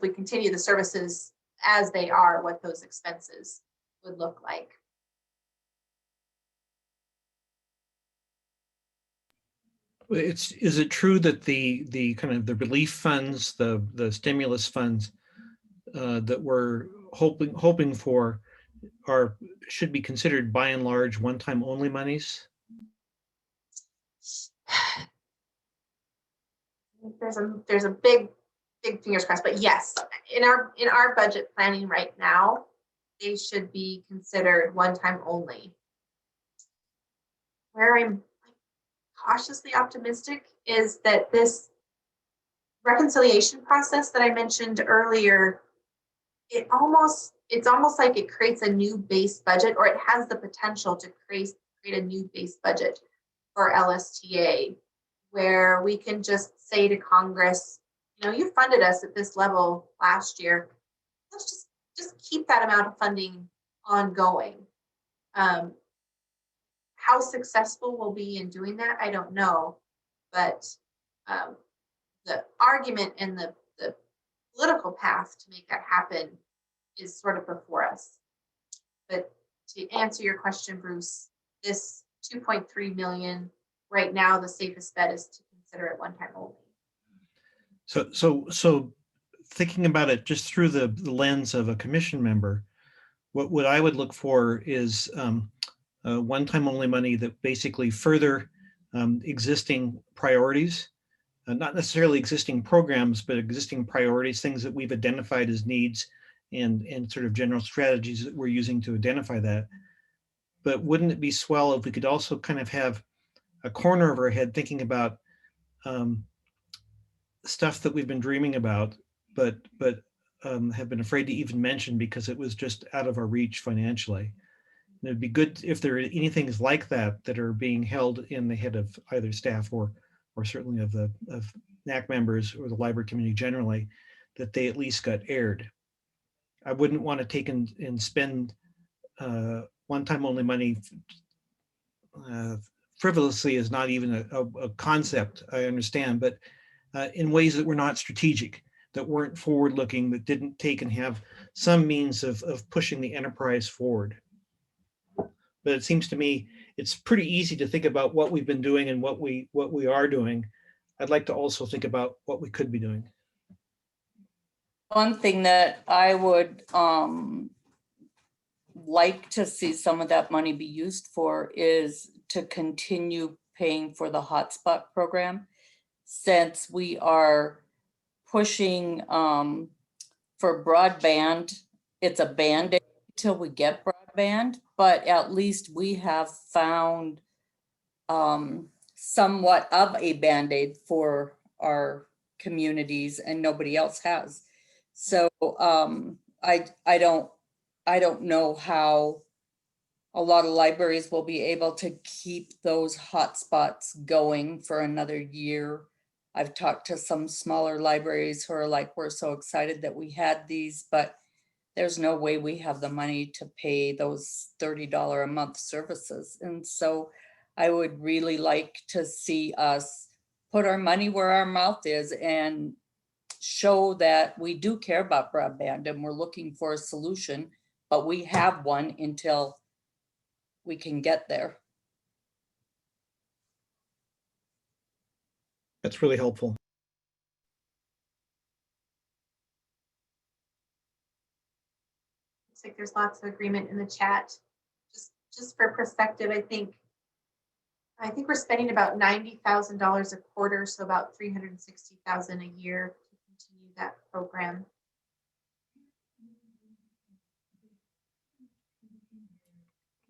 we continue the services as they are, what those expenses would look like. Is it true that the kind of the relief funds, the stimulus funds that we're hoping for should be considered by and large one-time only monies? There's a big fingers crossed, but yes, in our budget planning right now, they should be considered one-time only. Where I'm cautiously optimistic is that this reconciliation process that I mentioned earlier, it's almost like it creates a new base budget, or it has the potential to create a new base budget for LSTA, where we can just say to Congress, you funded us at this level last year. Let's just keep that amount of funding ongoing. How successful we'll be in doing that, I don't know. But the argument and the political path to make that happen is sort of before us. But to answer your question, Bruce, this 2.3 million right now, the safest bet is to consider it one time only. So thinking about it just through the lens of a commission member, what I would look for is one-time only money that basically further existing priorities, not necessarily existing programs, but existing priorities, things that we've identified as needs and sort of general strategies that we're using to identify that. But wouldn't it be swell if we could also kind of have a corner of our head thinking about stuff that we've been dreaming about, but have been afraid to even mention because it was just out of our reach financially. And it'd be good if there are any things like that that are being held in the head of either staff or certainly of NAC members or the library community generally, that they at least got aired. I wouldn't want to take and spend one-time only money frivolously is not even a concept, I understand, but in ways that were not strategic, that weren't forward-looking, that didn't take and have some means of pushing the enterprise forward. But it seems to me it's pretty easy to think about what we've been doing and what we are doing. I'd like to also think about what we could be doing. One thing that I would like to see some of that money be used for is to continue paying for the hotspot program, since we are pushing for broadband. It's a band-aid till we get broadband, but at least we have found somewhat of a band-aid for our communities and nobody else has. So I don't know how a lot of libraries will be able to keep those hotspots going for another year. I've talked to some smaller libraries who are like, we're so excited that we had these, but there's no way we have the money to pay those $30 a month services. And so I would really like to see us put our money where our mouth is and show that we do care about broadband and we're looking for a solution, but we have one until we can get there. That's really helpful. Looks like there's lots of agreement in the chat. Just for perspective, I think we're spending about $90,000 a quarter, so about $360,000 a year to continue that program.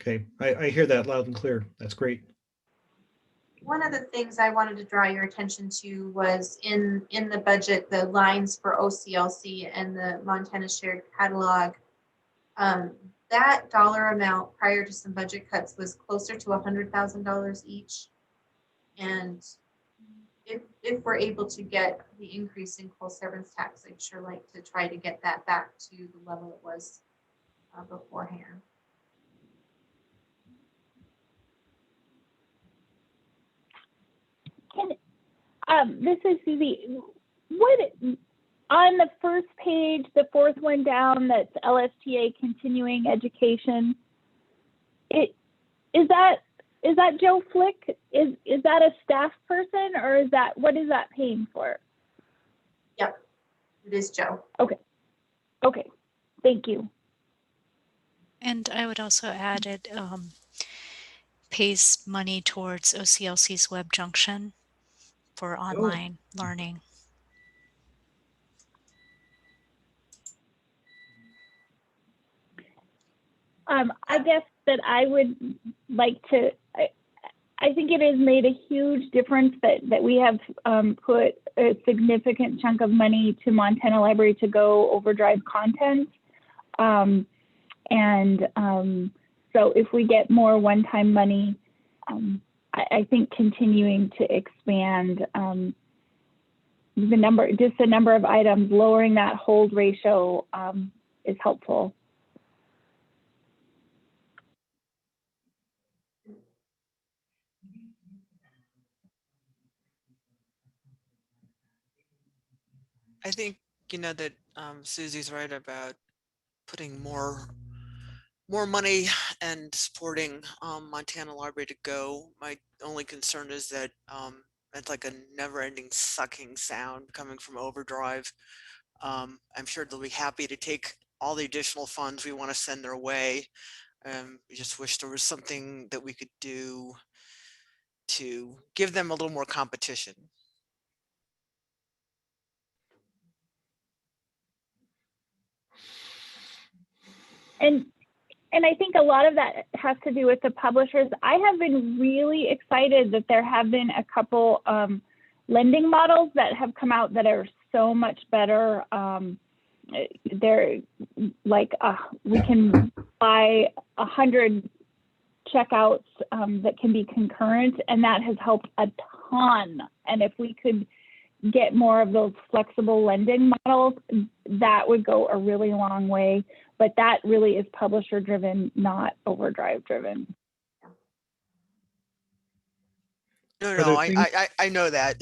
Okay, I hear that loud and clear. That's great. One of the things I wanted to draw your attention to was in the budget, the lines for OCLC and the Montana Shared Catalog. That dollar amount prior to some budget cuts was closer to $100,000 each. And if we're able to get the increase in coal severance tax, I'd sure like to try to get that back to the level it was beforehand. This is Susie. What on the first page, the fourth one down, that's LSTA continuing education. Is that Joe Flick? Is that a staff person, or is that, what is that paying for? Yep, it is Joe. Okay, thank you. And I would also add it pays money towards OCLC's Web Junction for online learning. I guess that I would like to, I think it has made a huge difference that we have put a significant chunk of money to Montana Library to Go overdrive content. So if we get more one-time money, I think continuing to expand the number of items, lowering that hold ratio is helpful. I think you know, that Susie's right about putting more money and supporting Montana Library to Go. My only concern is that it's like a never-ending sucking sound coming from Overdrive. I'm sure they'll be happy to take all the additional funds we want to send their way. We just wish there was something that we could do to give them a little more competition. And I think a lot of that has to do with the publishers. I have been really excited that there have been a couple lending models that have come out that are so much better. They're like we can buy 100 checkouts that can be concurrent, and that has helped a ton. And if we could get more of those flexible lending models, that would go a really long way. But that really is publisher driven, not Overdrive driven. No, I know that,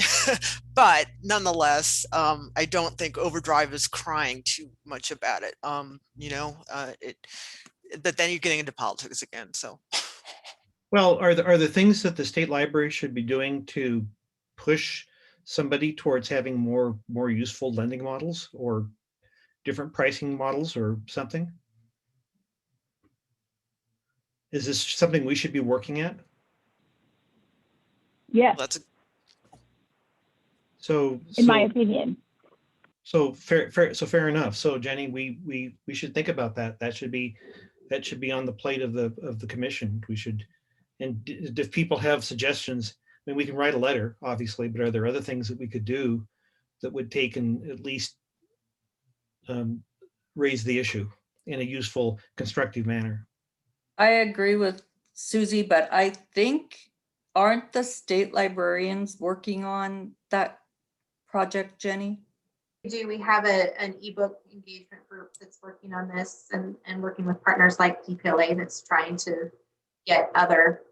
but nonetheless, I don't think Overdrive is crying too much about it. You know, but then you're getting into politics again. So, Well, are the things that the state library should be doing to push somebody towards having more useful lending models or different pricing models or something? Is this something we should be working at? Yeah. So in my opinion. So fair enough. So Jenny, we should think about that. That should be on the plate of the commission. We should, and if people have suggestions, I mean, we can write a letter, obviously, but are there other things that we could do that would take and at least raise the issue in a useful, constructive manner? I agree with Susie, but I think, aren't the state librarians working on that project, Jenny? We have an ebook engagement group that's working on this and working with partners like DPLA that's trying to get other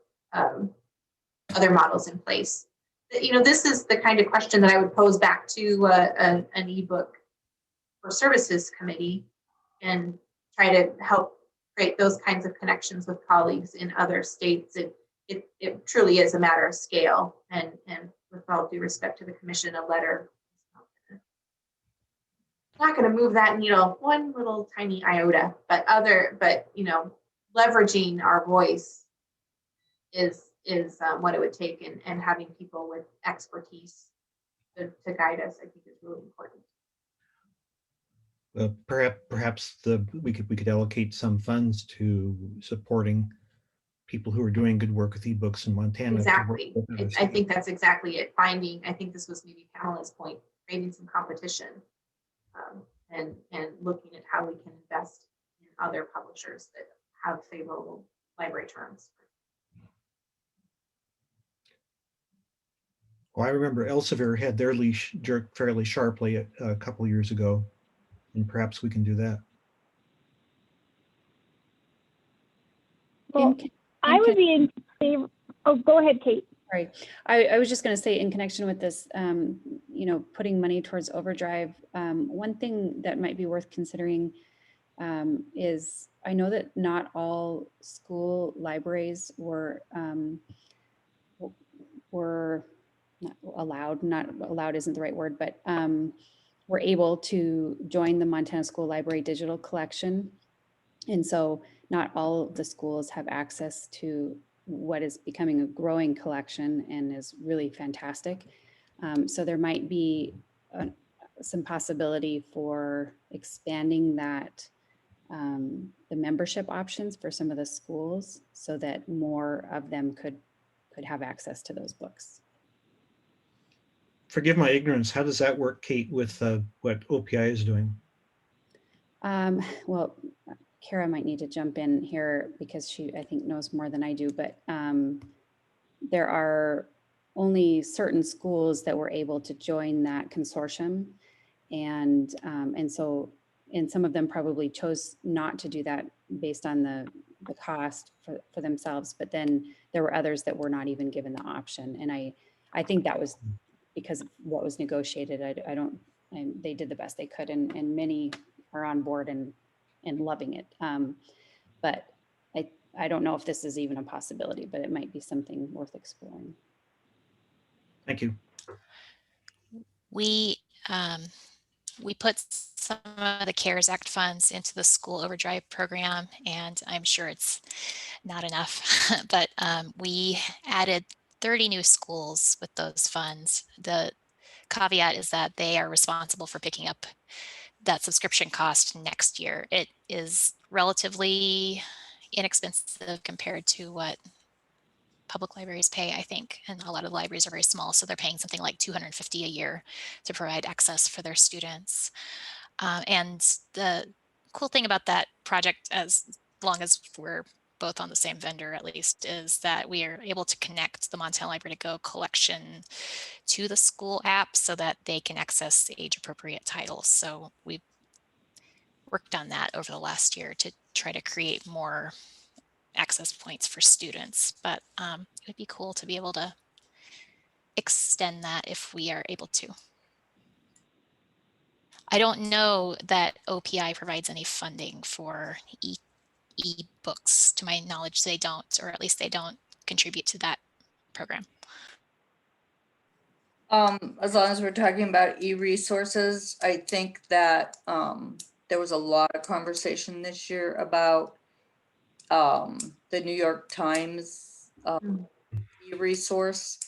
models in place. You know, this is the kind of question that I would pose back to an ebook for services committee and try to help create those kinds of connections with colleagues in other states. It truly is a matter of scale, and with all due respect to the commission, a letter not going to move that needle one little tiny iota, but you know, leveraging our voice is what it would take, and having people with expertise to guide us, I think, is really important. Perhaps we could allocate some funds to supporting people who are doing good work with ebooks in Montana. Exactly. I think that's exactly it. I think this was maybe Pamela's point, creating some competition. And looking at how we can invest in other publishers that have favorable library terms. Well, I remember Elsevier had their leash jerked fairly sharply a couple of years ago, and perhaps we can do that. Well, I would be in favor. Oh, go ahead, Kate. Sorry, I was just going to say, in connection with this, you know, putting money towards Overdrive, one thing that might be worth considering is, I know that not all school libraries were not allowed isn't the right word, but were able to join the Montana School Library Digital Collection. And so not all of the schools have access to what is becoming a growing collection and is really fantastic. So there might be some possibility for expanding that, the membership options for some of the schools, so that more of them could have access to those books. Forgive my ignorance. How does that work, Kate, with what OPI is doing? Well, Kara might need to jump in here because she, I think, knows more than I do, but there are only certain schools that were able to join that consortium. And some of them probably chose not to do that based on the cost for themselves, but then there were others that were not even given the option. And I think that was because of what was negotiated. I and they did the best they could, and many are on board and loving it. But I don't know if this is even a possibility, but it might be something worth exploring. Thank you. We put some of the CARES Act funds into the school overdrive program, and I'm sure it's not enough, but we added 30 new schools with those funds. The caveat is that they are responsible for picking up that subscription cost next year. It is relatively inexpensive compared to what public libraries pay, I think, and a lot of the libraries are very small, so they're paying something like $250 a year to provide access for their students. And the cool thing about that project, as long as we're both on the same vendor at least, is that we are able to connect the Montana Library to Go collection to the school app so that they can access age appropriate titles. So we've worked on that over the last year to try to create more access points for students, but it would be cool to be able to extend that if we are able to. I don't know that OPI provides any funding for e-books. To my knowledge, they don't, or at least they don't contribute to that program. As long as we're talking about e-resources, I think that there was a lot of conversation this year about the New York Times e-resource,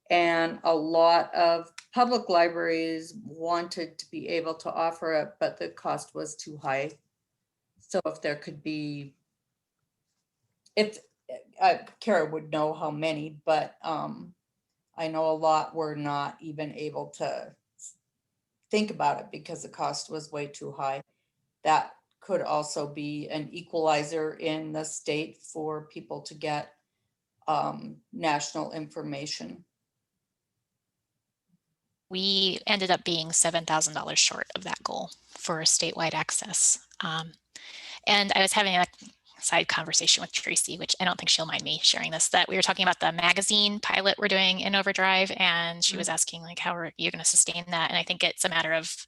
and a lot of public libraries wanted to be able to offer it, but the cost was too high. So if there could be, if Kara would know how many, but I know a lot were not even able to think about it because the cost was way too high. That could also be an equalizer in the state for people to get national information. We ended up being $7,000 short of that goal for statewide access. And I was having a side conversation with Tracy, which I don't think she'll mind me sharing this, that we were talking about the magazine pilot we're doing in Overdrive, and she was asking like, how are you going to sustain that? And I think it's a matter of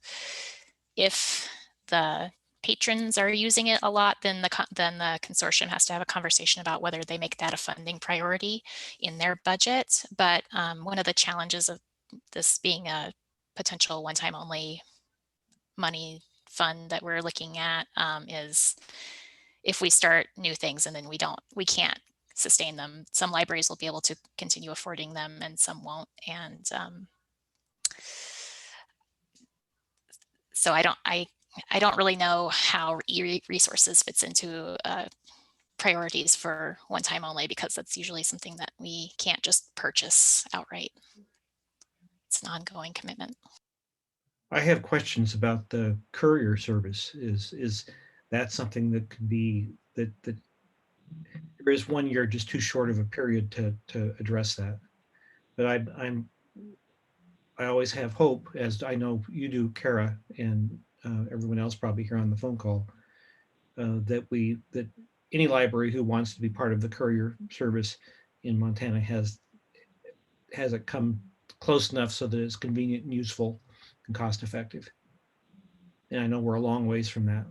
if the patrons are using it a lot, then the consortium has to have a conversation about whether they make that a funding priority in their budget. But one of the challenges of this being a potential one-time only money fund that we're looking at is if we start new things and then we can't sustain them, some libraries will be able to continue affording them and some won't. And so I don't really know how e-resources fits into priorities for one time only, because that's usually something that we can't just purchase outright. It's an ongoing commitment. I have questions about the courier service. Is that something that could be that there is 1 year just too short of a period to address that? But I always have hope, as I know you do, Kara, and everyone else probably here on the phone call, that any library who wants to be part of the courier service in Montana has it come close enough so that it's convenient and useful and cost effective. And I know we're a long ways from that.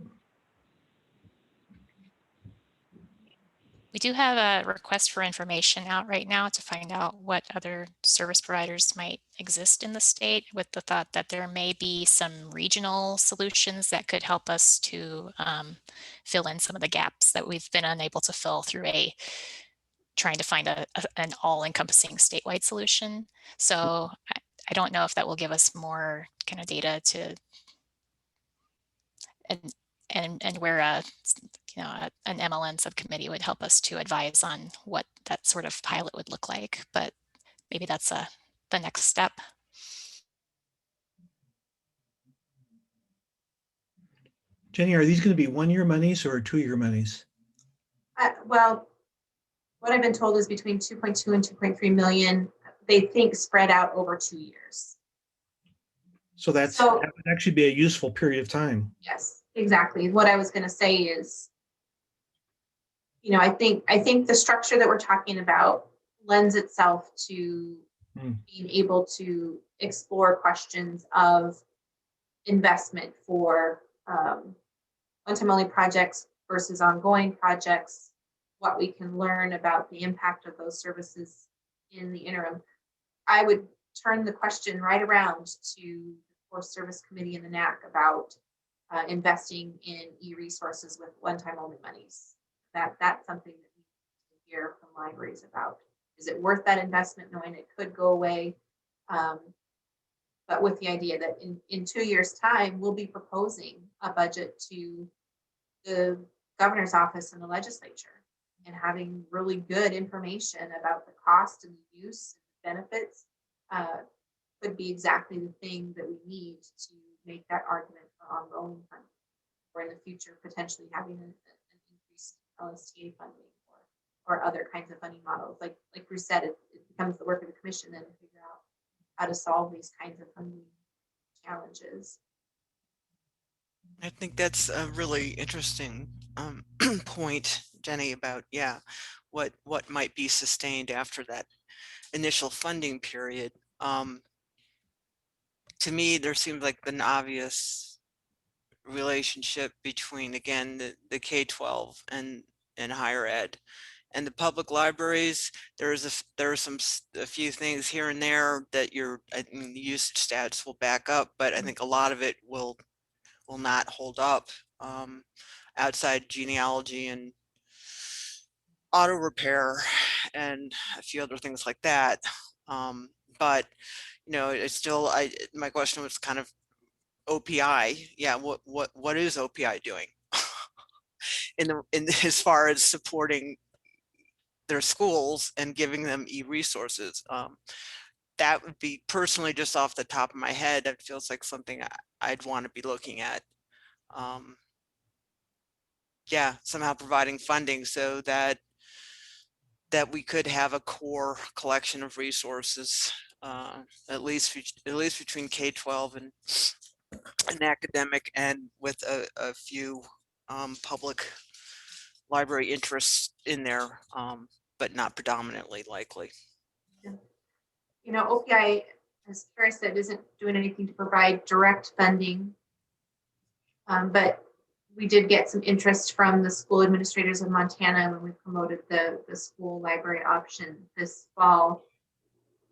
We do have a request for information out right now to find out what other service providers might exist in the state, with the thought that there may be some regional solutions that could help us to fill in some of the gaps that we've been unable to fill through trying to find an all-encompassing statewide solution. So I don't know if that will give us more kind of data to and where an MLN subcommittee would help us to advise on what that sort of pilot would look like, but maybe that's the next step. Jenny, are these going to be 1 year monies or 2 year monies? Well, what I've been told is between 2.2 and 2.3 million, they think spread out over 2 years. So that would actually be a useful period of time. Yes, exactly. What I was going to say is, I think the structure that we're talking about lends itself to being able to explore questions of investment for one-time only projects versus ongoing projects, what we can learn about the impact of those services in the interim. I would turn the question right around to the Course Service Committee and the NAC about investing in e-resources with one-time only monies. That's something that we need to hear from libraries about. Is it worth that investment knowing it could go away? But with the idea that in 2 years' time, we'll be proposing a budget to the governor's office and the legislature, and having really good information about the cost and the use and benefits could be exactly the thing that we need to make that argument for ongoing funding, or in the future potentially having an increased LSTA funding or other kinds of funding models. Like Bruce said, it becomes the work of the commission then to figure out how to solve these kinds of funding challenges. I think that's a really interesting point, Jenny, about what might be sustained after that initial funding period. To me, there seems like an obvious relationship between, again, the K-12 and higher ed. And the public libraries, there are a few things here and there that I mean, the usage stats will back up, but I think a lot of it will not hold up outside genealogy and auto repair and a few other things like that. But you know, it's still, my question was kind of OPI. Yeah, what is OPI doing in as far as supporting their schools and giving them e-resources? That would be, personally, just off the top of my head, that feels like something I'd want to be looking at. Yeah, somehow providing funding so that we could have a core collection of resources, at least between K-12 and academic, and with a few public library interests in there, but not predominantly likely. You know, OPI, as Kara said, isn't doing anything to provide direct funding, but we did get some interest from the school administrators of Montana when we promoted the school library option this fall.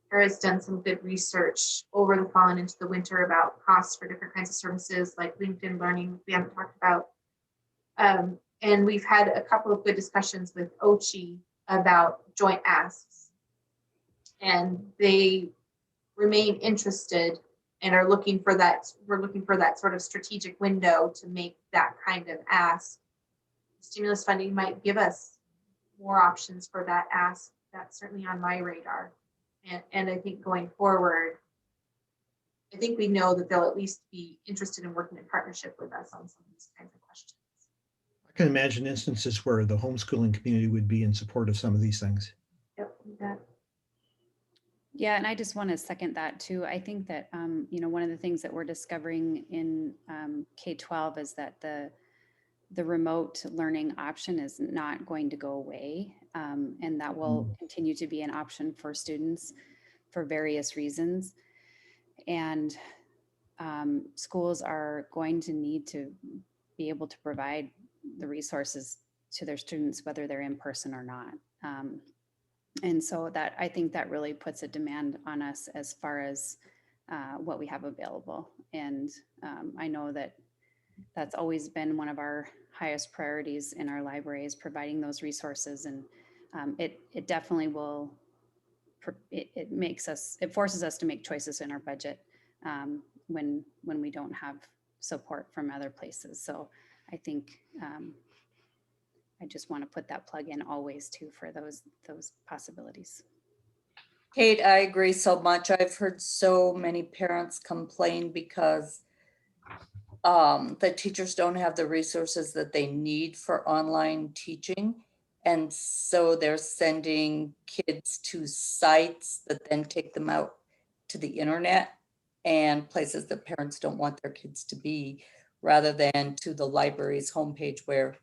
Kara's done some good research over the fall and into the winter about costs for different kinds of services like LinkedIn Learning we haven't talked about. And we've had a couple of good discussions with OCHI about joint asks. And they remain interested and are looking for that. We're looking for that sort of strategic window to make that kind of ask. Stimulus funding might give us more options for that ask. That's certainly on my radar. And I think going forward, I think we know that they'll at least be interested in working in partnership with us on some of these kinds of questions. I can imagine instances where the homeschooling community would be in support of some of these things. Yep. That. Yeah, and I just want to second that too. I think that, you know, one of the things that we're discovering in K-12 is that the remote learning option is not going to go away, and that will continue to be an option for students for various reasons. And schools are going to need to be able to provide the resources to their students, whether they're in person or not. And so that, I think that really puts a demand on us as far as what we have available. And I know that that's always been one of our highest priorities in our library, is providing those resources. And it definitely will, it forces us to make choices in our budget when we don't have support from other places. So I think I just want to put that plug in always too for those possibilities. Kate, I agree so much. I've heard so many parents complain because the teachers don't have the resources that they need for online teaching. And so they're sending kids to sites that then take them out to the internet and places that parents don't want their kids to be, rather than to the library's homepage where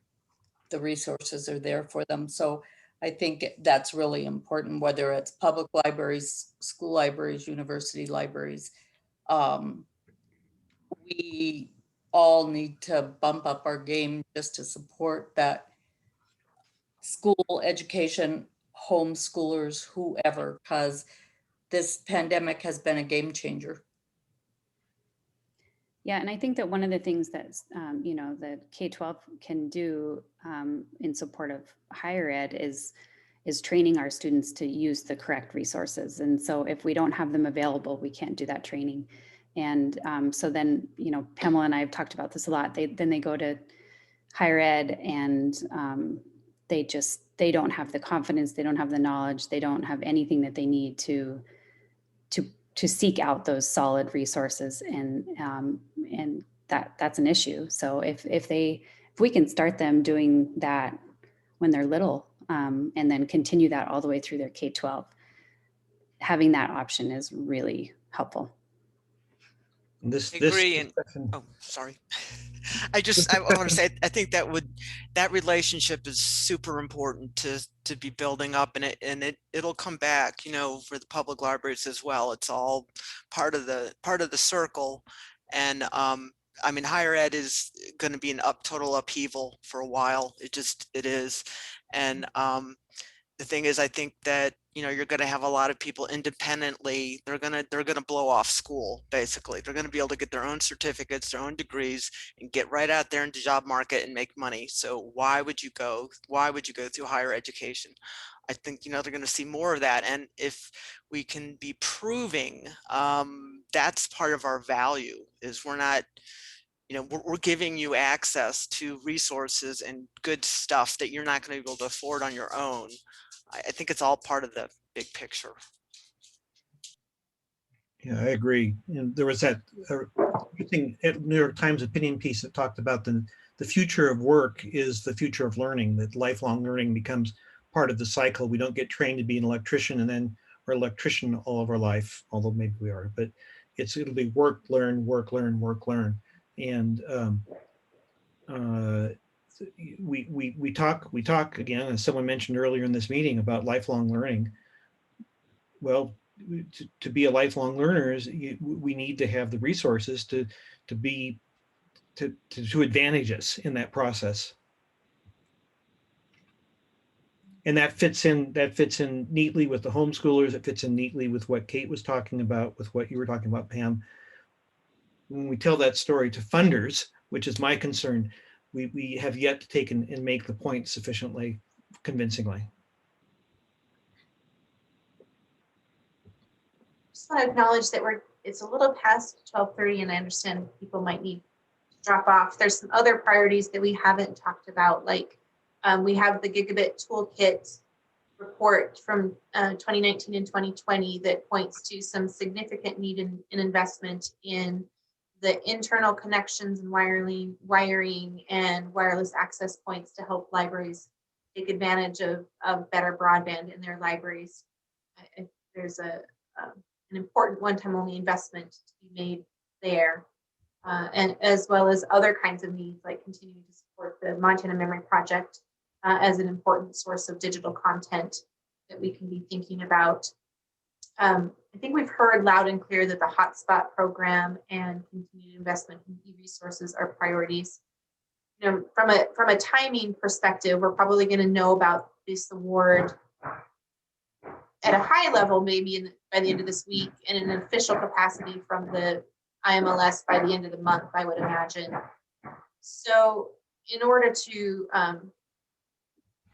the resources are there for them. So I think that's really important, whether it's public libraries, school libraries, university libraries. we all need to bump up our game just to support that school education, homeschoolers, whoever, because this pandemic has been a game changer. Yeah, and I think that one of the things that you know, the K-12 can do in support of higher ed is training our students to use the correct resources. And so if we don't have them available, we can't do that training. And so then, you know, Pamela and I have talked about this a lot. Then they go to higher ed and they don't have the confidence, they don't have the knowledge, they don't have anything that they need to seek out those solid resources, and that's an issue. So if we can start them doing that when they're little, and then continue that all the way through their K-12, having that option is really helpful. This I agree. And discussion, oh, sorry. I want to say, I think that relationship is super important to be building up, and it'll come back, you know, for the public libraries as well. It's all part of the circle. And I mean, higher ed is going to be in total upheaval for a while. It is. And the thing is, I think that, you know, you're going to have a lot of people independently. They're going to blow off school. Basically, they're going to be able to get their own certificates, their own degrees, and get right out there into the job market and make money. So why would you go through higher education? I think, you know, they're going to see more of that. And if we can be proving that's part of our value, is we're not, you know, we're giving you access to resources and good stuff that you're not going to be able to afford on your own. I think it's all part of the big picture. yeah, I agree. And there was that interesting New York Times opinion piece that talked about the future of work is the future of learning, that lifelong learning becomes part of the cycle. We don't get trained to be an electrician and then we're an electrician all of our life, although maybe we are, but it'll be work, learn, work, learn, work, learn. And we talk again, as someone mentioned earlier in this meeting, about lifelong learning. Well, to be a lifelong learner, we need to have the resources to advantage us in that process. And that fits in neatly with the homeschoolers. It fits in neatly with what Kate was talking about, with what you were talking about, Pam. When we tell that story to funders, which is my concern, we have yet to take and make the point sufficiently convincingly. Just want to acknowledge that it's a little past 12:30, and I understand people might need to drop off. There's some other priorities that we haven't talked about, like we have the Gigabit Toolkit report from 2019 and 2020 that points to some significant need in investment in the internal connections and wiring and wireless access points to help libraries take advantage of better broadband in their libraries. There's an important one-time only investment to be made there, and as well as other kinds of needs, like continuing to support the Montana Memory Project as an important source of digital content that we can be thinking about. I think we've heard loud and clear that the hotspot program and continued investment in e-resources are priorities. You know, from a timing perspective, we're probably going to know about this award at a high level, maybe by the end of this week, and in an official capacity from the IMLS by the end of the month, I would imagine. So in order to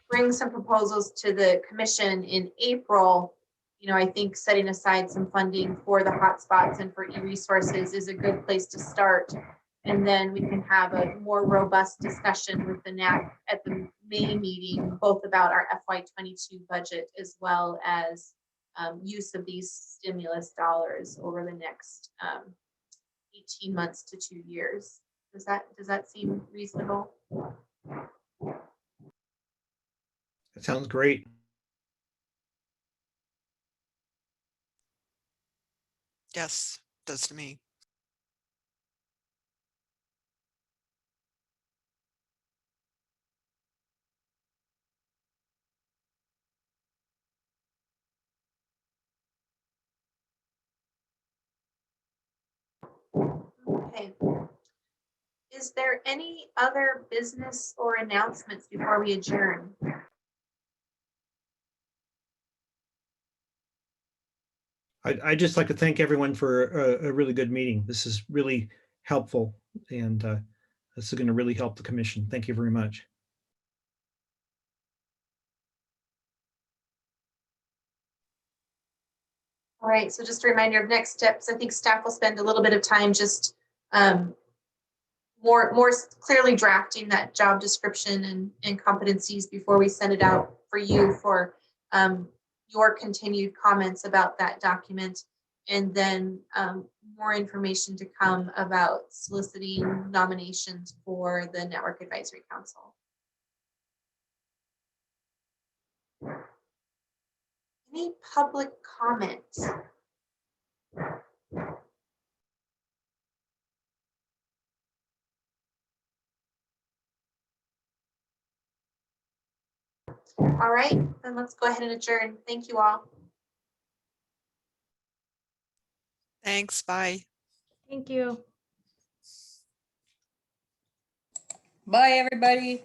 bring some proposals to the commission in April, you know, I think setting aside some funding for the hotspots and for e-resources is a good place to start. And then we can have a more robust discussion with the NAC at the May meeting, both about our FY22 budget as well as use of these stimulus dollars over the next 18 months to 2 years. Does that seem reasonable? That sounds great. Yes, does to me. Okay. Is there any other business or announcements before we adjourn? I'd just like to thank everyone for a really good meeting. This is really helpful, and this is going to really help the commission. Thank you very much. All right, so just a reminder of next steps. I think staff will spend a little bit of time just more clearly drafting that job description and competencies before we send it out for you for your continued comments about that document, and then more information to come about soliciting nominations for the Network Advisory Council. Any public comments? All right, then let's go ahead and adjourn. Thank you all. Thanks. Bye. Thank you. Bye, everybody.